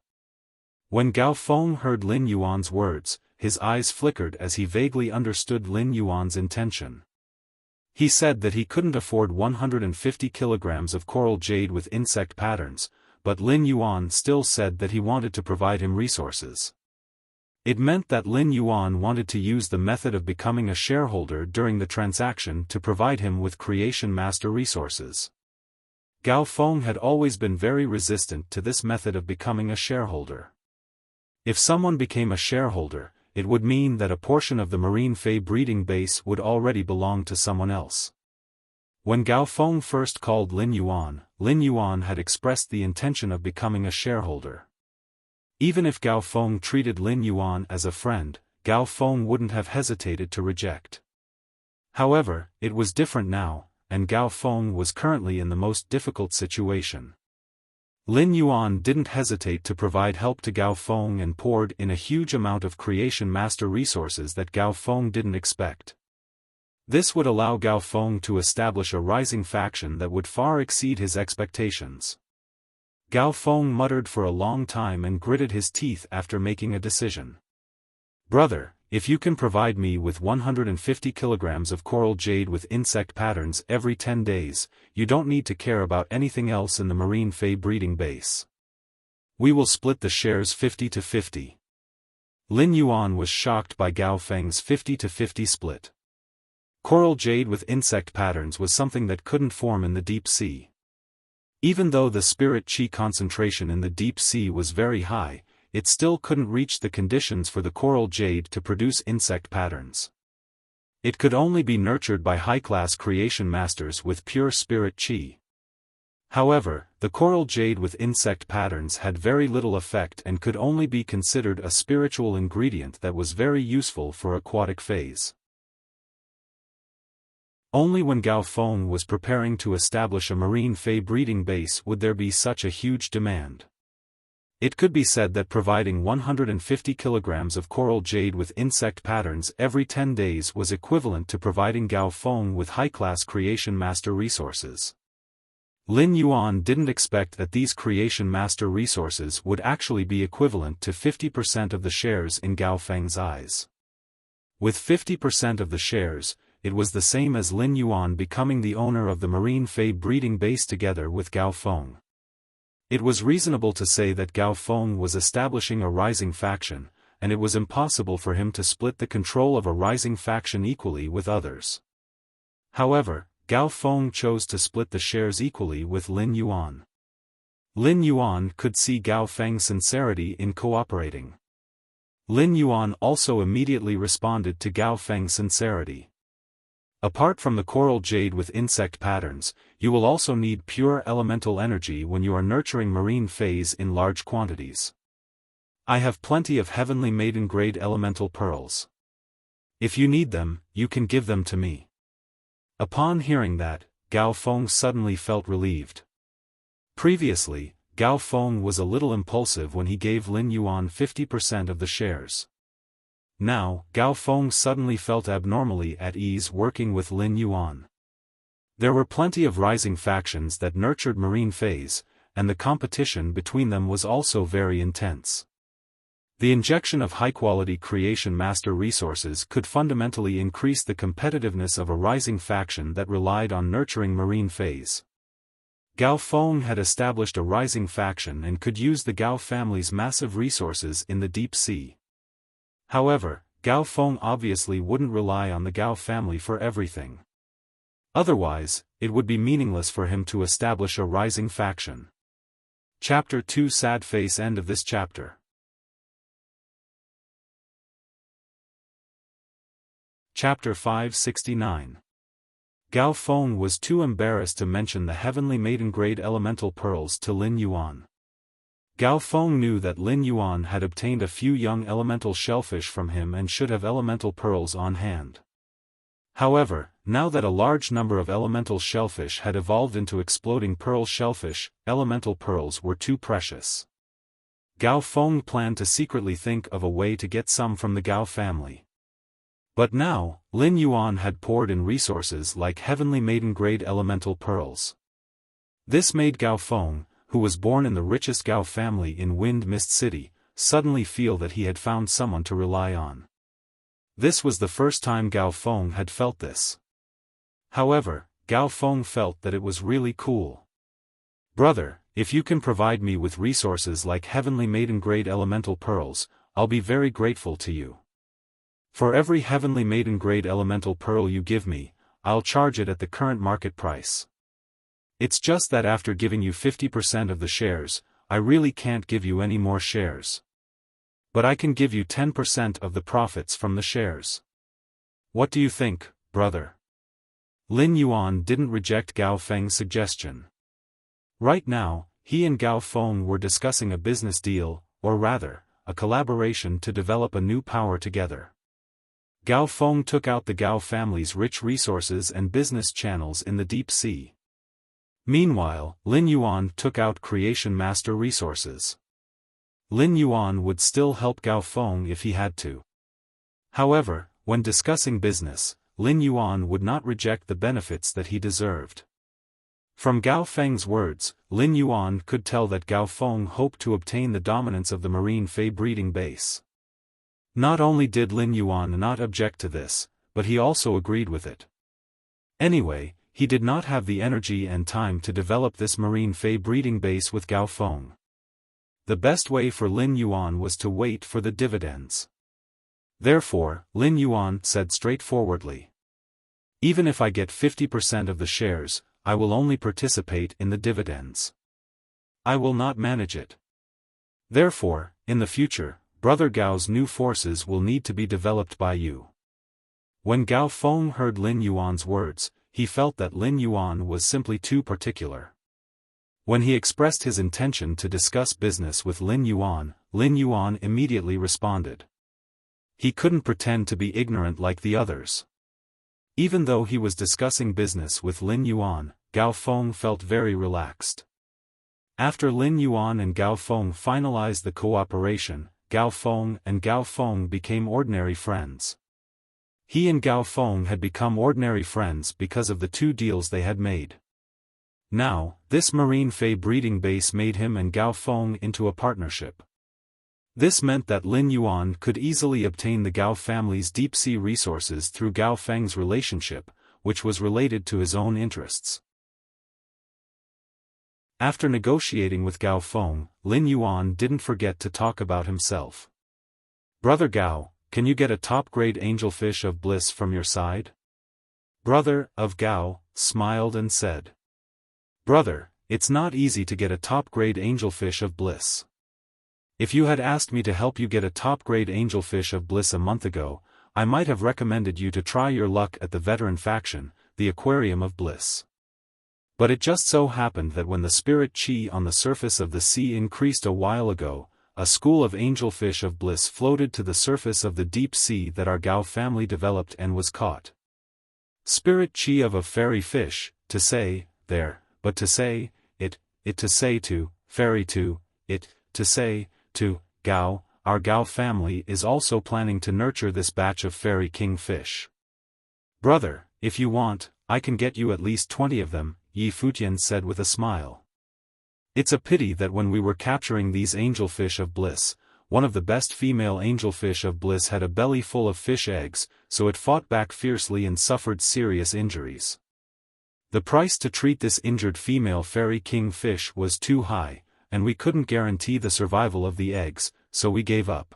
When Gao Feng heard Lin Yuan's words, his eyes flickered as he vaguely understood Lin Yuan's intention. He said that he couldn't afford 150 kilograms of coral jade with insect patterns, but Lin Yuan still said that he wanted to provide him resources. It meant that Lin Yuan wanted to use the method of becoming a shareholder during the transaction to provide him with creation master resources. Gao Feng had always been very resistant to this method of becoming a shareholder. If someone became a shareholder, it would mean that a portion of the marine fey breeding base would already belong to someone else. When Gao Feng first called Lin Yuan had expressed the intention of becoming a shareholder. Even if Gao Feng treated Lin Yuan as a friend, Gao Feng wouldn't have hesitated to reject. However, it was different now, and Gao Feng was currently in the most difficult situation. Lin Yuan didn't hesitate to provide help to Gao Feng and poured in a huge amount of creation master resources that Gao Feng didn't expect. This would allow Gao Feng to establish a rising faction that would far exceed his expectations. Gao Feng muttered for a long time and gritted his teeth after making a decision. Brother, if you can provide me with 150 kilograms of coral jade with insect patterns every 10 days, you don't need to care about anything else in the marine fey breeding base. We will split the shares 50-50. Lin Yuan was shocked by Gao Feng's 50-50 split. Coral jade with insect patterns was something that couldn't form in the deep sea. Even though the spirit qi concentration in the deep sea was very high, it still couldn't reach the conditions for the coral jade to produce insect patterns. It could only be nurtured by high-class creation masters with pure spirit qi. However, the coral jade with insect patterns had very little effect and could only be considered a spiritual ingredient that was very useful for aquatic phase. Only when Gao Feng was preparing to establish a marine fey breeding base would there be such a huge demand. It could be said that providing 150 kilograms of coral jade with insect patterns every 10 days was equivalent to providing Gao Feng with high-class creation master resources. Lin Yuan didn't expect that these creation master resources would actually be equivalent to 50% of the shares in Gao Feng's eyes. With 50% of the shares, it was the same as Lin Yuan becoming the owner of the marine fey breeding base together with Gao Feng. It was reasonable to say that Gao Feng was establishing a rising faction, and it was impossible for him to split the control of a rising faction equally with others. However, Gao Feng chose to split the shares equally with Lin Yuan. Lin Yuan could see Gao Feng's sincerity in cooperating. Lin Yuan also immediately responded to Gao Feng's sincerity. Apart from the coral jade with insect patterns, you will also need pure elemental energy when you are nurturing marine phase in large quantities. I have plenty of heavenly maiden-grade elemental pearls. If you need them, you can give them to me. Upon hearing that, Gao Feng suddenly felt relieved. Previously, Gao Feng was a little impulsive when he gave Lin Yuan 50% of the shares. Now, Gao Feng suddenly felt abnormally at ease working with Lin Yuan. There were plenty of rising factions that nurtured marine phase, and the competition between them was also very intense. The injection of high-quality creation master resources could fundamentally increase the competitiveness of a rising faction that relied on nurturing marine phase. Gao Feng had established a rising faction and could use the Gao family's massive resources in the deep sea. However, Gao Feng obviously wouldn't rely on the Gao family for everything. Otherwise, it would be meaningless for him to establish a rising faction. Chapter 2 Sad face. End of this chapter. Chapter 569. Gao Feng was too embarrassed to mention the heavenly maiden-grade elemental pearls to Lin Yuan. Gao Feng knew that Lin Yuan had obtained a few young elemental shellfish from him and should have elemental pearls on hand. However, now that a large number of elemental shellfish had evolved into exploding pearl shellfish, elemental pearls were too precious. Gao Feng planned to secretly think of a way to get some from the Gao family. But now, Lin Yuan had poured in resources like heavenly maiden-grade elemental pearls. This made Gao Feng, who was born in the richest Gao family in Wind Mist City, suddenly feel that he had found someone to rely on. This was the first time Gao Feng had felt this. However, Gao Feng felt that it was really cool. Brother, if you can provide me with resources like heavenly maiden-grade elemental pearls, I'll be very grateful to you. For every heavenly maiden-grade elemental pearl you give me, I'll charge it at the current market price. It's just that after giving you 50% of the shares, I really can't give you any more shares. But I can give you 10% of the profits from the shares. What do you think, brother? Lin Yuan didn't reject Gao Feng's suggestion. Right now, he and Gao Feng were discussing a business deal, or rather, a collaboration to develop a new power together. Gao Feng took out the Gao family's rich resources and business channels in the deep sea. Meanwhile, Lin Yuan took out creation master resources. Lin Yuan would still help Gao Feng if he had to. However, when discussing business, Lin Yuan would not reject the benefits that he deserved. From Gao Feng's words, Lin Yuan could tell that Gao Feng hoped to obtain the dominance of the marine fei breeding base. Not only did Lin Yuan not object to this, but he also agreed with it. Anyway, he did not have the energy and time to develop this marine fei breeding base with Gao Feng. The best way for Lin Yuan was to wait for the dividends. Therefore, Lin Yuan said straightforwardly, "Even if I get 50% of the shares, I will only participate in the dividends. I will not manage it. Therefore, in the future, Brother Gao's new forces will need to be developed by you." When Gao Feng heard Lin Yuan's words, he felt that Lin Yuan was simply too particular. When he expressed his intention to discuss business with Lin Yuan immediately responded. He couldn't pretend to be ignorant like the others. Even though he was discussing business with Lin Yuan, Gao Feng felt very relaxed. After Lin Yuan and Gao Feng finalized the cooperation, Gao Feng became ordinary friends. He and Gao Feng had become ordinary friends because of the two deals they had made. Now, this marine fei breeding base made him and Gao Feng into a partnership. This meant that Lin Yuan could easily obtain the Gao family's deep-sea resources through Gao Feng's relationship, which was related to his own interests. After negotiating with Gao Feng, Lin Yuan didn't forget to talk about himself. "Brother Gao, can you get a top-grade angelfish of bliss from your side?" Brother of Gao smiled and said, "Brother, it's not easy to get a top-grade angelfish of bliss. If you had asked me to help you get a top-grade angelfish of bliss a month ago, I might have recommended you to try your luck at the veteran faction, the Aquarium of Bliss. But it just so happened that when the spirit chi on the surface of the sea increased a while ago, a school of angelfish of bliss floated to the surface of the deep sea that our Gao family developed and was caught. Spirit chi of a fairy fish, to say, there, but to say, it to say to, fairy to, it, to say, to, Gao, our Gao family is also planning to nurture this batch of fairy king fish. Brother, if you want, I can get you at least 20 of them, Yi Futian said with a smile. It's a pity that when we were capturing these angelfish of bliss, one of the best female angelfish of bliss had a belly full of fish eggs, so it fought back fiercely and suffered serious injuries. The price to treat this injured female fairy king fish was too high, and we couldn't guarantee the survival of the eggs, so we gave up.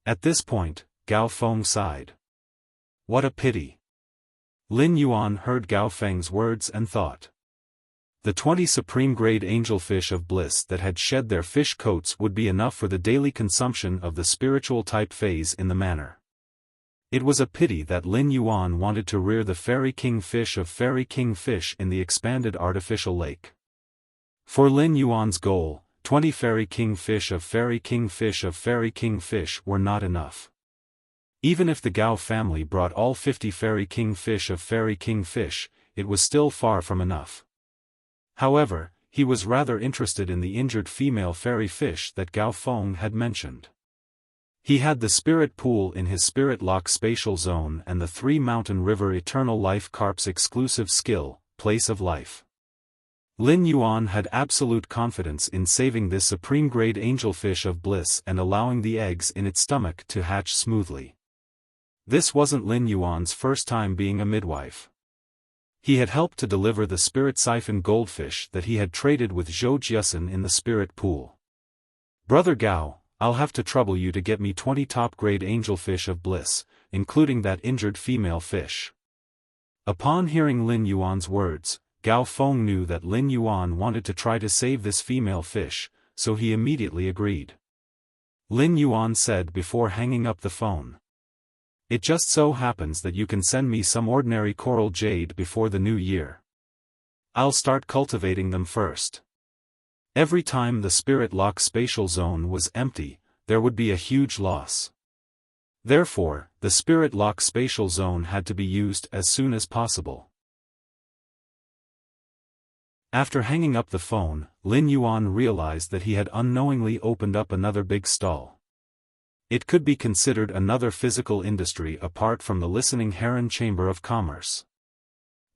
At this point, Gao Feng sighed. What a pity. Lin Yuan heard Gao Feng's words and thought. The 20 supreme-grade angelfish of bliss that had shed their fish coats would be enough for the daily consumption of the spiritual-type phase in the manor. It was a pity that Lin Yuan wanted to rear the fairy king fish of fairy king fish in the expanded artificial lake. For Lin Yuan's goal, 20 fairy king fish of fairy king fish of fairy king fish were not enough. Even if the Gao family brought all 50 fairy king fish of fairy king fish, it was still far from enough. However, he was rather interested in the injured female fairy fish that Gao Feng had mentioned. He had the spirit pool in his spirit lock spatial zone and the 3 mountain river eternal life carp's exclusive skill, place of life. Lin Yuan had absolute confidence in saving this supreme-grade angelfish of bliss and allowing the eggs in its stomach to hatch smoothly. This wasn't Lin Yuan's first time being a midwife. He had helped to deliver the spirit siphon goldfish that he had traded with Zhou Jiasen in the spirit pool. Brother Gao, I'll have to trouble you to get me 20 top-grade angelfish of bliss, including that injured female fish. Upon hearing Lin Yuan's words, Gao Feng knew that Lin Yuan wanted to try to save this female fish, so he immediately agreed. Lin Yuan said before hanging up the phone. It just so happens that you can send me some ordinary coral jade before the new year. I'll start cultivating them first. Every time the spirit lock spatial zone was empty, there would be a huge loss. Therefore, the spirit lock spatial zone had to be used as soon as possible. After hanging up the phone, Lin Yuan realized that he had unknowingly opened up another big stall. It could be considered another physical industry apart from the listening Heron Chamber of Commerce.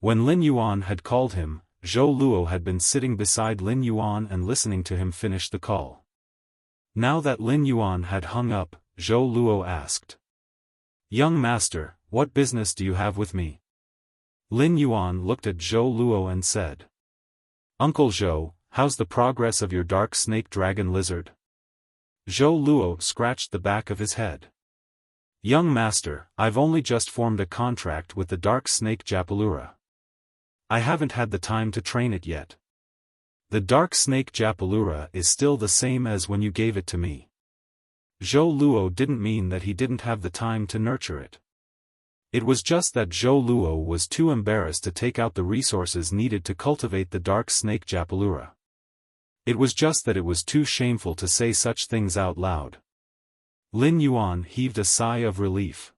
When Lin Yuan had called him, Zhou Luo had been sitting beside Lin Yuan and listening to him finish the call. Now that Lin Yuan had hung up, Zhou Luo asked. Young master, what business do you have with me? Lin Yuan looked at Zhou Luo and said. Uncle Zhou, how's the progress of your dark snake dragon lizard? Zhou Luo scratched the back of his head. Young master, I've only just formed a contract with the dark snake Japalura. I haven't had the time to train it yet. The dark snake Japalura is still the same as when you gave it to me. Zhou Luo didn't mean that he didn't have the time to nurture it. It was just that Zhou Luo was too embarrassed to take out the resources needed to cultivate the dark snake Japalura. It was just that it was too shameful to say such things out loud. Lin Yuan heaved a sigh of relief.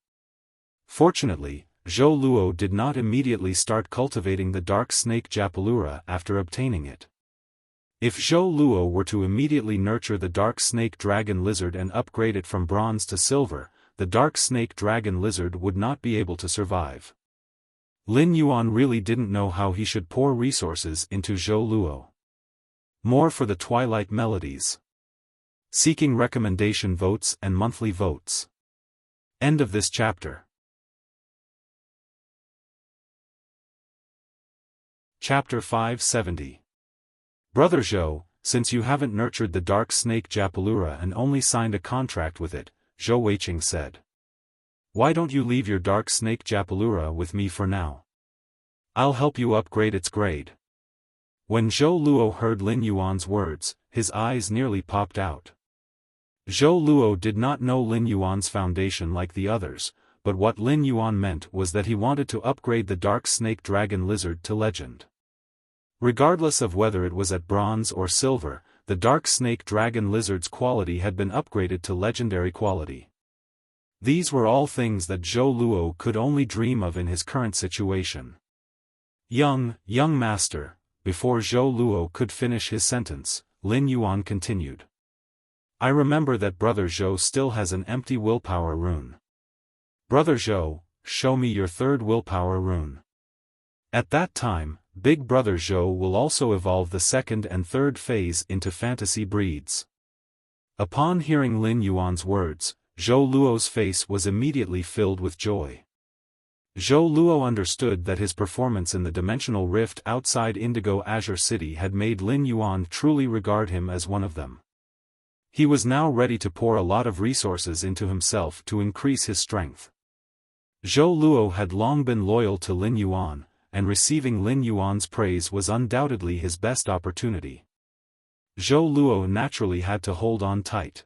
Fortunately, Zhou Luo did not immediately start cultivating the dark snake Japalura after obtaining it. If Zhou Luo were to immediately nurture the dark snake dragon lizard and upgrade it from bronze to silver, the dark snake dragon lizard would not be able to survive. Lin Yuan really didn't know how he should pour resources into Zhou Luo. More for the Twilight Melodies. Seeking recommendation votes and monthly votes. End of this chapter. Chapter 570. Brother Zhou, since you haven't nurtured the dark snake Japalura and only signed a contract with it, Zhou Weiqing said. Why don't you leave your dark snake Japalura with me for now? I'll help you upgrade its grade. When Zhou Luo heard Lin Yuan's words, his eyes nearly popped out. Zhou Luo did not know Lin Yuan's foundation like the others, but what Lin Yuan meant was that he wanted to upgrade the dark snake dragon lizard to legend. Regardless of whether it was at bronze or silver, the dark snake dragon lizard's quality had been upgraded to legendary quality. These were all things that Zhou Luo could only dream of in his current situation. Young master, before Zhou Luo could finish his sentence, Lin Yuan continued. I remember that Brother Zhou still has an empty willpower rune. Brother Zhou, show me your third willpower rune. At that time, Big Brother Zhou will also evolve the second and third phase into fantasy breeds. Upon hearing Lin Yuan's words, Zhou Luo's face was immediately filled with joy. Zhou Luo understood that his performance in the dimensional rift outside Indigo Azure City had made Lin Yuan truly regard him as one of them. He was now ready to pour a lot of resources into himself to increase his strength. Zhou Luo had long been loyal to Lin Yuan, and receiving Lin Yuan's praise was undoubtedly his best opportunity. Zhou Luo naturally had to hold on tight.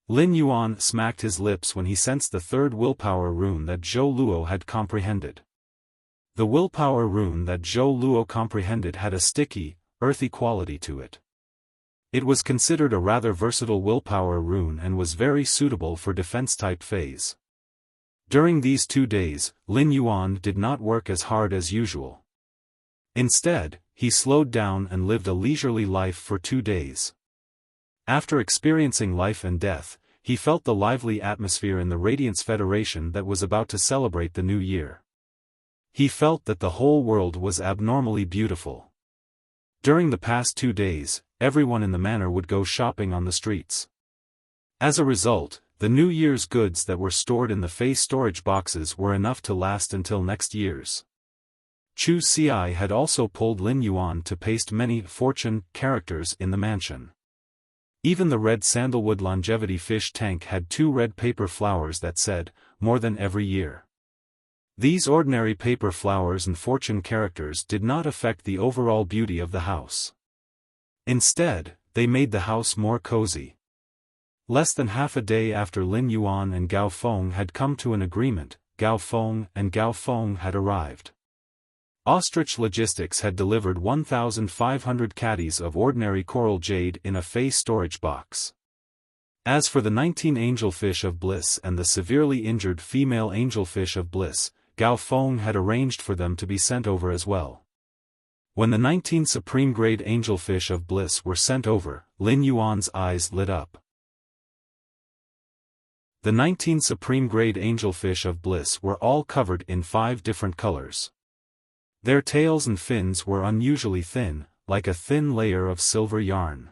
Lin Yuan smacked his lips when he sensed the third willpower rune that Zhou Luo had comprehended. The willpower rune that Zhou Luo comprehended had a sticky, earthy quality to it. It was considered a rather versatile willpower rune and was very suitable for defense-type phase. During these 2 days, Lin Yuan did not work as hard as usual. Instead, he slowed down and lived a leisurely life for 2 days. After experiencing life and death, he felt the lively atmosphere in the Radiance Federation that was about to celebrate the new year. He felt that the whole world was abnormally beautiful. During the past 2 days, everyone in the manor would go shopping on the streets. As a result, the New Year's goods that were stored in the face storage boxes were enough to last until next year's. Chu Xi had also pulled Lin Yuan to paste many fortune characters in the mansion. Even the red sandalwood longevity fish tank had 2 red paper flowers that said, more than every year. These ordinary paper flowers and fortune characters did not affect the overall beauty of the house. Instead, they made the house more cozy. Less than half a day after Lin Yuan and Gao Feng had come to an agreement, Gao Feng had arrived. Ostrich Logistics had delivered 1,500 caddies of ordinary coral jade in a face storage box. As for the 19 angelfish of bliss and the severely injured female angelfish of bliss, Gao Feng had arranged for them to be sent over as well. When the 19 supreme-grade angelfish of bliss were sent over, Lin Yuan's eyes lit up. The 19 supreme-grade angelfish of bliss were all covered in 5 different colors. Their tails and fins were unusually thin, like a thin layer of silver yarn.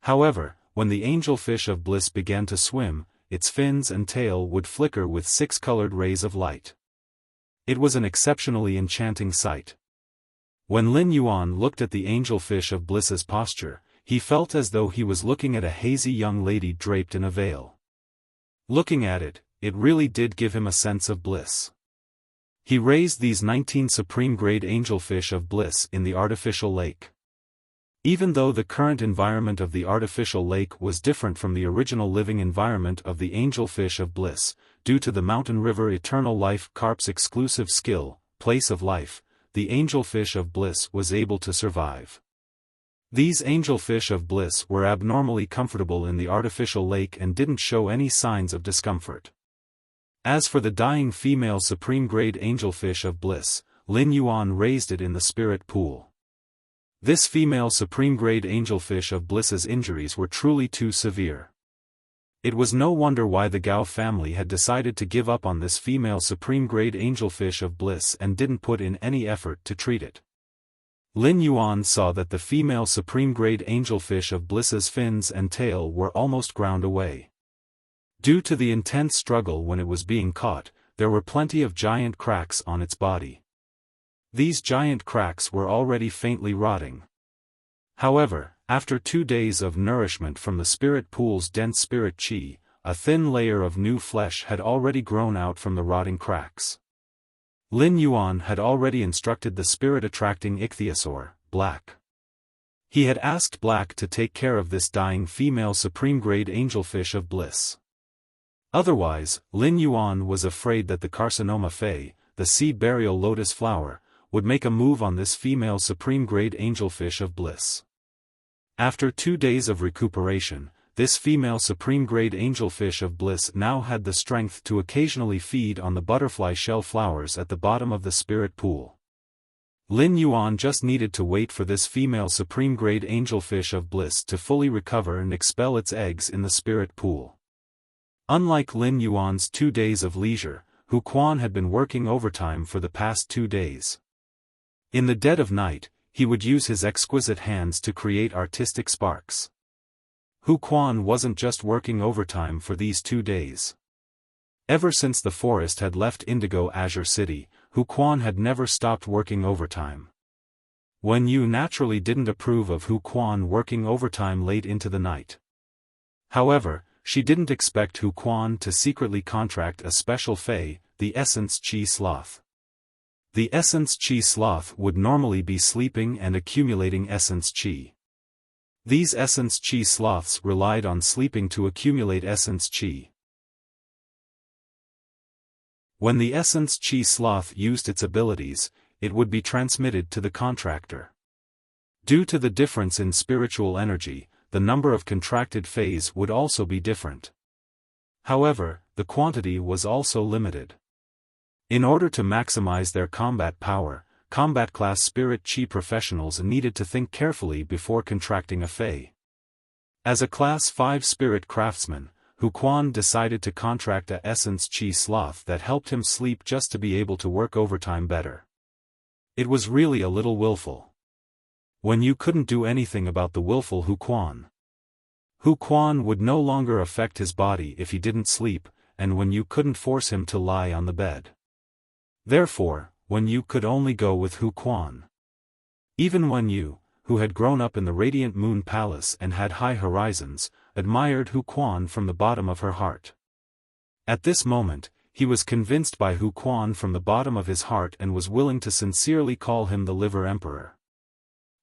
However, when the angelfish of bliss began to swim, its fins and tail would flicker with 6 colored rays of light. It was an exceptionally enchanting sight. When Lin Yuan looked at the angelfish of bliss's posture, he felt as though he was looking at a hazy young lady draped in a veil. Looking at it, it really did give him a sense of bliss. He raised these 19 supreme-grade angelfish of bliss in the artificial lake. Even though the current environment of the artificial lake was different from the original living environment of the angelfish of bliss, due to the mountain river eternal life carp's exclusive skill, place of life, the angelfish of bliss was able to survive. These angelfish of bliss were abnormally comfortable in the artificial lake and didn't show any signs of discomfort. As for the dying female supreme-grade angelfish of bliss, Lin Yuan raised it in the spirit pool. This female supreme-grade angelfish of bliss's injuries were truly too severe. It was no wonder why the Gao family had decided to give up on this female supreme-grade angelfish of bliss and didn't put in any effort to treat it. Lin Yuan saw that the female supreme-grade angelfish of bliss's fins and tail were almost ground away. Due to the intense struggle when it was being caught, there were plenty of giant cracks on its body. These giant cracks were already faintly rotting. However, after 2 days of nourishment from the spirit pool's dense spirit qi, a thin layer of new flesh had already grown out from the rotting cracks. Lin Yuan had already instructed the spirit-attracting ichthyosaur, Black. He had asked Black to take care of this dying female supreme-grade angelfish of bliss. Otherwise, Lin Yuan was afraid that the carcinoma fei, the sea burial lotus flower, would make a move on this female supreme-grade angelfish of bliss. After 2 days of recuperation, this female supreme-grade angelfish of bliss now had the strength to occasionally feed on the butterfly shell flowers at the bottom of the spirit pool. Lin Yuan just needed to wait for this female supreme-grade angelfish of bliss to fully recover and expel its eggs in the spirit pool. Unlike Lin Yuan's 2 days of leisure, Hu Quan had been working overtime for the past 2 days. In the dead of night, he would use his exquisite hands to create artistic sparks. Hu Quan wasn't just working overtime for these 2 days. Ever since the forest had left Indigo Azure City, Hu Quan had never stopped working overtime. Wen Yu naturally didn't approve of Hu Quan working overtime late into the night. However, she didn't expect Hu Quan to secretly contract a special fei, the Essence Chi Sloth. The Essence Chi Sloth would normally be sleeping and accumulating Essence Chi. These Essence Chi Sloths relied on sleeping to accumulate Essence Chi. When the Essence Chi Sloth used its abilities, it would be transmitted to the contractor. Due to the difference in spiritual energy, the number of contracted feis would also be different. However, the quantity was also limited. In order to maximize their combat power, combat-class spirit chi professionals needed to think carefully before contracting a fei. As a Class 5 spirit craftsman, Hu Quan decided to contract a Essence Chi Sloth that helped him sleep just to be able to work overtime better. It was really a little willful. When you couldn't do anything about the willful Hu Quan. Hu Quan would no longer affect his body if he didn't sleep, and when you couldn't force him to lie on the bed. Therefore, Wen Yu could only go with Hu Quan. Even Wen Yu, who had grown up in the Radiant Moon Palace and had high horizons, admired Hu Quan from the bottom of her heart. At this moment, he was convinced by Hu Quan from the bottom of his heart and was willing to sincerely call him the Liver Emperor.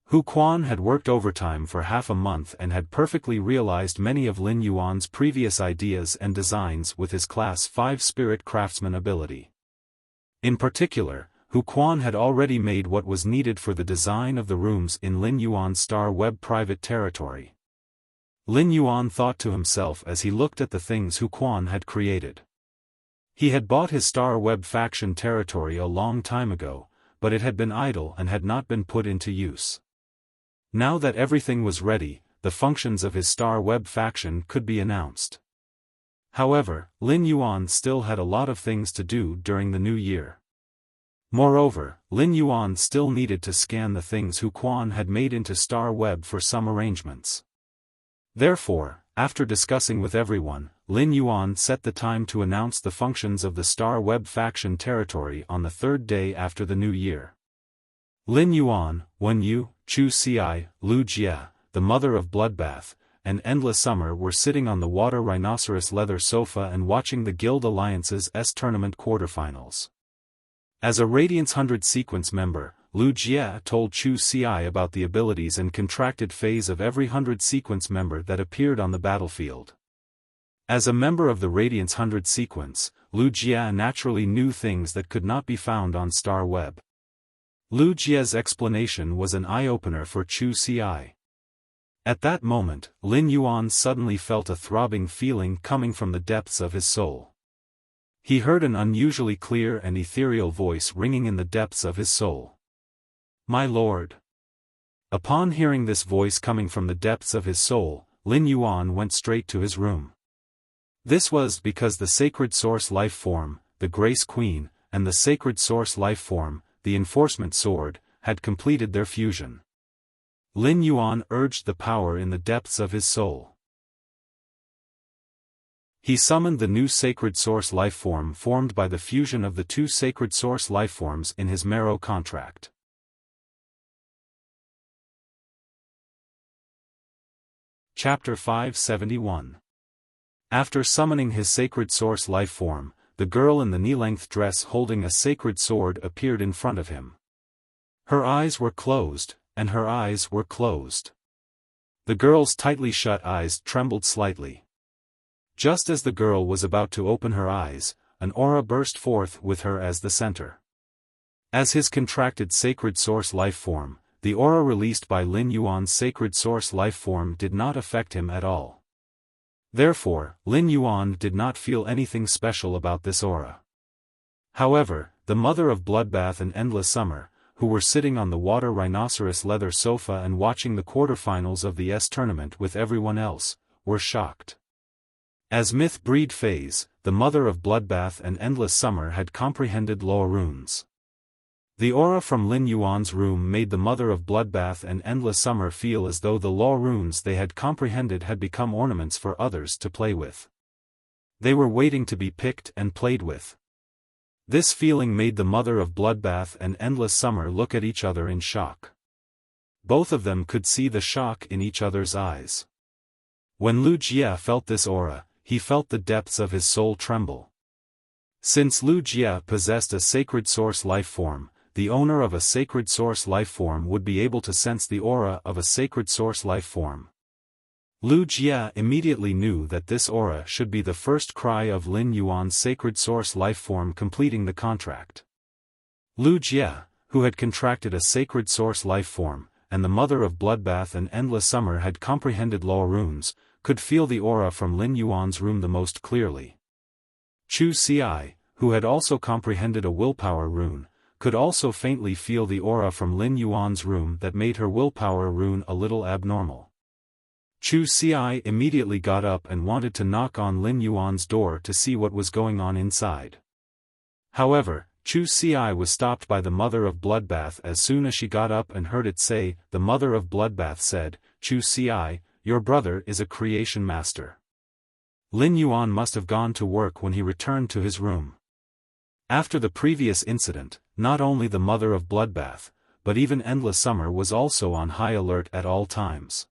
Hu Quan had worked overtime for half a month and had perfectly realized many of Lin Yuan's previous ideas and designs with his Class 5 spirit craftsman ability. In particular, Hu Quan had already made what was needed for the design of the rooms in Lin Yuan's Star Web private territory. Lin Yuan thought to himself as he looked at the things Hu Quan had created. He had bought his Star Web faction territory a long time ago, but it had been idle and had not been put into use. Now that everything was ready, the functions of his Star Web faction could be announced. However, Lin Yuan still had a lot of things to do during the new year. Moreover, Lin Yuan still needed to scan the things Hu Quan had made into Star Web for some arrangements. Therefore, after discussing with everyone, Lin Yuan set the time to announce the functions of the Star Web faction territory on the 3rd day after the new year. Lin Yuan, Wen Yu, Chu Xi, Lu Jie, the mother of Bloodbath, and Endless Summer were sitting on the water rhinoceros leather sofa and watching the Guild Alliance's tournament quarterfinals. As a Radiance 100 sequence member, Lu Jie told Chu Xi about the abilities and contracted phase of every 100 sequence member that appeared on the battlefield. As a member of the Radiance 100 sequence, Lu Jie naturally knew things that could not be found on Star Web. Lu Jie's explanation was an eye-opener for Chu Xi. At that moment, Lin Yuan suddenly felt a throbbing feeling coming from the depths of his soul. He heard an unusually clear and ethereal voice ringing in the depths of his soul. "My lord." Upon hearing this voice coming from the depths of his soul, Lin Yuan went straight to his room. This was because the Sacred Source Life Form, the Grace Queen, and the Sacred Source Life Form, the Enforcement Sword, had completed their fusion. Lin Yuan urged the power in the depths of his soul. He summoned the new Sacred Source Life Form formed by the fusion of the 2 Sacred Source Life Forms in his Marrow contract. Chapter 571. After summoning his Sacred Source Life Form, the girl in the knee-length dress holding a sacred sword appeared in front of him. Her eyes were closed, and her eyes were closed. The girl's tightly shut eyes trembled slightly. Just as the girl was about to open her eyes, an aura burst forth with her as the center. As his contracted sacred source life form, the aura released by Lin Yuan's sacred source life form did not affect him at all. Therefore, Lin Yuan did not feel anything special about this aura. However, the mother of Bloodbath and Endless Summer, who were sitting on the water rhinoceros leather sofa and watching the quarterfinals of the S tournament with everyone else, were shocked. As Myth Breed Phase, the mother of Bloodbath and Endless Summer had comprehended law runes. The aura from Lin Yuan's room made the mother of Bloodbath and Endless Summer feel as though the law runes they had comprehended had become ornaments for others to play with. They were waiting to be picked and played with. This feeling made the mother of Bloodbath and Endless Summer look at each other in shock. Both of them could see the shock in each other's eyes. When Wuxia felt this aura, he felt the depths of his soul tremble. Since Wuxia possessed a sacred source life form, the owner of a sacred source life form would be able to sense the aura of a sacred source life form. Wuxia immediately knew that this aura should be the first cry of Lin Yuan's sacred source life form completing the contract. Wuxia, who had contracted a sacred source life form, and the mother of Bloodbath and Endless Summer had comprehended law runes, could feel the aura from Lin Yuan's room the most clearly. Chu Xi, who had also comprehended a willpower rune, could also faintly feel the aura from Lin Yuan's room that made her willpower rune a little abnormal. Chu Xi immediately got up and wanted to knock on Lin Yuan's door to see what was going on inside. However, Chu Xi was stopped by the mother of Bloodbath as soon as she got up and heard it say. The mother of Bloodbath said, "Chu Xi, your brother is a creation master." Lin Yuan must have gone to work when he returned to his room. After the previous incident, not only the mother of Bloodbath, but even Endless Summer was also on high alert at all times.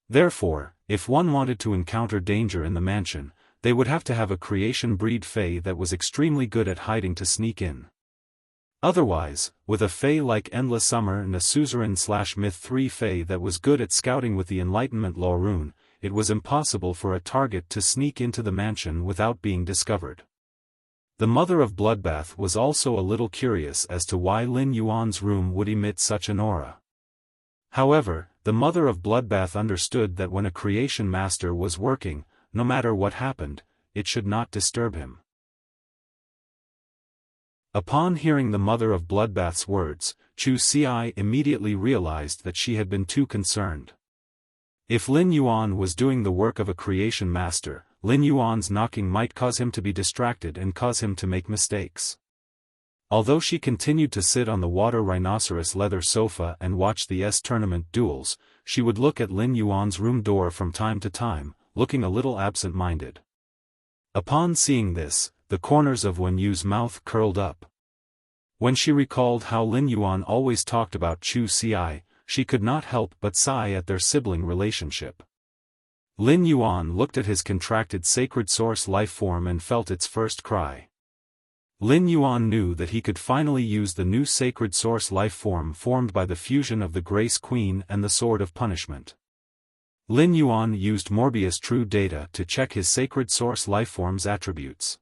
Therefore, if one wanted to encounter danger in the mansion, they would have to have a creation breed fae that was extremely good at hiding to sneak in. Otherwise, with a fae like Endless Summer and a suzerain/myth 3 fae that was good at scouting with the Enlightenment Law rune, it was impossible for a target to sneak into the mansion without being discovered. The mother of Bloodbath was also a little curious as to why Lin Yuan's room would emit such an aura. However, the mother of Bloodbath understood that when a creation master was working, no matter what happened, it should not disturb him. Upon hearing the mother of Bloodbath's words, Chu Xi immediately realized that she had been too concerned. If Lin Yuan was doing the work of a creation master, Lin Yuan's knocking might cause him to be distracted and cause him to make mistakes. Although she continued to sit on the water rhinoceros leather sofa and watch the S tournament duels, she would look at Lin Yuan's room door from time to time, looking a little absent-minded. Upon seeing this, the corners of Wen Yu's mouth curled up. When she recalled how Lin Yuan always talked about Chu Xi, she could not help but sigh at their sibling relationship. Lin Yuan looked at his contracted sacred source life form and felt its first cry. Lin Yuan knew that he could finally use the new sacred source life form formed by the fusion of the Grace Queen and the Sword of Punishment. Lin Yuan used Morbius True Data to check his sacred source lifeform's attributes.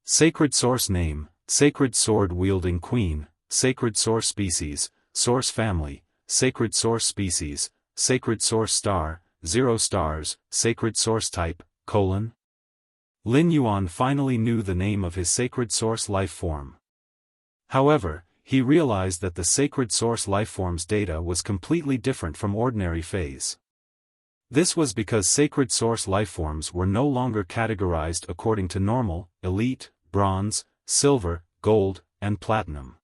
Sacred source name, Sacred Sword Wielding Queen, Sacred Source Species, Source Family, Sacred Source Species, Sacred Source Star, 0 stars, Sacred Source Type, : Lin Yuan finally knew the name of his sacred source life form. However, he realized that the sacred source lifeform's data was completely different from ordinary phase. This was because sacred source lifeforms were no longer categorized according to normal, elite, bronze, silver, gold, and platinum.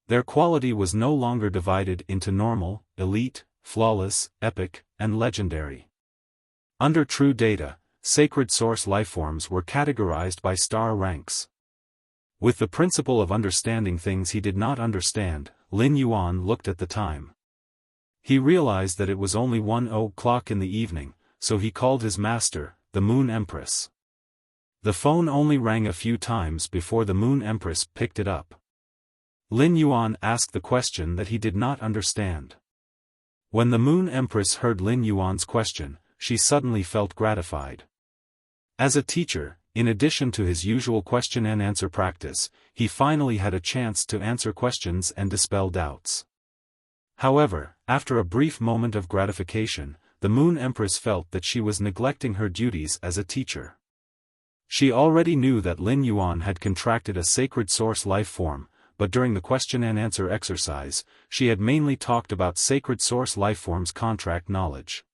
Their quality was no longer divided into normal, elite, flawless, epic, and legendary. Under true data, sacred source lifeforms were categorized by star ranks. With the principle of understanding things he did not understand, Lin Yuan looked at the time. He realized that it was only 1:00 in the evening, so he called his master, the Moon Empress. The phone only rang a few times before the Moon Empress picked it up. Lin Yuan asked the question that he did not understand. When the Moon Empress heard Lin Yuan's question, she suddenly felt gratified. As a teacher, in addition to his usual question and answer practice, he finally had a chance to answer questions and dispel doubts. However, after a brief moment of gratification, the Moon Empress felt that she was neglecting her duties as a teacher. She already knew that Lin Yuan had contracted a sacred source life form, but during the question and answer exercise, she had mainly talked about sacred source life form's contract knowledge.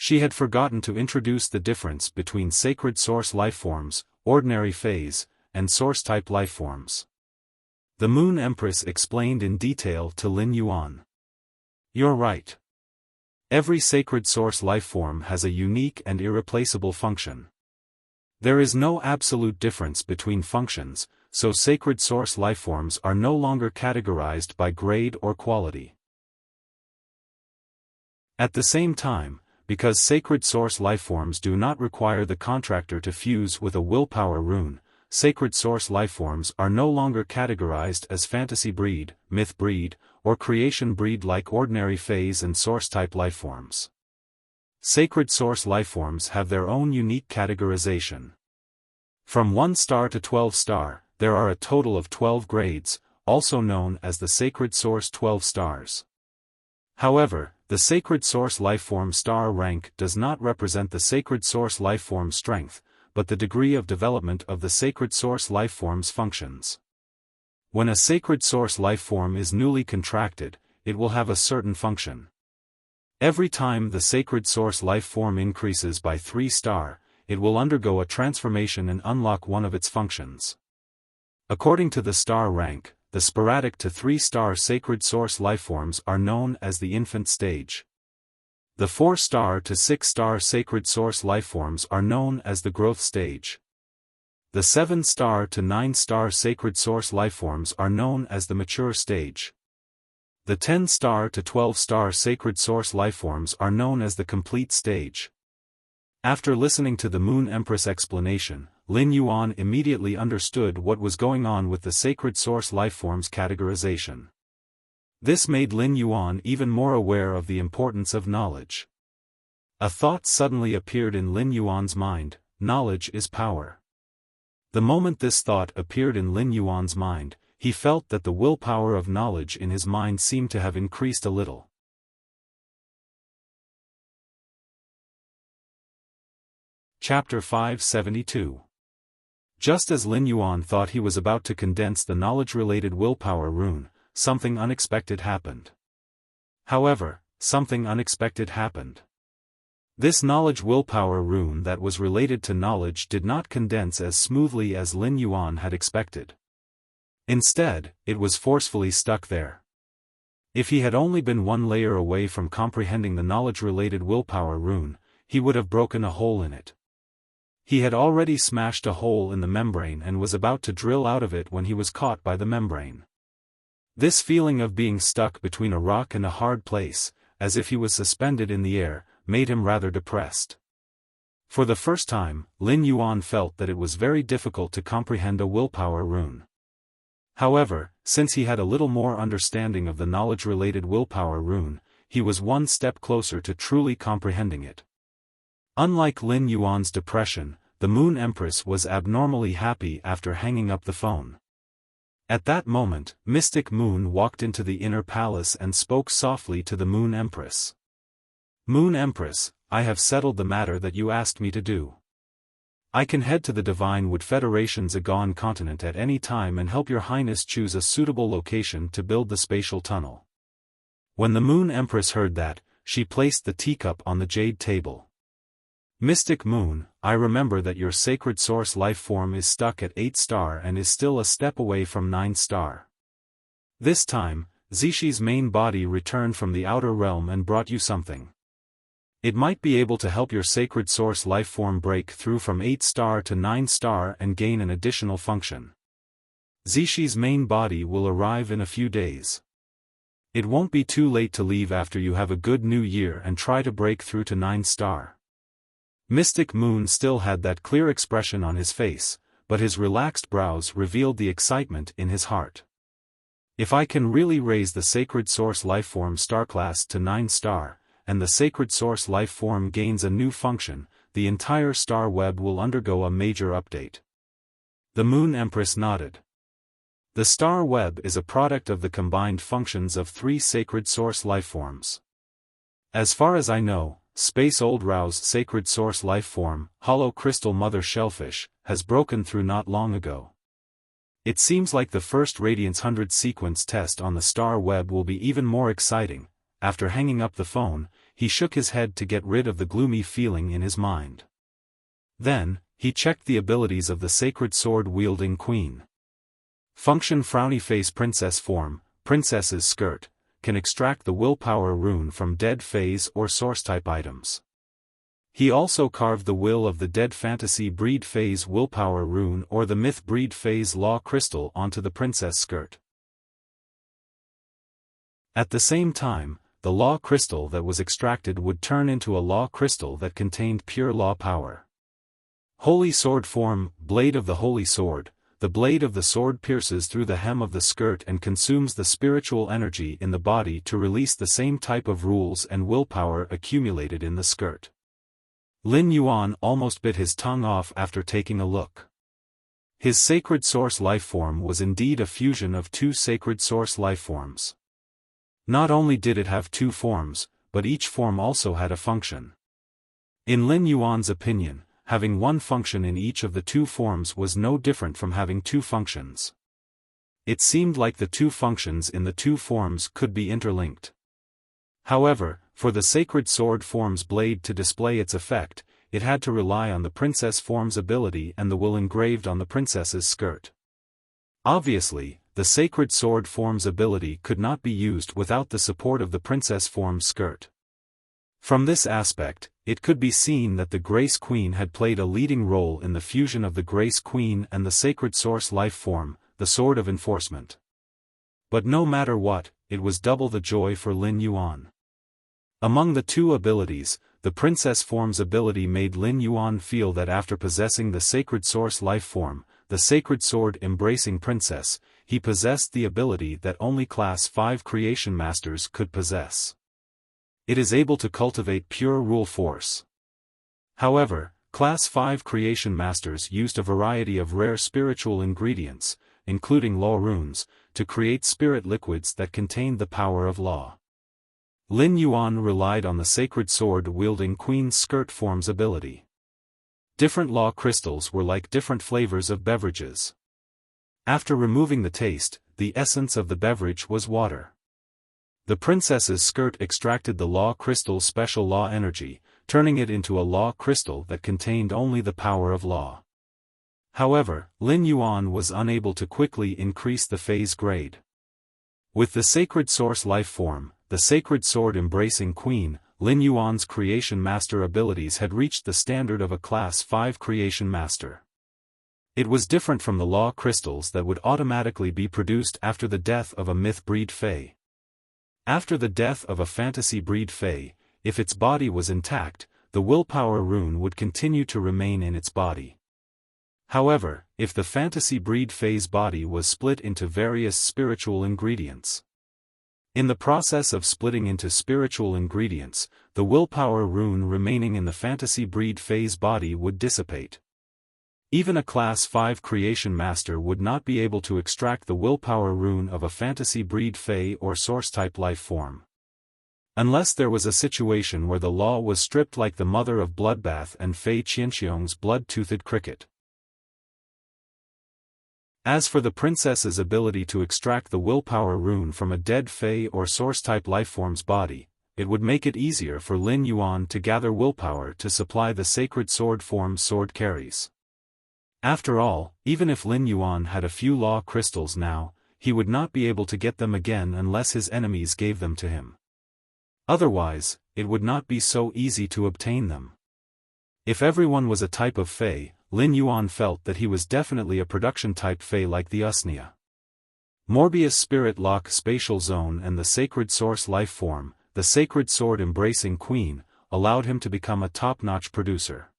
She had forgotten to introduce the difference between sacred source life forms, ordinary phase, and source-type life forms. The Moon Empress explained in detail to Lin Yuan. "You're right. Every sacred source life form has a unique and irreplaceable function. There is no absolute difference between functions, so sacred source life forms are no longer categorized by grade or quality. At the same time, because sacred source life forms do not require the contractor to fuse with a willpower rune, sacred source life forms are no longer categorized as fantasy breed, myth breed, or creation breed like ordinary phase and source-type life forms. Sacred source life forms have their own unique categorization. From 1 star to 12 star, there are a total of 12 grades, also known as the Sacred Source 12 stars. However, the Sacred Source Lifeform star rank does not represent the Sacred Source Lifeform strength, but the degree of development of the Sacred Source Lifeform's functions. When a Sacred Source Lifeform is newly contracted, it will have a certain function. Every time the Sacred Source Lifeform increases by 3 star, it will undergo a transformation and unlock one of its functions. According to the star rank, the sporadic to 3-star Sacred Source Lifeforms are known as the infant stage. The 4-star to 6-star Sacred Source Lifeforms are known as the growth stage. The 7-star to 9-star Sacred Source Lifeforms are known as the mature stage. The 10-star to 12-star Sacred Source Lifeforms are known as the complete stage. After listening to the Moon Empress explanation, Lin Yuan immediately understood what was going on with the Sacred Source Lifeform's categorization. This made Lin Yuan even more aware of the importance of knowledge. A thought suddenly appeared in Lin Yuan's mind: knowledge is power. The moment this thought appeared in Lin Yuan's mind, he felt that the willpower of knowledge in his mind seemed to have increased a little. Chapter 572. Just as Lin Yuan thought he was about to condense the knowledge-related willpower rune, something unexpected happened. However, something unexpected happened. This knowledge willpower rune that was related to knowledge did not condense as smoothly as Lin Yuan had expected. Instead, it was forcefully stuck there. If he had only been one layer away from comprehending the knowledge-related willpower rune, he would have broken a hole in it. He had already smashed a hole in the membrane and was about to drill out of it when he was caught by the membrane. This feeling of being stuck between a rock and a hard place, as if he was suspended in the air, made him rather depressed. For the first time, Lin Yuan felt that it was very difficult to comprehend a willpower rune. However, since he had a little more understanding of the knowledge-related willpower rune, he was one step closer to truly comprehending it. Unlike Lin Yuan's depression, the Moon Empress was abnormally happy after hanging up the phone. At that moment, Mystic Moon walked into the inner palace and spoke softly to the Moon Empress. "Moon Empress, I have settled the matter that you asked me to do. I can head to the Divine Wood Federation's Agon continent at any time and help your Highness choose a suitable location to build the spatial tunnel." When the Moon Empress heard that, she placed the teacup on the jade table. "Mystic Moon, I remember that your Sacred Source life form is stuck at 8 star and is still a step away from 9 star. This time, Zishi's main body returned from the outer realm and brought you something. It might be able to help your Sacred Source life form break through from 8 star to 9 star and gain an additional function. Zishi's main body will arrive in a few days. It won't be too late to leave after you have a good new year and try to break through to 9 star. Mystic Moon still had that clear expression on his face, but his relaxed brows revealed the excitement in his heart. If I can really raise the Sacred Source Lifeform star class to 9 star, and the Sacred Source Lifeform gains a new function, the entire star web will undergo a major update. The Moon Empress nodded. The star web is a product of the combined functions of 3 sacred source lifeforms. As far as I know, Space Old Row's sacred source lifeform, Hollow Crystal Mother Shellfish, has broken through not long ago. It seems like the first Radiance 100 sequence test on the star web will be even more exciting. After hanging up the phone, he shook his head to get rid of the gloomy feeling in his mind. Then, he checked the abilities of the sacred sword-wielding queen. Function Frowny Face Princess Form, Princess's Skirt, can extract the willpower rune from dead phase or source-type items. He also carved the will of the dead fantasy breed phase willpower rune or the myth breed phase law crystal onto the princess skirt. At the same time, the law crystal that was extracted would turn into a law crystal that contained pure law power. Holy Sword Form, Blade of the Holy Sword. The blade of the sword pierces through the hem of the skirt and consumes the spiritual energy in the body to release the same type of rules and willpower accumulated in the skirt. Lin Yuan almost bit his tongue off after taking a look. His sacred source lifeform was indeed a fusion of 2 sacred source lifeforms. Not only did it have 2 forms, but each form also had a function. In Lin Yuan's opinion, having one function in each of the 2 forms was no different from having 2 functions. It seemed like the 2 functions in the 2 forms could be interlinked. However, for the sacred sword form's blade to display its effect, it had to rely on the princess form's ability and the will engraved on the princess's skirt. Obviously, the sacred sword form's ability could not be used without the support of the princess form's skirt. From this aspect, it could be seen that the Grace Queen had played a leading role in the fusion of the Grace Queen and the sacred source life form, the Sword of Enforcement. But no matter what, it was double the joy for Lin Yuan. Among the 2 abilities, the princess form's ability made Lin Yuan feel that after possessing the sacred source life form, the sacred sword embracing princess, he possessed the ability that only Class 5 creation masters could possess. It is able to cultivate pure rule force. However, Class 5 creation masters used a variety of rare spiritual ingredients, including law runes, to create spirit liquids that contained the power of law. Lin Yuan relied on the sacred sword-wielding queen's skirt form's ability. Different law crystals were like different flavors of beverages. After removing the taste, the essence of the beverage was water. The princess's skirt extracted the law crystal's special law energy, turning it into a law crystal that contained only the power of law. However, Lin Yuan was unable to quickly increase the phase grade. With the sacred source life form, the sacred sword embracing queen, Lin Yuan's creation master abilities had reached the standard of a Class 5 creation master. It was different from the law crystals that would automatically be produced after the death of a myth breed fae. After the death of a fantasy breed fae, if its body was intact, the willpower rune would continue to remain in its body. However, if the fantasy breed fae's body was split into various spiritual ingredients. In the process of splitting into spiritual ingredients, the willpower rune remaining in the fantasy breed fae's body would dissipate. Even a Class 5 creation master would not be able to extract the willpower rune of a fantasy breed fae or source-type life form. Unless there was a situation where the law was stripped like the mother of Bloodbath and Fei Qianxiong's blood-toothed cricket. As for the princess's ability to extract the willpower rune from a dead fae or source-type lifeform's body, it would make it easier for Lin Yuan to gather willpower to supply the sacred sword form's sword carries. After all, even if Lin Yuan had a few law crystals now, he would not be able to get them again unless his enemies gave them to him. Otherwise, it would not be so easy to obtain them. If everyone was a type of fae, Lin Yuan felt that he was definitely a production-type fae like the Usnia. Morbius Spirit Lock Spatial Zone and the Sacred Source Life Form, the Sacred Sword Embracing Queen, allowed him to become a top-notch producer.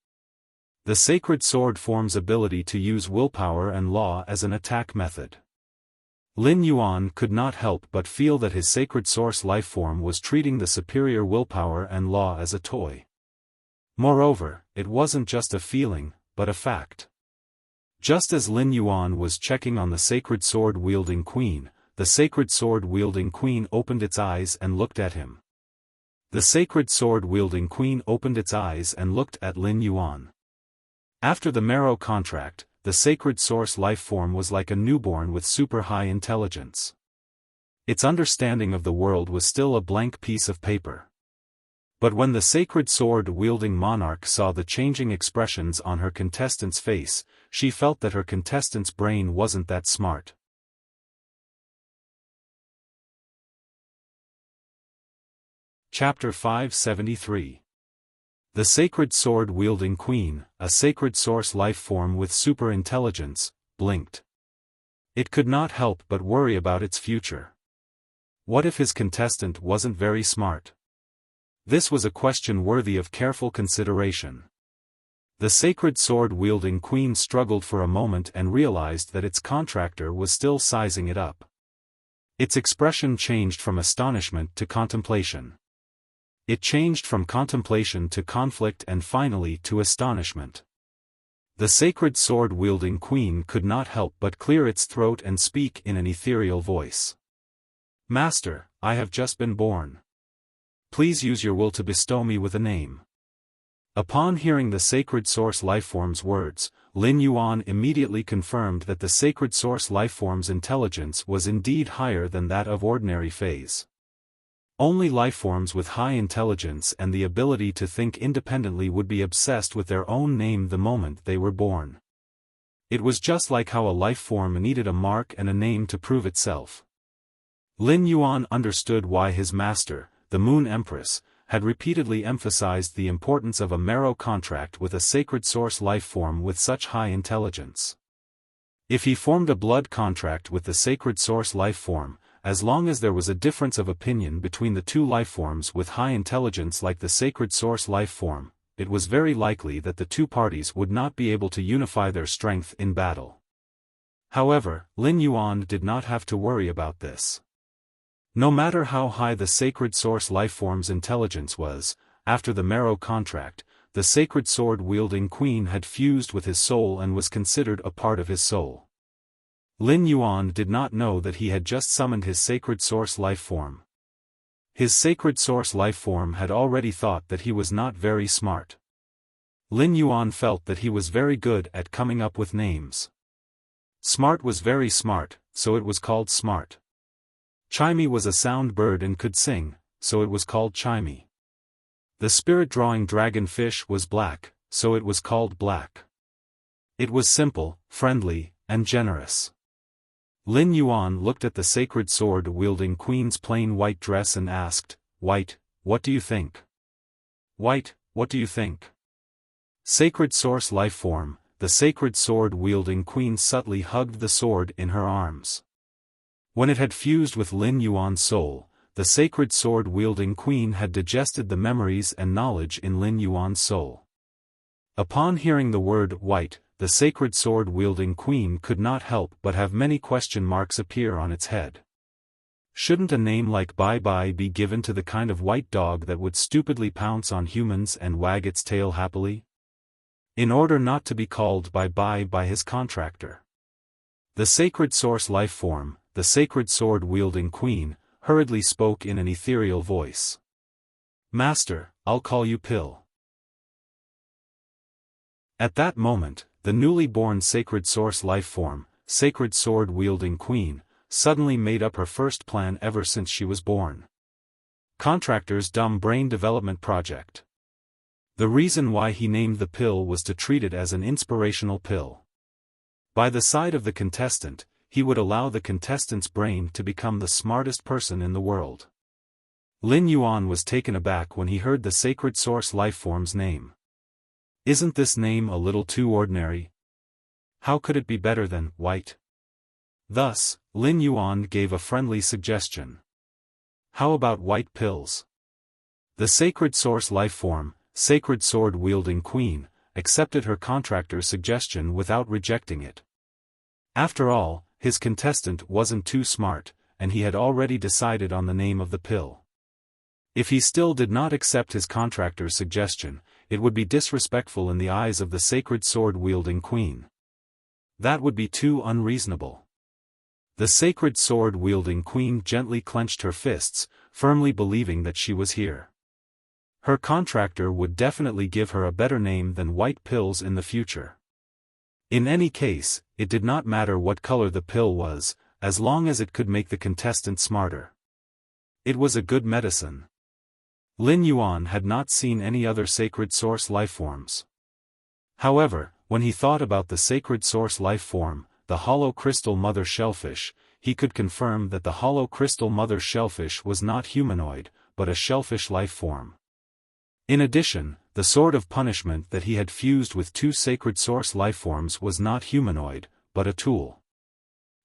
The Sacred Sword Form's ability to use willpower and law as an attack method. Lin Yuan could not help but feel that his Sacred Source Life Form was treating the superior willpower and law as a toy. Moreover, it wasn't just a feeling, but a fact. Just as Lin Yuan was checking on the sacred sword-wielding queen, the sacred sword-wielding queen opened its eyes and looked at him. The sacred sword-wielding queen opened its eyes and looked at Lin Yuan. After the marrow contract, the sacred source life form was like a newborn with super high intelligence. Its understanding of the world was still a blank piece of paper. But when the sacred sword-wielding monarch saw the changing expressions on her contestant's face, she felt that her contestant's brain wasn't that smart. Chapter 573. The sacred sword-wielding queen, a sacred source life form with super intelligence, blinked. It could not help but worry about its future. What if his contestant wasn't very smart? This was a question worthy of careful consideration. The sacred sword-wielding queen struggled for a moment and realized that its contractor was still sizing it up. Its expression changed from astonishment to contemplation. It changed from contemplation to conflict and finally to astonishment. The sacred sword-wielding queen could not help but clear its throat and speak in an ethereal voice. "Master, I have just been born. Please use your will to bestow me with a name." Upon hearing the sacred source lifeform's words, Lin Yuan immediately confirmed that the sacred source lifeform's intelligence was indeed higher than that of ordinary phase. Only lifeforms with high intelligence and the ability to think independently would be obsessed with their own name the moment they were born. It was just like how a lifeform needed a mark and a name to prove itself. Lin Yuan understood why his master, the Moon Empress, had repeatedly emphasized the importance of a marrow contract with a sacred source lifeform with such high intelligence. If he formed a blood contract with the sacred source lifeform, as long as there was a difference of opinion between the two lifeforms with high intelligence like the sacred source lifeform, it was very likely that the two parties would not be able to unify their strength in battle. However, Lin Yuan did not have to worry about this. No matter how high the sacred source lifeform's intelligence was, after the marrow contract, the sacred sword-wielding queen had fused with his soul and was considered a part of his soul. Lin Yuan did not know that he had just summoned his sacred source lifeform. His sacred source lifeform had already thought that he was not very smart. Lin Yuan felt that he was very good at coming up with names. Smart was very smart, so it was called Smart. Chimey was a sound bird and could sing, so it was called Chimey. The spirit-drawing dragonfish was black, so it was called Black. It was simple, friendly, and generous. Lin Yuan looked at the sacred sword-wielding queen's plain white dress and asked, "White, what do you think? White, what do you think?" Sacred source lifeform, the sacred sword-wielding queen subtly hugged the sword in her arms. When it had fused with Lin Yuan's soul, the sacred sword-wielding queen had digested the memories and knowledge in Lin Yuan's soul. Upon hearing the word white, the sacred sword-wielding queen could not help but have many question marks appear on its head. Shouldn't a name like Bai Bai be given to the kind of white dog that would stupidly pounce on humans and wag its tail happily? In order not to be called Bai Bai by his contractor. The sacred source lifeform, the sacred sword-wielding queen, hurriedly spoke in an ethereal voice. "Master, I'll call you Pill." At that moment, the newly born sacred source lifeform, sacred sword-wielding queen, suddenly made up her first plan ever since she was born. Contractor's dumb brain development project. The reason why he named the pill was to treat it as an inspirational pill. By the side of the contestant, he would allow the contestant's brain to become the smartest person in the world. Lin Yuan was taken aback when he heard the sacred source lifeform's name. Isn't this name a little too ordinary? How could it be better than white? Thus, Lin Yuan gave a friendly suggestion. How about white pills? The sacred source lifeform, sacred sword-wielding queen, accepted her contractor's suggestion without rejecting it. After all, his contestant wasn't too smart, and he had already decided on the name of the pill. If he still did not accept his contractor's suggestion, it would be disrespectful in the eyes of the sacred sword-wielding queen. That would be too unreasonable. The sacred sword-wielding queen gently clenched her fists, firmly believing that she was here. Her contractor would definitely give her a better name than white pills in the future. In any case, it did not matter what color the pill was, as long as it could make the contestant smarter. It was a good medicine. Lin Yuan had not seen any other sacred source lifeforms. However, when he thought about the sacred source lifeform, the hollow crystal mother shellfish, he could confirm that the hollow crystal mother shellfish was not humanoid, but a shellfish lifeform. In addition, the sword of punishment that he had fused with two sacred source lifeforms was not humanoid, but a tool.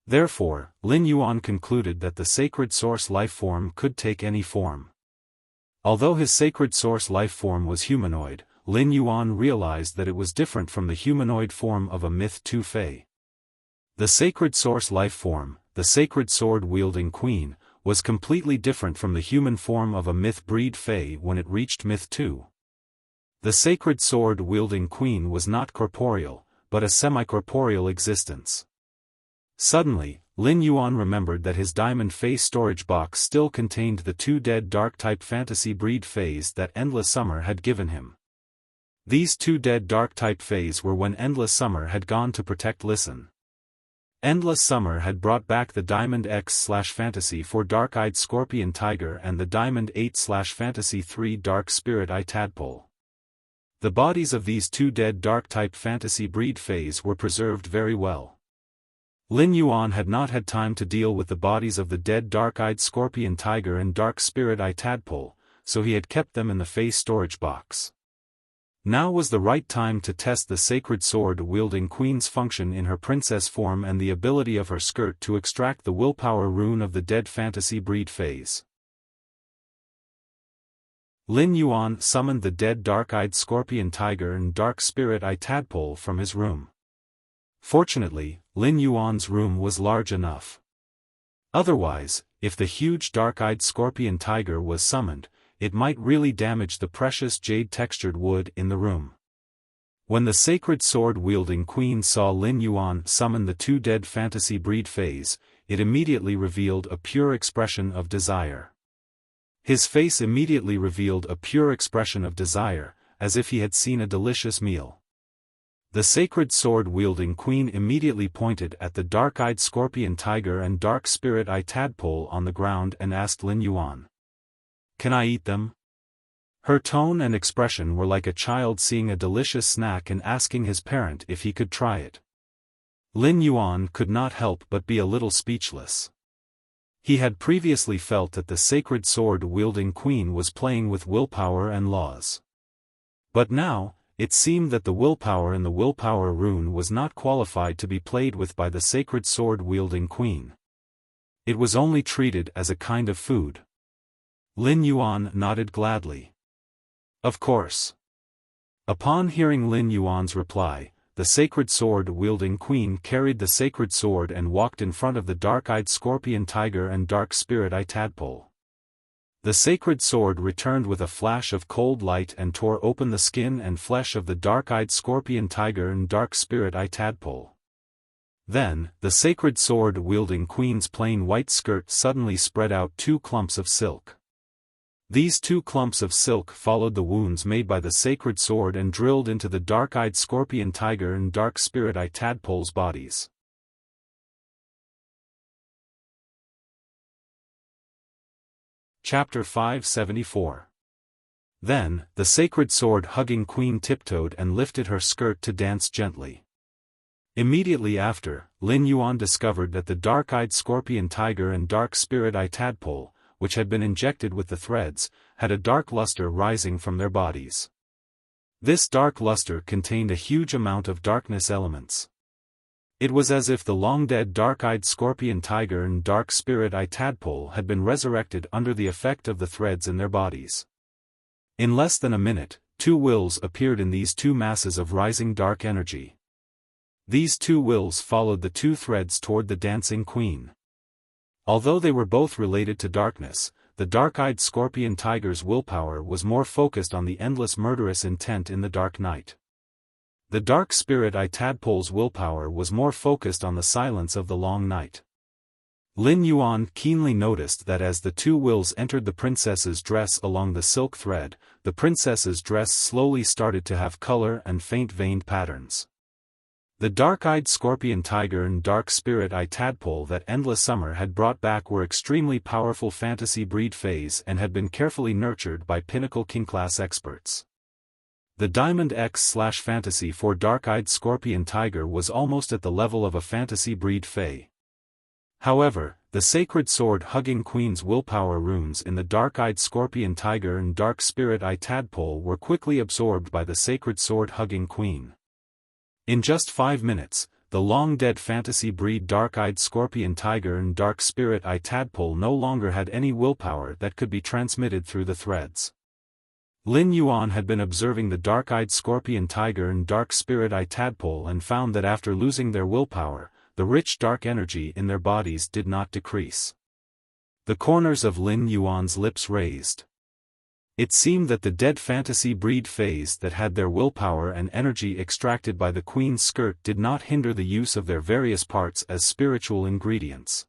Therefore, Lin Yuan concluded that the sacred source lifeform could take any form. Although his sacred source lifeform was humanoid, Lin Yuan realized that it was different from the humanoid form of a myth 2 Fei. The sacred source lifeform, the sacred sword-wielding queen, was completely different from the human form of a myth breed Fei when it reached myth 2. The sacred sword-wielding queen was not corporeal, but a semi-corporeal existence. Suddenly, Lin Yuan remembered that his diamond Fei storage box still contained the two dead dark-type fantasy breed Feis that Endless Summer had given him. These two dead dark-type Feis were when Endless Summer had gone to protect Listen. Endless Summer had brought back the Diamond X/Fantasy 4 Dark-Eyed Scorpion Tiger and the Diamond 8/Fantasy 3 Dark Spirit Eye Tadpole. The bodies of these two dead dark-type fantasy breed Feis were preserved very well. Lin Yuan had not had time to deal with the bodies of the dead dark-eyed Scorpion Tiger and Dark Spirit Eye Tadpole, so he had kept them in the Fei storage box. Now was the right time to test the sacred sword-wielding queen's function in her princess form and the ability of her skirt to extract the willpower rune of the dead fantasy breed Feis. Lin Yuan summoned the dead dark-eyed Scorpion Tiger and Dark Spirit Eye Tadpole from his room. Fortunately, Lin Yuan's room was large enough. Otherwise, if the huge dark-eyed Scorpion Tiger was summoned, it might really damage the precious jade-textured wood in the room. When the sacred sword-wielding queen saw Lin Yuan summon the two dead fantasy breed Feis, it immediately revealed a pure expression of desire. His face immediately revealed a pure expression of desire, as if he had seen a delicious meal. The sacred sword-wielding queen immediately pointed at the dark-eyed Scorpion Tiger and Dark Spirit Eye Tadpole on the ground and asked Lin Yuan, "Can I eat them?" Her tone and expression were like a child seeing a delicious snack and asking his parent if he could try it. Lin Yuan could not help but be a little speechless. He had previously felt that the sacred sword-wielding queen was playing with willpower and laws. But now, it seemed that the willpower in the willpower rune was not qualified to be played with by the sacred sword-wielding queen. It was only treated as a kind of food. Lin Yuan nodded gladly. Of course. Upon hearing Lin Yuan's reply, the sacred sword-wielding queen carried the sacred sword and walked in front of the dark-eyed Scorpion Tiger and Dark Spirit Eye Tadpole. The sacred sword returned with a flash of cold light and tore open the skin and flesh of the dark-eyed Scorpion Tiger and Dark Spirit Eye Tadpole. Then, the sacred sword-wielding queen's plain white skirt suddenly spread out two clumps of silk. These two clumps of silk followed the wounds made by the sacred sword and drilled into the dark-eyed Scorpion Tiger and Dark Spirit Eye Tadpole's bodies. Chapter 574. Then, the sacred sword-hugging queen tiptoed and lifted her skirt to dance gently. Immediately after, Lin Yuan discovered that the dark-eyed Scorpion Tiger and Dark Spirit Eye Tadpole, which had been injected with the threads, had a dark luster rising from their bodies. This dark luster contained a huge amount of darkness elements. It was as if the long-dead dark-eyed Scorpion Tiger and Dark Spirit Eye Tadpole had been resurrected under the effect of the threads in their bodies. In less than a minute, two wills appeared in these two masses of rising dark energy. These two wills followed the two threads toward the dancing queen. Although they were both related to darkness, the dark-eyed scorpion tiger's willpower was more focused on the endless murderous intent in the dark night. The dark spirit-eye tadpole's willpower was more focused on the silence of the long night. Lin Yuan keenly noticed that as the two wills entered the princess's dress along the silk thread, the princess's dress slowly started to have color and faint veined patterns. The dark-eyed scorpion tiger and dark spirit-eye tadpole that Endless Summer had brought back were extremely powerful fantasy breed fays and had been carefully nurtured by pinnacle king-class experts. The Diamond X/Fantasy for dark-eyed scorpion tiger was almost at the level of a fantasy breed fay. However, the sacred sword-hugging queen's willpower runes in the dark-eyed scorpion tiger and dark spirit-eye tadpole were quickly absorbed by the sacred sword-hugging queen. In just 5 minutes, the long-dead fantasy breed dark-eyed scorpion tiger and dark spirit-eye tadpole no longer had any willpower that could be transmitted through the threads. Lin Yuan had been observing the dark-eyed scorpion tiger and dark spirit-eye tadpole and found that after losing their willpower, the rich dark energy in their bodies did not decrease. The corners of Lin Yuan's lips raised. It seemed that the dead fantasy breed fays that had their willpower and energy extracted by the queen's skirt did not hinder the use of their various parts as spiritual ingredients.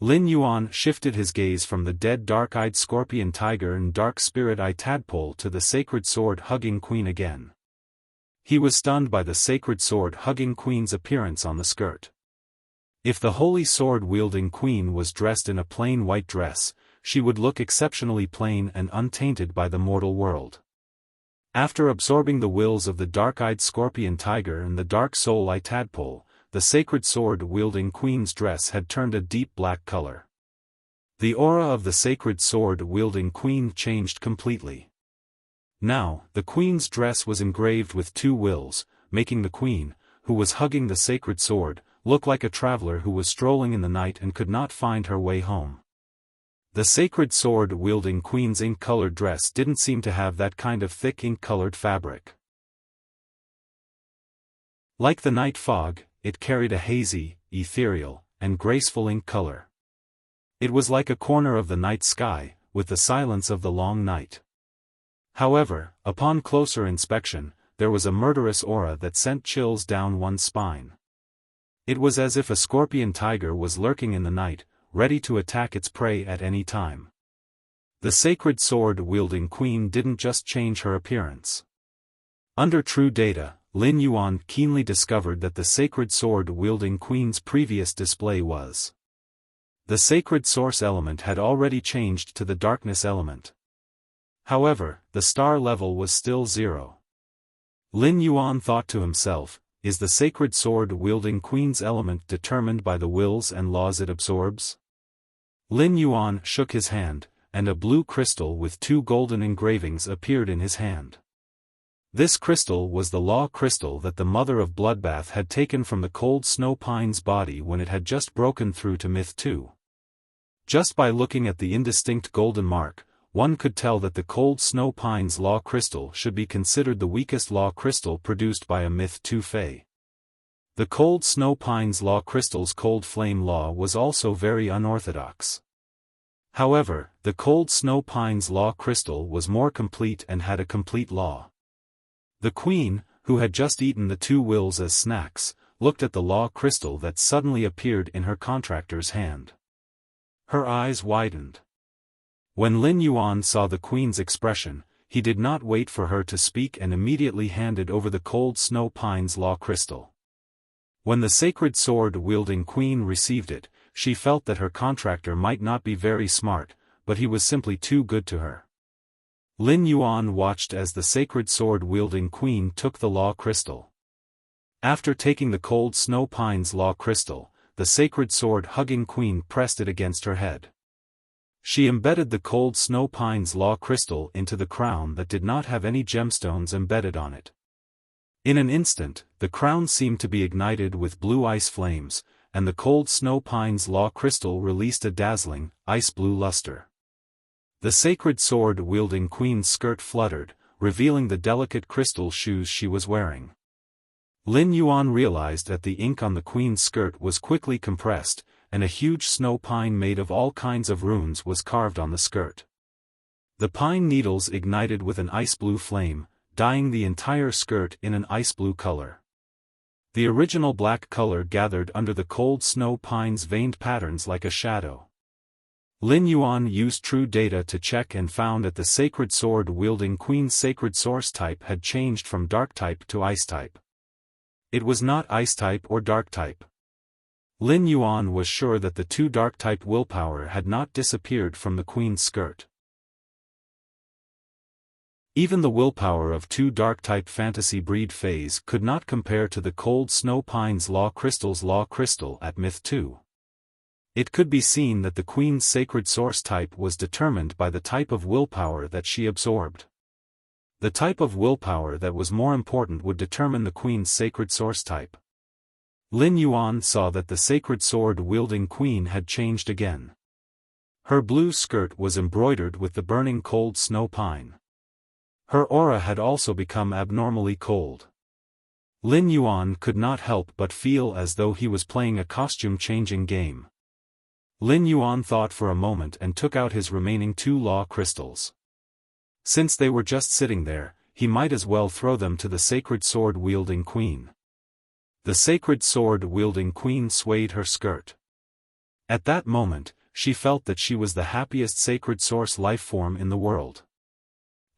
Lin Yuan shifted his gaze from the dead dark-eyed scorpion tiger and dark spirit-eye tadpole to the sacred sword-hugging queen again. He was stunned by the sacred sword-hugging queen's appearance on the skirt. If the holy sword-wielding queen was dressed in a plain white dress, she would look exceptionally plain and untainted by the mortal world. After absorbing the wills of the dark-eyed scorpion tiger and the dark soul-eye tadpole, the sacred sword-wielding queen's dress had turned a deep black color. The aura of the sacred sword-wielding queen changed completely. Now, the queen's dress was engraved with 2 wills, making the queen, who was hugging the sacred sword, look like a traveler who was strolling in the night and could not find her way home. The sacred sword-wielding queen's ink-colored dress didn't seem to have that kind of thick ink-colored fabric. Like the night fog, it carried a hazy, ethereal, and graceful ink color. It was like a corner of the night sky, with the silence of the long night. However, upon closer inspection, there was a murderous aura that sent chills down one's spine. It was as if a scorpion tiger was lurking in the night, ready to attack its prey at any time. The sacred sword-wielding queen didn't just change her appearance. Under true data, Lin Yuan keenly discovered that the sacred sword-wielding queen's previous display was. The sacred source element had already changed to the darkness element. However, the star level was still 0. Lin Yuan thought to himself, is the sacred sword-wielding queen's element determined by the wills and laws it absorbs? Lin Yuan shook his hand, and a blue crystal with 2 golden engravings appeared in his hand. This crystal was the law crystal that the mother of Bloodbath had taken from the cold snow pine's body when it had just broken through to Myth 2. Just by looking at the indistinct golden mark, one could tell that the cold snow pine's law crystal should be considered the weakest law crystal produced by a Myth 2 Fae. The cold snow pine's law crystal's cold flame law was also very unorthodox. However, the cold snow pine's law crystal was more complete and had a complete law. The queen, who had just eaten the 2 wills as snacks, looked at the law crystal that suddenly appeared in her contractor's hand. Her eyes widened. When Lin Yuan saw the queen's expression, he did not wait for her to speak and immediately handed over the cold snow pine's law crystal. When the sacred sword-wielding queen received it, she felt that her contractor might not be very smart, but he was simply too good to her. Lin Yuan watched as the sacred sword-wielding queen took the law crystal. After taking the cold snow pine's law crystal, the sacred sword-hugging queen pressed it against her head. She embedded the cold snow pine's law crystal into the crown that did not have any gemstones embedded on it. In an instant, the crown seemed to be ignited with blue ice flames, and the cold snow pine's law crystal released a dazzling, ice-blue luster. The sacred sword-wielding queen's skirt fluttered, revealing the delicate crystal shoes she was wearing. Lin Yuan realized that the ink on the queen's skirt was quickly compressed, and a huge snow pine made of all kinds of runes was carved on the skirt. The pine needles ignited with an ice blue flame, dyeing the entire skirt in an ice blue color. The original black color gathered under the cold snow pine's veined patterns like a shadow. Lin Yuan used true data to check and found that the sacred sword-wielding queen's sacred source type had changed from dark type to ice type. It was not ice type or dark type. Lin Yuan was sure that the two dark type willpower had not disappeared from the queen's skirt. Even the willpower of two dark-type fantasy breed phase could not compare to the cold snow pine's law crystal at Myth 2. It could be seen that the queen's sacred source type was determined by the type of willpower that she absorbed. The type of willpower that was more important would determine the queen's sacred source type. Lin Yuan saw that the sacred sword-wielding queen had changed again. Her blue skirt was embroidered with the burning cold snow pine. Her aura had also become abnormally cold. Lin Yuan could not help but feel as though he was playing a costume-changing game. Lin Yuan thought for a moment and took out his remaining two law crystals. Since they were just sitting there, he might as well throw them to the sacred sword-wielding queen. The sacred sword-wielding queen swayed her skirt. At that moment, she felt that she was the happiest sacred source life form in the world.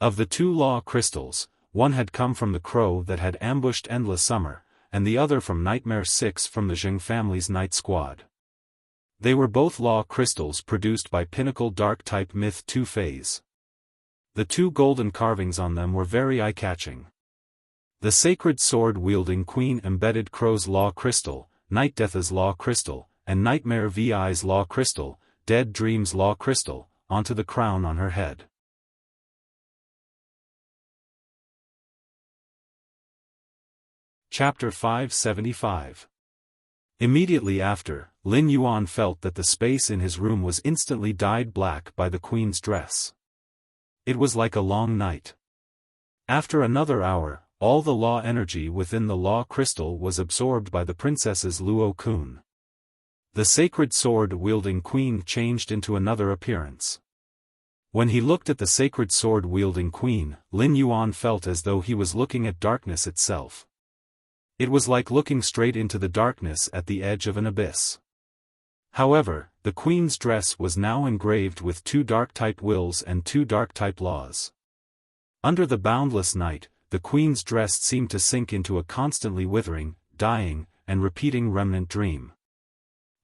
Of the two law crystals, one had come from the crow that had ambushed Endless Summer, and the other from Nightmare 6 from the Zheng family's Night Squad. They were both law crystals produced by Pinnacle Dark Type Myth 2 phase. The two golden carvings on them were very eye-catching. The sacred sword-wielding queen embedded Crow's law crystal, Night Death's law crystal, and Nightmare VI's law crystal, Dead Dream's law crystal, onto the crown on her head. Chapter 575. Immediately after, Lin Yuan felt that the space in his room was instantly dyed black by the queen's dress. It was like a long night. After another hour, all the law energy within the law crystal was absorbed by the princess's Luo Kun. The sacred sword-wielding queen changed into another appearance. When he looked at the sacred sword-wielding queen, Lin Yuan felt as though he was looking at darkness itself. It was like looking straight into the darkness at the edge of an abyss. However, the queen's dress was now engraved with two dark-type wills and two dark-type laws. Under the boundless night, the queen's dress seemed to sink into a constantly withering, dying, and repeating remnant dream.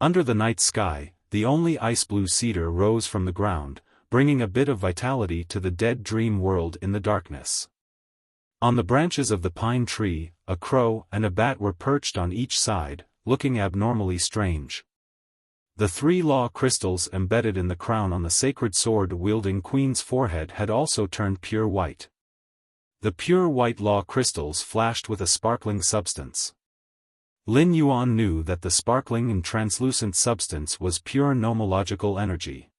Under the night sky, the only ice-blue cedar rose from the ground, bringing a bit of vitality to the dead dream world in the darkness. On the branches of the pine tree, a crow and a bat were perched on each side, looking abnormally strange. The three law crystals embedded in the crown on the sacred sword-wielding queen's forehead had also turned pure white. The pure white law crystals flashed with a sparkling substance. Lin Yuan knew that the sparkling and translucent substance was pure nomological energy.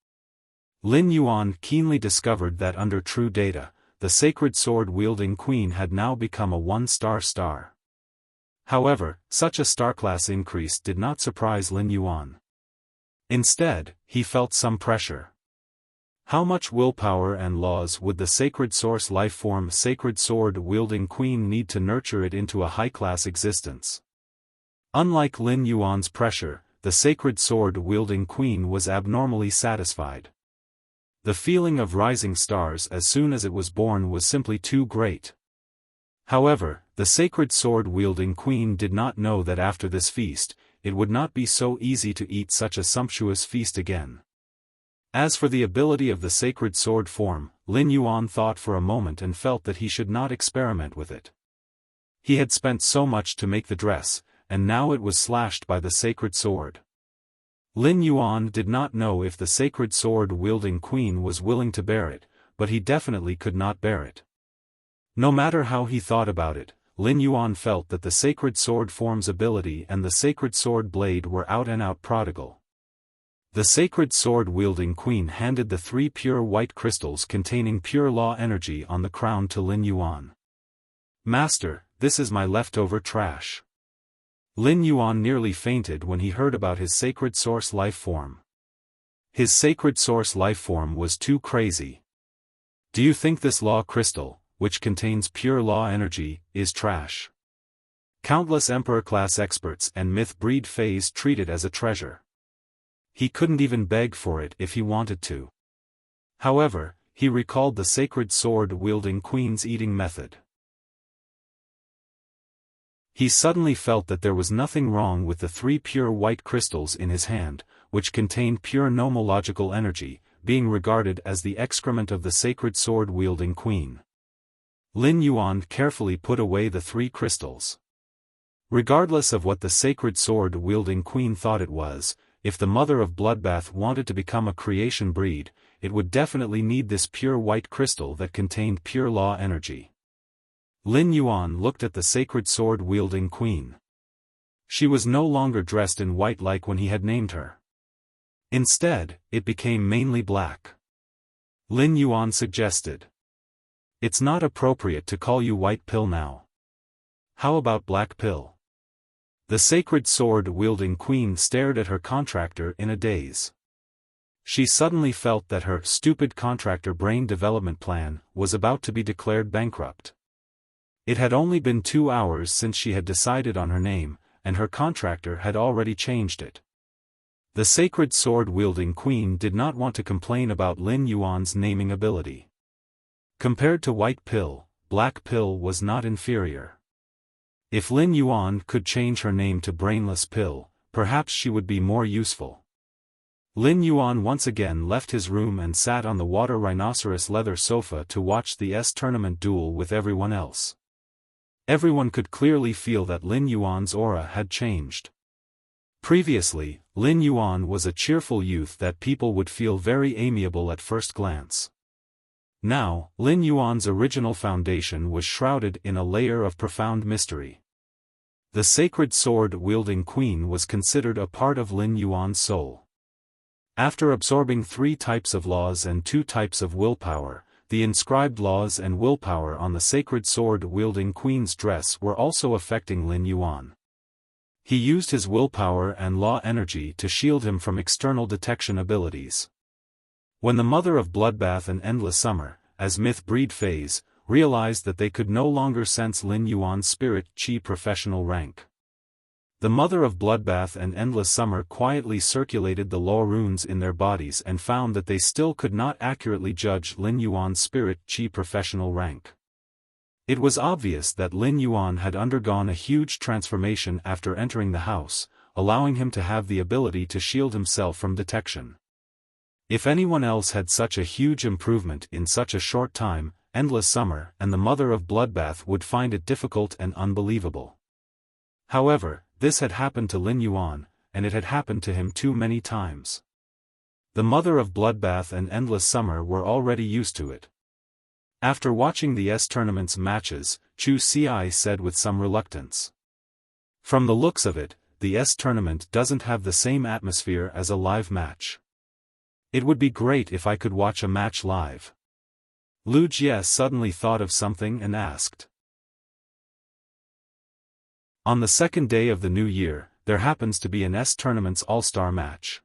Lin Yuan keenly discovered that under true data, the sacred sword-wielding queen had now become a one-star star. However, such a star-class increase did not surprise Lin Yuan. Instead, he felt some pressure. How much willpower and laws would the sacred source life-form sacred sword-wielding queen need to nurture it into a high-class existence? Unlike Lin Yuan's pressure, the sacred sword-wielding queen was abnormally satisfied. The feeling of rising stars as soon as it was born was simply too great. However, the sacred sword-wielding queen did not know that after this feast, it would not be so easy to eat such a sumptuous feast again. As for the ability of the sacred sword form, Lin Yuan thought for a moment and felt that he should not experiment with it. He had spent so much to make the dress, and now it was slashed by the sacred sword. Lin Yuan did not know if the sacred sword-wielding queen was willing to bear it, but he definitely could not bear it. No matter how he thought about it, Lin Yuan felt that the sacred sword form's ability and the sacred sword blade were out-and-out prodigal. The sacred sword-wielding queen handed the three pure white crystals containing pure law energy on the crown to Lin Yuan. "Master, this is my leftover trash. Lin Yuan nearly fainted when he heard about his sacred source life form. His sacred source life form was too crazy. Do you think this law crystal, which contains pure law energy, is trash? Countless Emperor-class experts and myth-breed Fays treat it as a treasure. He couldn't even beg for it if he wanted to. However, he recalled the sacred sword-wielding queen's eating method. He suddenly felt that there was nothing wrong with the 3 pure white crystals in his hand, which contained pure nomological energy, being regarded as the excrement of the sacred sword-wielding queen. Lin Yuan carefully put away the 3 crystals. Regardless of what the sacred sword-wielding queen thought it was, if the mother of Bloodbath wanted to become a creation breed, it would definitely need this pure white crystal that contained pure law energy. Lin Yuan looked at the sacred sword-wielding queen. She was no longer dressed in white like when he had named her. Instead, it became mainly black. Lin Yuan suggested, "It's not appropriate to call you White Pill now. How about Black Pill?" The sacred sword-wielding queen stared at her contractor in a daze. She suddenly felt that her stupid contractor brain development plan was about to be declared bankrupt. It had only been 2 hours since she had decided on her name, and her contractor had already changed it. The sacred sword-wielding queen did not want to complain about Lin Yuan's naming ability. Compared to White Pill, Black Pill was not inferior. If Lin Yuan could change her name to Brainless Pill, perhaps she would be more useful. Lin Yuan once again left his room and sat on the water rhinoceros leather sofa to watch the tournament duel with everyone else. Everyone could clearly feel that Lin Yuan's aura had changed. Previously, Lin Yuan was a cheerful youth that people would feel very amiable at first glance. Now, Lin Yuan's original foundation was shrouded in a layer of profound mystery. The sacred sword-wielding queen was considered a part of Lin Yuan's soul. After absorbing 3 types of laws and 2 types of willpower, the inscribed laws and willpower on the sacred sword-wielding queen's dress were also affecting Lin Yuan. He used his willpower and law energy to shield him from external detection abilities. When the mother of Bloodbath and Endless Summer, as myth-breed Fays, realized that they could no longer sense Lin Yuan's spirit chi professional rank. The mother of Bloodbath and Endless Summer quietly circulated the law runes in their bodies and found that they still could not accurately judge Lin Yuan's spirit chi professional rank. It was obvious that Lin Yuan had undergone a huge transformation after entering the house, allowing him to have the ability to shield himself from detection. If anyone else had such a huge improvement in such a short time, Endless Summer and the mother of Bloodbath would find it difficult and unbelievable. However, this had happened to Lin Yuan, and it had happened to him too many times. The mother of Bloodbath and Endless Summer were already used to it. After watching the tournament's matches, Chu Ci said with some reluctance. From the looks of it, the tournament doesn't have the same atmosphere as a live match. It would be great if I could watch a match live. Lu Jie suddenly thought of something and asked. On the 2nd day of the new year, there happens to be an tournament's all-star match.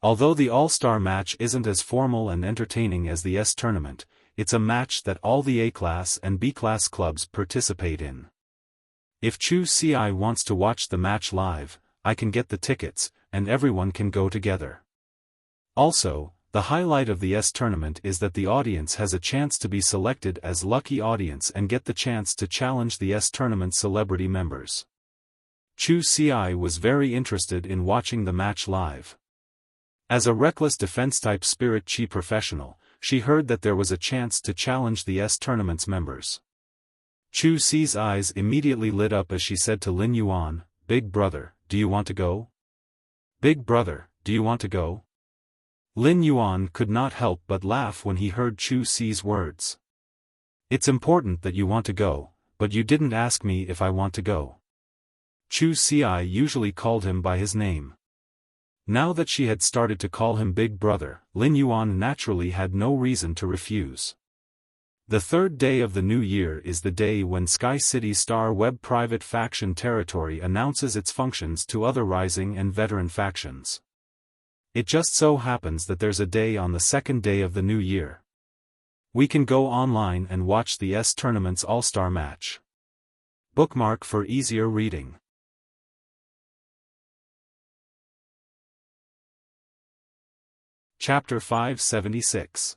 Although the all-star match isn't as formal and entertaining as the tournament, it's a match that all the A-class and B-class clubs participate in. If Chu Ci wants to watch the match live, I can get the tickets, and everyone can go together. Also, the highlight of the tournament is that the audience has a chance to be selected as lucky audience and get the chance to challenge the tournament celebrity members. Chu Ci was very interested in watching the match live. As a reckless defense-type spirit chi professional, she heard that there was a chance to challenge the tournament's members. Chu Ci's eyes immediately lit up as she said to Lin Yuan, "Big brother, do you want to go? Big brother, do you want to go?" Lin Yuan could not help but laugh when he heard Chu Ci's words. "It's important that you want to go, but you didn't ask me if I want to go." Chu Ci usually called him by his name. Now that she had started to call him Big Brother, Lin Yuan naturally had no reason to refuse. The third day of the new year is the day when Sky City Star Web Private Faction Territory announces its functions to other rising and veteran factions. It just so happens that there's a day on the second day of the new year. We can go online and watch the S Tournament's All-Star match. Bookmark for easier reading. Chapter 576.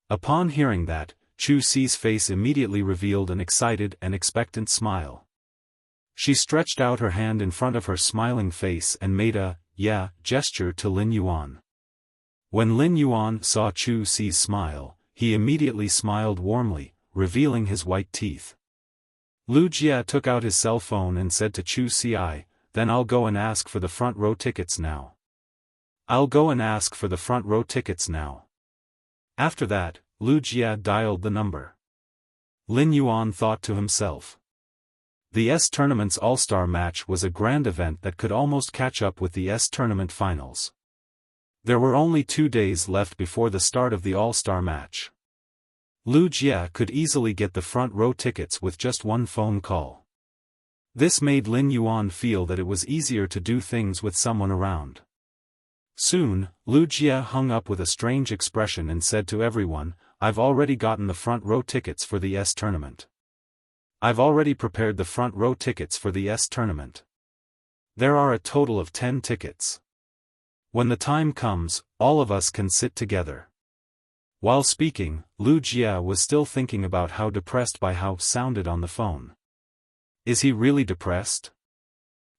Upon hearing that, Chu Si's face immediately revealed an excited and expectant smile. She stretched out her hand in front of her smiling face and made a, yeah, gesture to Lin Yuan. When Lin Yuan saw Chu Si's smile, he immediately smiled warmly, revealing his white teeth. Wuxia took out his cell phone and said to Chu Si, "Then I'll go and ask for the front row tickets now. I'll go and ask for the front row tickets now." After that, Wuxia dialed the number. Lin Yuan thought to himself. The S Tournament's All-Star match was a grand event that could almost catch up with the S Tournament finals. There were only 2 days left before the start of the All-Star match. Wuxia could easily get the front row tickets with just one phone call. This made Lin Yuan feel that it was easier to do things with someone around. Soon, Wuxia hung up with a strange expression and said to everyone, "I've already gotten the front row tickets for the S Tournament. I've already prepared the front row tickets for the S Tournament. There are a total of 10 tickets. When the time comes, all of us can sit together." While speaking, Wuxia was still thinking about how depressed Bai Hao sounded on the phone. Is he really depressed?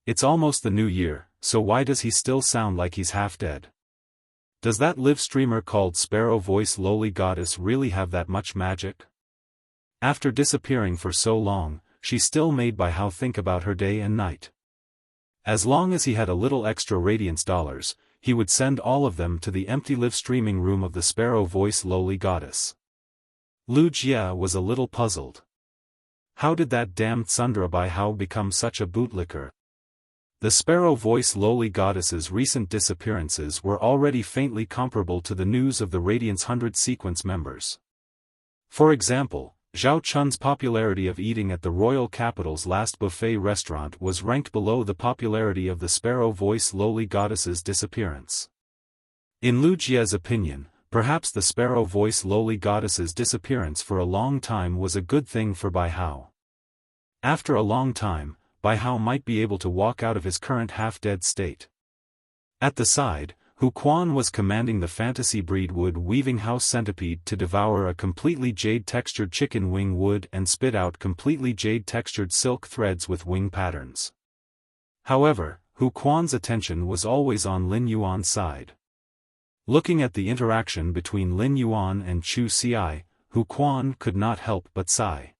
It's almost the new year, so why does he still sound like he's half dead? Does that live streamer called Sparrow Voice Lowly Goddess really have that much magic? After disappearing for so long, she still made Bai Hao think about her day and night. As long as he had a little extra radiance dollars, he would send all of them to the empty live streaming room of the Sparrow Voice Lowly Goddess. Wuxia was a little puzzled. How did that damned Sundra Bai Hao become such a bootlicker? The Sparrow Voice Lowly Goddess's recent disappearances were already faintly comparable to the news of the Radiance 100 sequence members. For example, Zhao Chun's popularity of eating at the royal capital's last buffet restaurant was ranked below the popularity of the Sparrow Voice Lowly Goddess's disappearance. In Wuxia's opinion, perhaps the Sparrow Voice Lowly Goddess's disappearance for a long time was a good thing for Bai Hao. After a long time, Bai Hao might be able to walk out of his current half-dead state. At the side, Hu Quan was commanding the fantasy breed wood-weaving house centipede to devour a completely jade-textured chicken wing wood and spit out completely jade-textured silk threads with wing patterns. However, Hu Quan's attention was always on Lin Yuan's side. Looking at the interaction between Lin Yuan and Chu Si, Hu Quan could not help but sigh.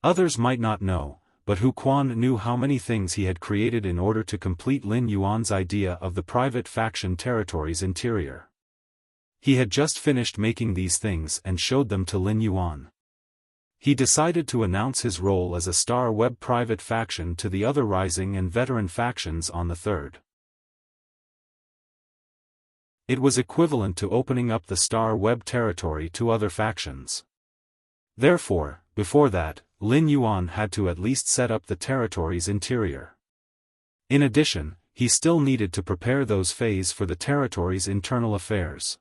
Others might not know, but Hu Quan knew how many things he had created in order to complete Lin Yuan's idea of the private faction territory's interior. He had just finished making these things and showed them to Lin Yuan. He decided to announce his role as a Star Web private faction to the other rising and veteran factions on the 3rd. It was equivalent to opening up the Star Web territory to other factions. Therefore, before that, Lin Yuan had to at least set up the territory's interior. In addition, he still needed to prepare those phases for the territory's internal affairs.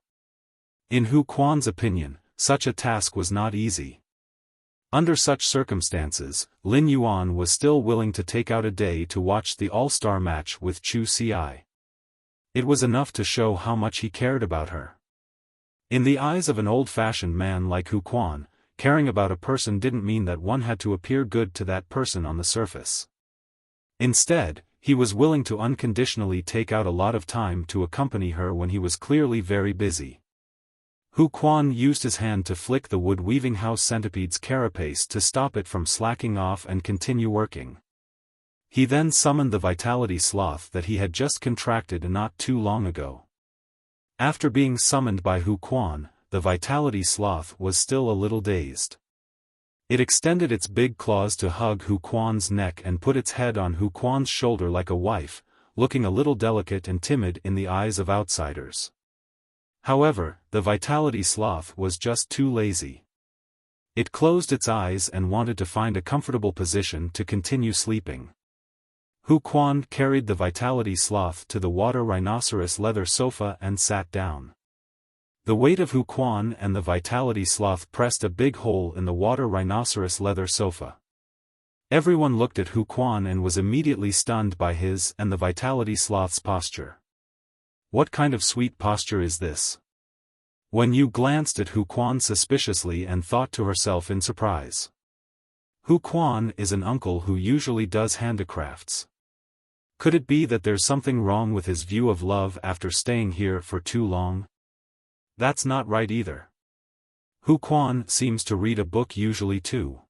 In Hu Quan's opinion, such a task was not easy. Under such circumstances, Lin Yuan was still willing to take out a day to watch the all-star match with Chu Si. It was enough to show how much he cared about her. In the eyes of an old-fashioned man like Hu Quan, caring about a person didn't mean that one had to appear good to that person on the surface. Instead, he was willing to unconditionally take out a lot of time to accompany her when he was clearly very busy. Hu Quan used his hand to flick the wood-weaving house centipede's carapace to stop it from slacking off and continue working. He then summoned the vitality sloth that he had just contracted not too long ago. After being summoned by Hu Quan, the vitality sloth was still a little dazed. It extended its big claws to hug Hu Quan's neck and put its head on Hu Quan's shoulder like a wife, looking a little delicate and timid in the eyes of outsiders. However, the vitality sloth was just too lazy. It closed its eyes and wanted to find a comfortable position to continue sleeping. Hu Quan carried the vitality sloth to the water rhinoceros leather sofa and sat down. The weight of Hu Quan and the vitality sloth pressed a big hole in the water rhinoceros leather sofa. Everyone looked at Hu Quan and was immediately stunned by his and the vitality sloth's posture. What kind of sweet posture is this? Wen Yu glanced at Hu Quan suspiciously and thought to herself in surprise. Hu Quan is an uncle who usually does handicrafts. Could it be that there's something wrong with his view of love after staying here for too long? That's not right either. Hu Quan seems to read a book usually too.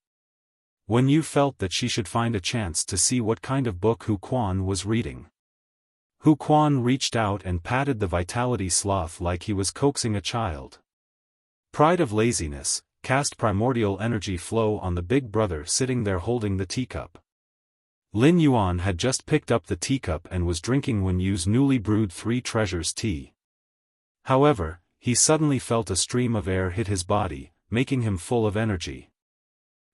Wen Yu felt that she should find a chance to see what kind of book Hu Quan was reading. Hu Quan reached out and patted the vitality sloth like he was coaxing a child. Pride of laziness, cast primordial energy flow on the big brother sitting there holding the teacup. Lin Yuan had just picked up the teacup and was drinking Wen Yu's newly brewed Three Treasures tea. However, he suddenly felt a stream of air hit his body, making him full of energy.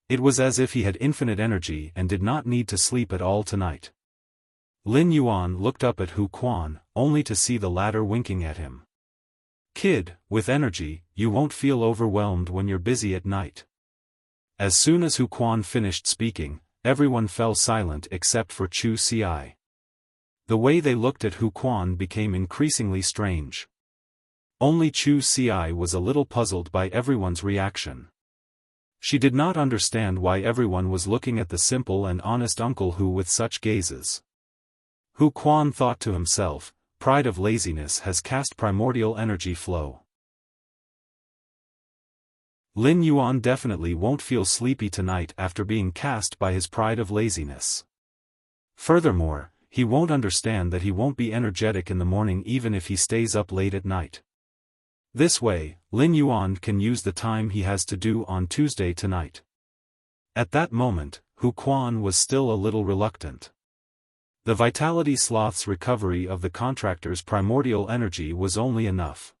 It was as if he had infinite energy and did not need to sleep at all tonight. Lin Yuan looked up at Hu Quan, only to see the latter winking at him. Kid, with energy, you won't feel overwhelmed when you're busy at night. As soon as Hu Quan finished speaking, everyone fell silent except for Chu Ci. The way they looked at Hu Quan became increasingly strange. Only Chu Ci was a little puzzled by everyone's reaction. She did not understand why everyone was looking at the simple and honest uncle who with such gazes. Hu Quan thought to himself, pride of laziness has cast primordial energy flow. Lin Yuan definitely won't feel sleepy tonight after being cast by his pride of laziness. Furthermore, he won't understand that he won't be energetic in the morning even if he stays up late at night. This way, Lin Yuan can use the time he has to do on Tuesday tonight. At that moment, Hu Quan was still a little reluctant. The vitality sloth's recovery of the contractor's primordial energy was only enough.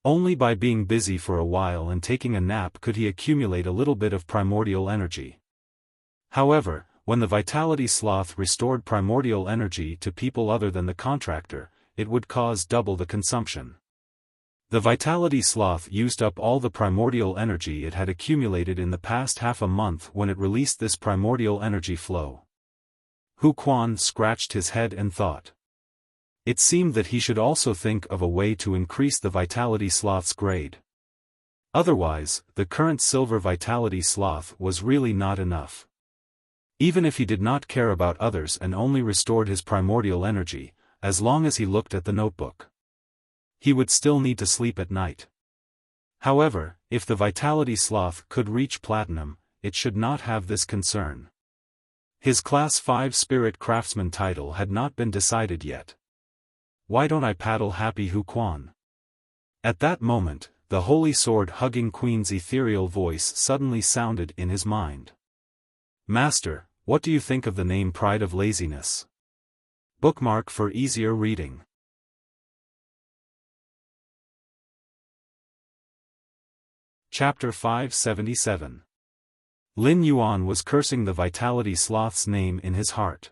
Only by being busy for a while and taking a nap could he accumulate a little bit of primordial energy. However, when the vitality sloth restored primordial energy to people other than the contractor, it would cause double the consumption. The vitality sloth used up all the primordial energy it had accumulated in the past half a month when it released this primordial energy flow. Hu Quan scratched his head and thought. It seemed that he should also think of a way to increase the vitality sloth's grade. Otherwise, the current silver vitality sloth was really not enough. Even if he did not care about others and only restored his primordial energy, as long as he looked at the notebook, he would still need to sleep at night. However, if the vitality sloth could reach platinum, it should not have this concern. His Class 5 Spirit Craftsman title had not been decided yet. Why don't I paddle happy Hu Quan? At that moment, the holy sword-hugging queen's ethereal voice suddenly sounded in his mind. Master, what do you think of the name Pride of Laziness? Bookmark for easier reading. Chapter 577. Lin Yuan was cursing the vitality sloth's name in his heart.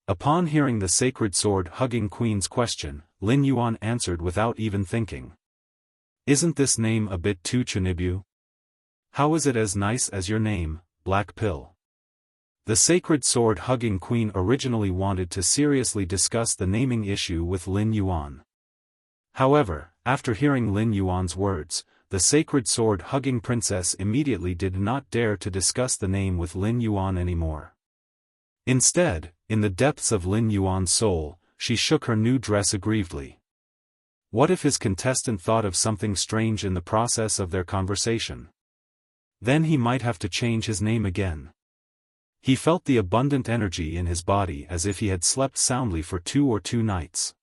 Upon hearing the sacred sword-hugging queen's question, Lin Yuan answered without even thinking. Isn't this name a bit too chunibu? How is it as nice as your name, Black Pill? The sacred sword-hugging queen originally wanted to seriously discuss the naming issue with Lin Yuan. However, after hearing Lin Yuan's words, the sacred sword-hugging princess immediately did not dare to discuss the name with Lin Yuan anymore. Instead, in the depths of Lin Yuan's soul, she shook her new dress aggrievedly. What if his contestant thought of something strange in the process of their conversation? Then he might have to change his name again. He felt the abundant energy in his body as if he had slept soundly for 2 nights.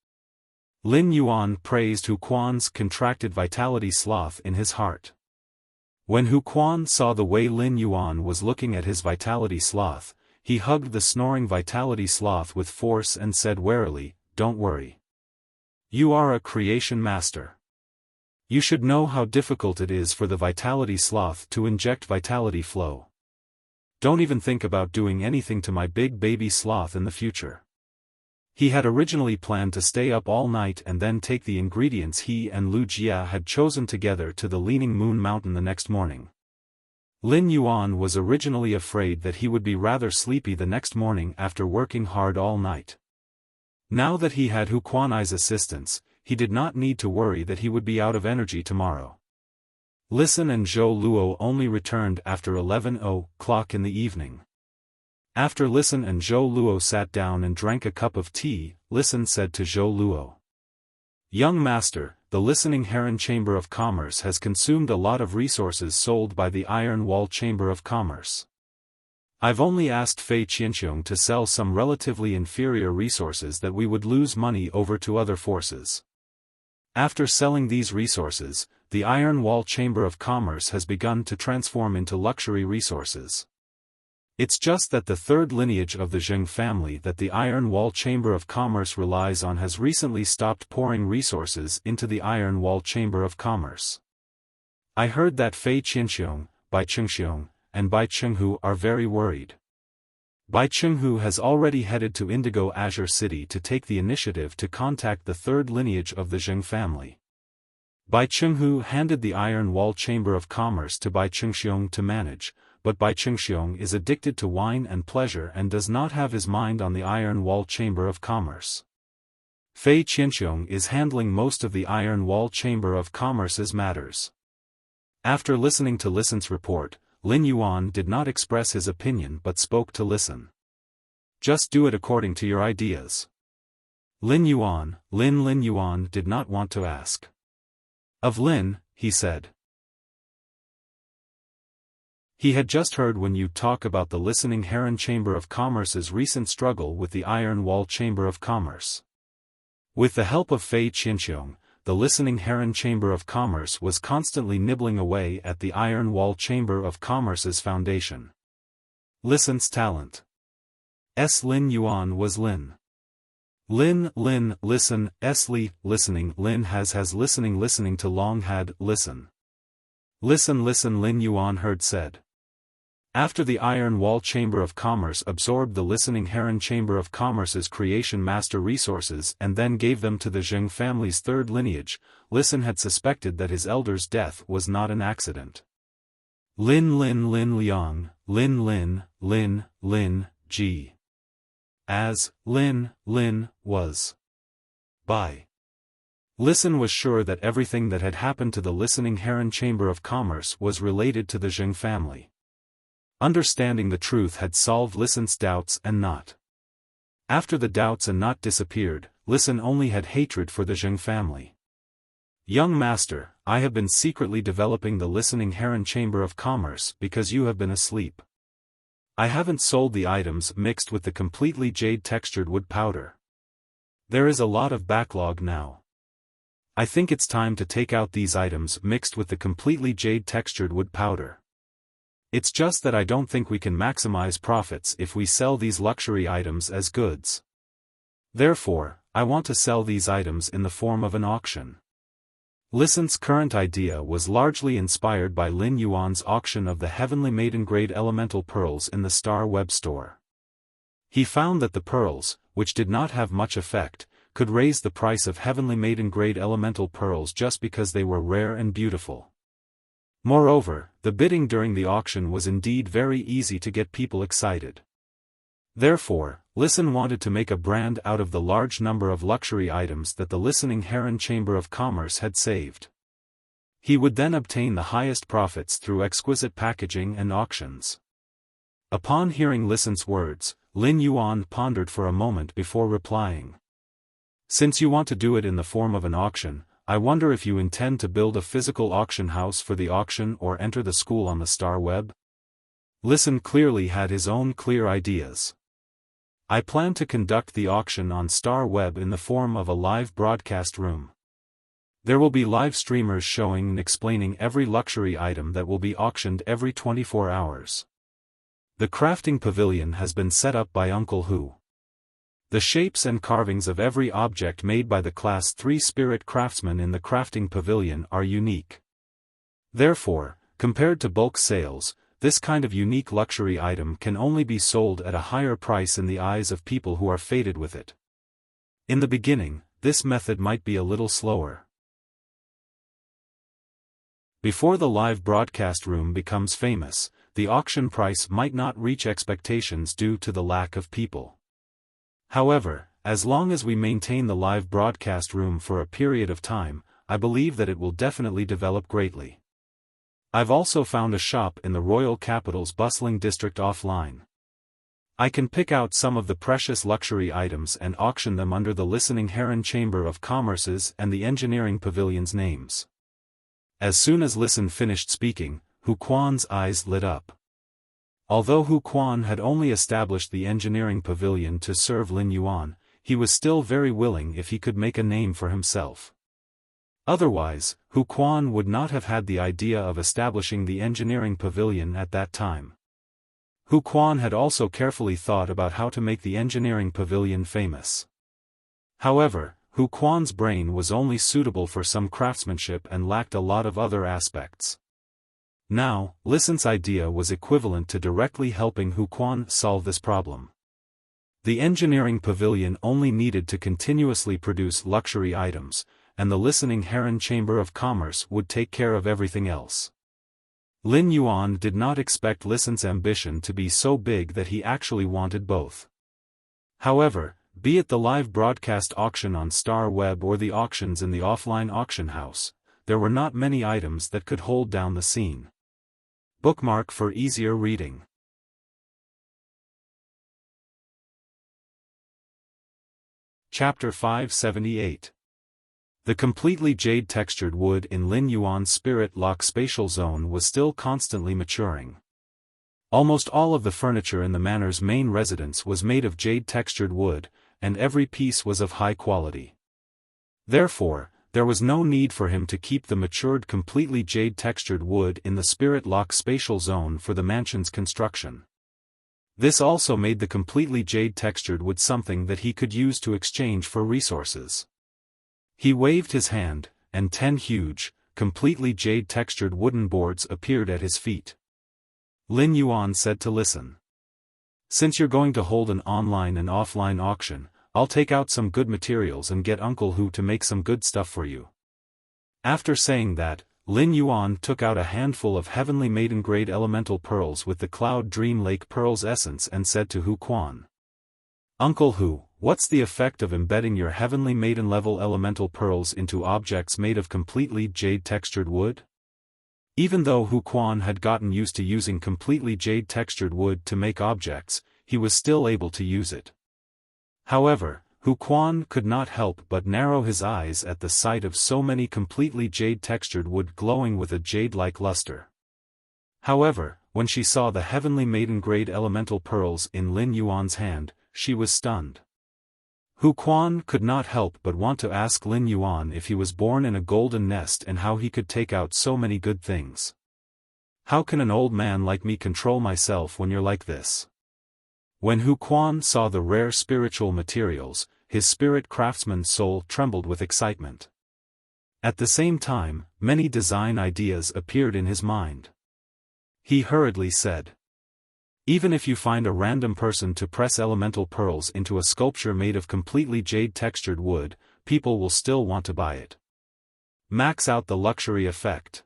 Lin Yuan praised Hu Quan's contracted vitality sloth in his heart. When Hu Quan saw the way Lin Yuan was looking at his vitality sloth, he hugged the snoring vitality sloth with force and said warily, "Don't worry. You are a creation master. You should know how difficult it is for the vitality sloth to inject vitality flow. Don't even think about doing anything to my big baby sloth in the future. He had originally planned to stay up all night and then take the ingredients he and Lu Jia had chosen together to the Leaning Moon Mountain the next morning. Lin Yuan was originally afraid that he would be rather sleepy the next morning after working hard all night. Now that he had Hu Quanai's assistance, he did not need to worry that he would be out of energy tomorrow. Listen and Zhou Luo only returned after 11:00 in the evening. After Listen and Zhou Luo sat down and drank a cup of tea, Listen said to Zhou Luo, "Young master, the Listening Heron Chamber of Commerce has consumed a lot of resources sold by the Iron Wall Chamber of Commerce. I've only asked Fei Qianxiong to sell some relatively inferior resources that we would lose money over to other forces. After selling these resources, the Iron Wall Chamber of Commerce has begun to transform into luxury resources. It's just that the third lineage of the Zheng family that the Iron Wall Chamber of Commerce relies on has recently stopped pouring resources into the Iron Wall Chamber of Commerce. I heard that Fei Qianxiong, Bai Chengxiong, and Bai Chenghu are very worried. Bai Chenghu has already headed to Indigo Azure City to take the initiative to contact the third lineage of the Zheng family. Bai Chenghu handed the Iron Wall Chamber of Commerce to Bai Chengxiong to manage, but Bai Chengxiong is addicted to wine and pleasure and does not have his mind on the Iron Wall Chamber of Commerce. Fei Qianxiong is handling most of the Iron Wall Chamber of Commerce's matters." After listening to Listen's report, Lin Yuan did not express his opinion but spoke to Listen. "Just do it according to your ideas." Lin Yuan did not want to ask. Of Lin, he said. He had just heard when you talk about the Listening Heron Chamber of Commerce's recent struggle with the Iron Wall Chamber of Commerce. With the help of Fei Qianxiong, the Listening Heron Chamber of Commerce was constantly nibbling away at the Iron Wall Chamber of Commerce's foundation. Listen's talent. Lin Yuan was Lin. Listen, listening, Lin has listening to long had, listen. Listen, Lin Yuan heard said. After the Iron Wall Chamber of Commerce absorbed the Listening Heron Chamber of Commerce's creation master resources and then gave them to the Zheng family's third lineage, Listen had suspected that his elder's death was not an accident. Lin G. As, Lin, was. By. Listen was sure that everything that had happened to the Listening Heron Chamber of Commerce was related to the Zheng family. Understanding the truth had solved Listen's doubts and not. After the doubts and not disappeared, Listen only had hatred for the Zheng family. "Young master, I have been secretly developing the Listening Heron Chamber of Commerce because you have been asleep. I haven't sold the items mixed with the completely jade-textured wood powder. There is a lot of backlog now. I think it's time to take out these items mixed with the completely jade-textured wood powder. It's just that I don't think we can maximize profits if we sell these luxury items as goods. Therefore, I want to sell these items in the form of an auction." Listen's current idea was largely inspired by Lin Yuan's auction of the Heavenly Maiden Grade Elemental Pearls in the Star Web store. He found that the pearls, which did not have much effect, could raise the price of Heavenly Maiden Grade Elemental Pearls just because they were rare and beautiful. Moreover, the bidding during the auction was indeed very easy to get people excited. Therefore, Listen wanted to make a brand out of the large number of luxury items that the Listening Heron Chamber of Commerce had saved. He would then obtain the highest profits through exquisite packaging and auctions. Upon hearing Listen's words, Lin Yuan pondered for a moment before replying. "Since you want to do it in the form of an auction, I wonder if you intend to build a physical auction house for the auction or enter the school on the Star Web?" Listen clearly had his own clear ideas. "I plan to conduct the auction on Star Web in the form of a live broadcast room. There will be live streamers showing and explaining every luxury item that will be auctioned every 24 hours. The crafting pavilion has been set up by Uncle Hu. The shapes and carvings of every object made by the Class 3 spirit craftsmen in the crafting pavilion are unique. Therefore, compared to bulk sales, this kind of unique luxury item can only be sold at a higher price in the eyes of people who are fated with it. In the beginning, this method might be a little slower. Before the live broadcast room becomes famous, the auction price might not reach expectations due to the lack of people. However, as long as we maintain the live broadcast room for a period of time, I believe that it will definitely develop greatly. I've also found a shop in the royal capital's bustling district offline. I can pick out some of the precious luxury items and auction them under the Listening Heron Chamber of Commerce's and the Engineering Pavilion's names. As soon as Listen finished speaking, Hu Quan's eyes lit up. Although Hu Quan had only established the Engineering Pavilion to serve Lin Yuan, he was still very willing if he could make a name for himself. Otherwise, Hu Quan would not have had the idea of establishing the Engineering Pavilion at that time. Hu Quan had also carefully thought about how to make the Engineering Pavilion famous. However, Hu Quan's brain was only suitable for some craftsmanship and lacked a lot of other aspects. Now, Listen's idea was equivalent to directly helping Hu Quan solve this problem. The Engineering Pavilion only needed to continuously produce luxury items, and the Listening Heron Chamber of Commerce would take care of everything else. Lin Yuan did not expect Listen's ambition to be so big that he actually wanted both. However, be it the live broadcast auction on Star Web or the auctions in the offline auction house, there were not many items that could hold down the scene. Bookmark for easier reading. Chapter 578. The completely jade-textured wood in Lin Yuan's Spirit Lock spatial zone was still constantly maturing. Almost all of the furniture in the manor's main residence was made of jade-textured wood, and every piece was of high quality. Therefore, there was no need for him to keep the matured completely jade-textured wood in the Spirit Lock spatial zone for the mansion's construction. This also made the completely jade-textured wood something that he could use to exchange for resources. He waved his hand, and 10 huge, completely jade-textured wooden boards appeared at his feet. Lin Yuan said to Listen. Since you're going to hold an online and offline auction, I'll take out some good materials and get Uncle Hu to make some good stuff for you. After saying that, Lin Yuan took out a handful of heavenly maiden-grade elemental pearls with the Cloud Dream Lake Pearls essence and said to Hu Quan. Uncle Hu, what's the effect of embedding your heavenly maiden-level elemental pearls into objects made of completely jade-textured wood? Even though Hu Quan had gotten used to using completely jade-textured wood to make objects, he was still able to use it. However, Hu Quan could not help but narrow his eyes at the sight of so many completely jade-textured wood glowing with a jade-like luster. However, when she saw the heavenly maiden-grade elemental pearls in Lin Yuan's hand, she was stunned. Hu Quan could not help but want to ask Lin Yuan if he was born in a golden nest and how he could take out so many good things. How can an old man like me control myself when you're like this? When Hu Quan saw the rare spiritual materials, his spirit craftsman's soul trembled with excitement. At the same time, many design ideas appeared in his mind. He hurriedly said, even if you find a random person to press elemental pearls into a sculpture made of completely jade-textured wood, people will still want to buy it. Max out the luxury effect.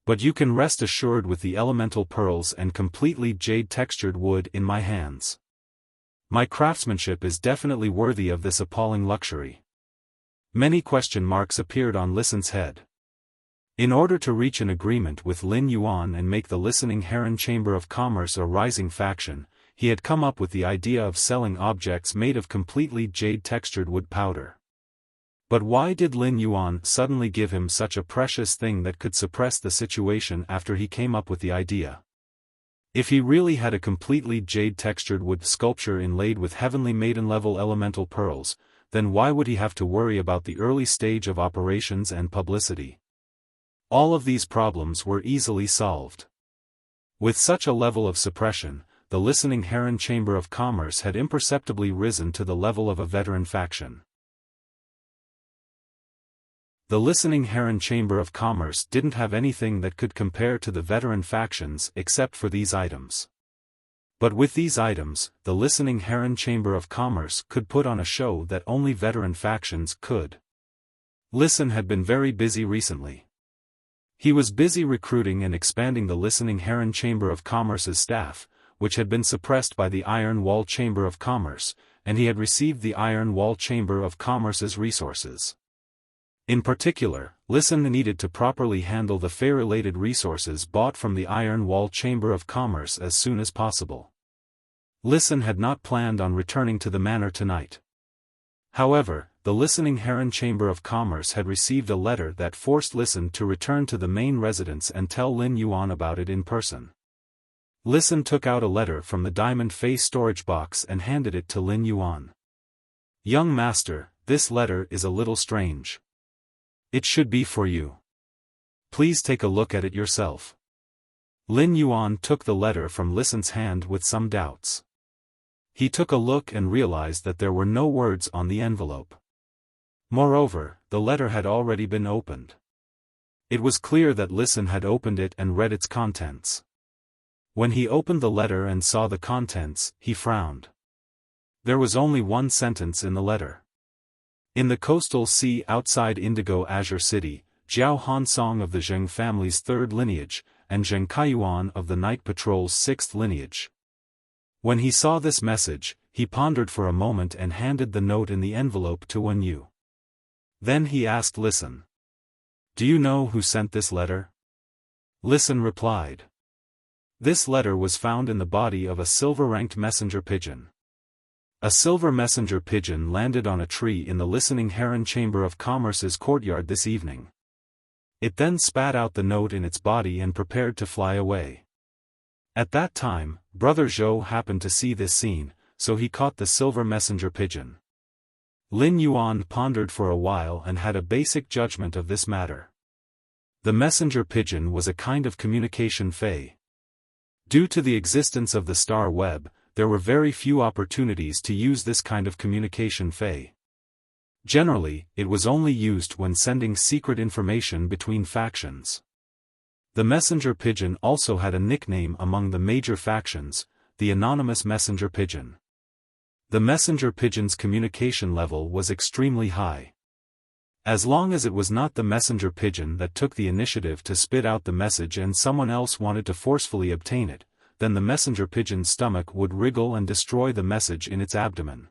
But you can rest assured with the elemental pearls and completely jade-textured wood in my hands. My craftsmanship is definitely worthy of this appalling luxury. Many question marks appeared on Listen's head. In order to reach an agreement with Lin Yuan and make the Listening Heron Chamber of Commerce a rising faction, he had come up with the idea of selling objects made of completely jade-textured wood powder. But why did Lin Yuan suddenly give him such a precious thing that could suppress the situation after he came up with the idea? If he really had a completely jade-textured wood sculpture inlaid with heavenly maiden-level elemental pearls, then why would he have to worry about the early stage of operations and publicity? All of these problems were easily solved. With such a level of suppression, the Listening Heron Chamber of Commerce had imperceptibly risen to the level of a veteran faction. The Listening Heron Chamber of Commerce didn't have anything that could compare to the veteran factions except for these items. But with these items, the Listening Heron Chamber of Commerce could put on a show that only veteran factions could. Listen had been very busy recently. He was busy recruiting and expanding the Listening Heron Chamber of Commerce's staff, which had been suppressed by the Iron Wall Chamber of Commerce, and he had received the Iron Wall Chamber of Commerce's resources. In particular, Listen needed to properly handle the Fey-related resources bought from the Iron Wall Chamber of Commerce as soon as possible. Listen had not planned on returning to the manor tonight. However, the Listening Heron Chamber of Commerce had received a letter that forced Listen to return to the main residence and tell Lin Yuan about it in person. Listen took out a letter from the diamond face storage box and handed it to Lin Yuan. "Young master, this letter is a little strange. It should be for you. Please take a look at it yourself." Lin Yuan took the letter from Listen's hand with some doubts. He took a look and realized that there were no words on the envelope. Moreover, the letter had already been opened. It was clear that Listen had opened it and read its contents. When he opened the letter and saw the contents, he frowned. There was only one sentence in the letter. In the coastal sea outside Indigo Azure City, Jiao Hansong of the Zheng family's third lineage, and Zheng Kaiyuan of the Night Patrol's sixth lineage. When he saw this message, he pondered for a moment and handed the note in the envelope to Wen Yu. Then he asked Listen. "Do you know who sent this letter?" Listen replied. This letter was found in the body of a silver-ranked messenger pigeon. A silver messenger pigeon landed on a tree in the Listening Heron Chamber of Commerce's courtyard this evening. It then spat out the note in its body and prepared to fly away. At that time, Brother Zhou happened to see this scene, so he caught the silver messenger pigeon. Lin Yuan pondered for a while and had a basic judgment of this matter. The messenger pigeon was a kind of communication fey. Due to the existence of the star web, there were very few opportunities to use this kind of communication fey. Generally, it was only used when sending secret information between factions. The messenger pigeon also had a nickname among the major factions, the anonymous messenger pigeon. The messenger pigeon's communication level was extremely high. As long as it was not the messenger pigeon that took the initiative to spit out the message and someone else wanted to forcefully obtain it, then the messenger pigeon's stomach would wriggle and destroy the message in its abdomen.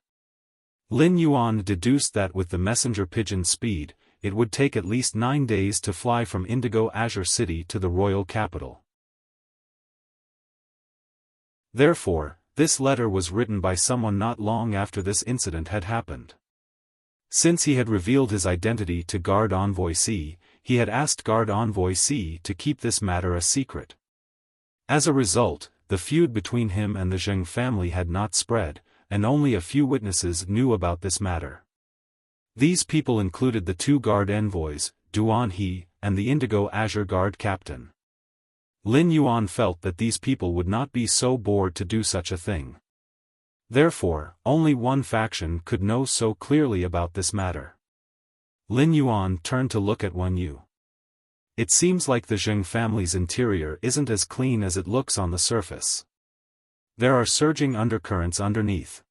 Lin Yuan deduced that with the messenger pigeon's speed, it would take at least 9 days to fly from Indigo Azure City to the royal capital. Therefore, this letter was written by someone not long after this incident had happened. Since he had revealed his identity to Guard Envoy C, he had asked Guard Envoy C to keep this matter a secret. As a result, the feud between him and the Zheng family had not spread, and only a few witnesses knew about this matter. These people included the 2 guard envoys, Duan He, and the Indigo Azure Guard captain. Lin Yuan felt that these people would not be so bored to do such a thing. Therefore, only one faction could know so clearly about this matter. Lin Yuan turned to look at Wen Yu. It seems like the Zheng family's interior isn't as clean as it looks on the surface. There are surging undercurrents underneath.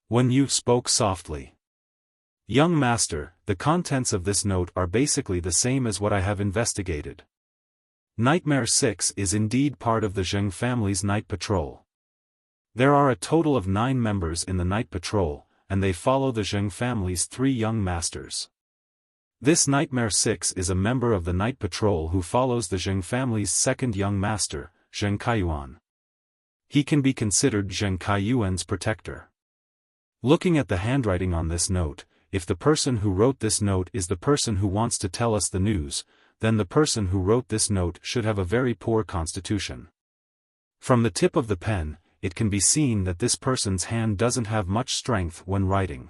Wen Yu spoke softly. "Young master, the contents of this note are basically the same as what I have investigated. Nightmare 6 is indeed part of the Zheng family's night patrol. There are a total of 9 members in the night patrol, and they follow the Zheng family's 3 young masters. This Nightmare 6 is a member of the night patrol who follows the Zheng family's second young master, Zheng Kaiyuan. He can be considered Zheng Kaiyuan's protector. Looking at the handwriting on this note, if the person who wrote this note is the person who wants to tell us the news, then the person who wrote this note should have a very poor constitution. From the tip of the pen, it can be seen that this person's hand doesn't have much strength when writing."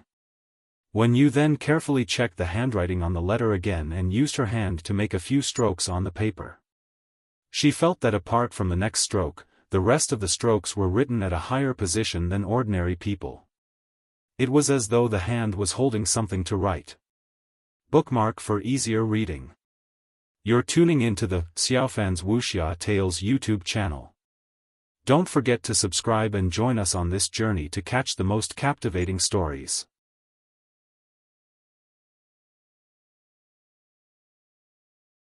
When you then carefully checked the handwriting on the letter again and used her hand to make a few strokes on the paper. She felt that apart from the next stroke, the rest of the strokes were written at a higher position than ordinary people. It was as though the hand was holding something to write. Bookmark for easier reading. You're tuning into the Xiaofan's Wuxia Tales YouTube channel. Don't forget to subscribe and join us on this journey to catch the most captivating stories.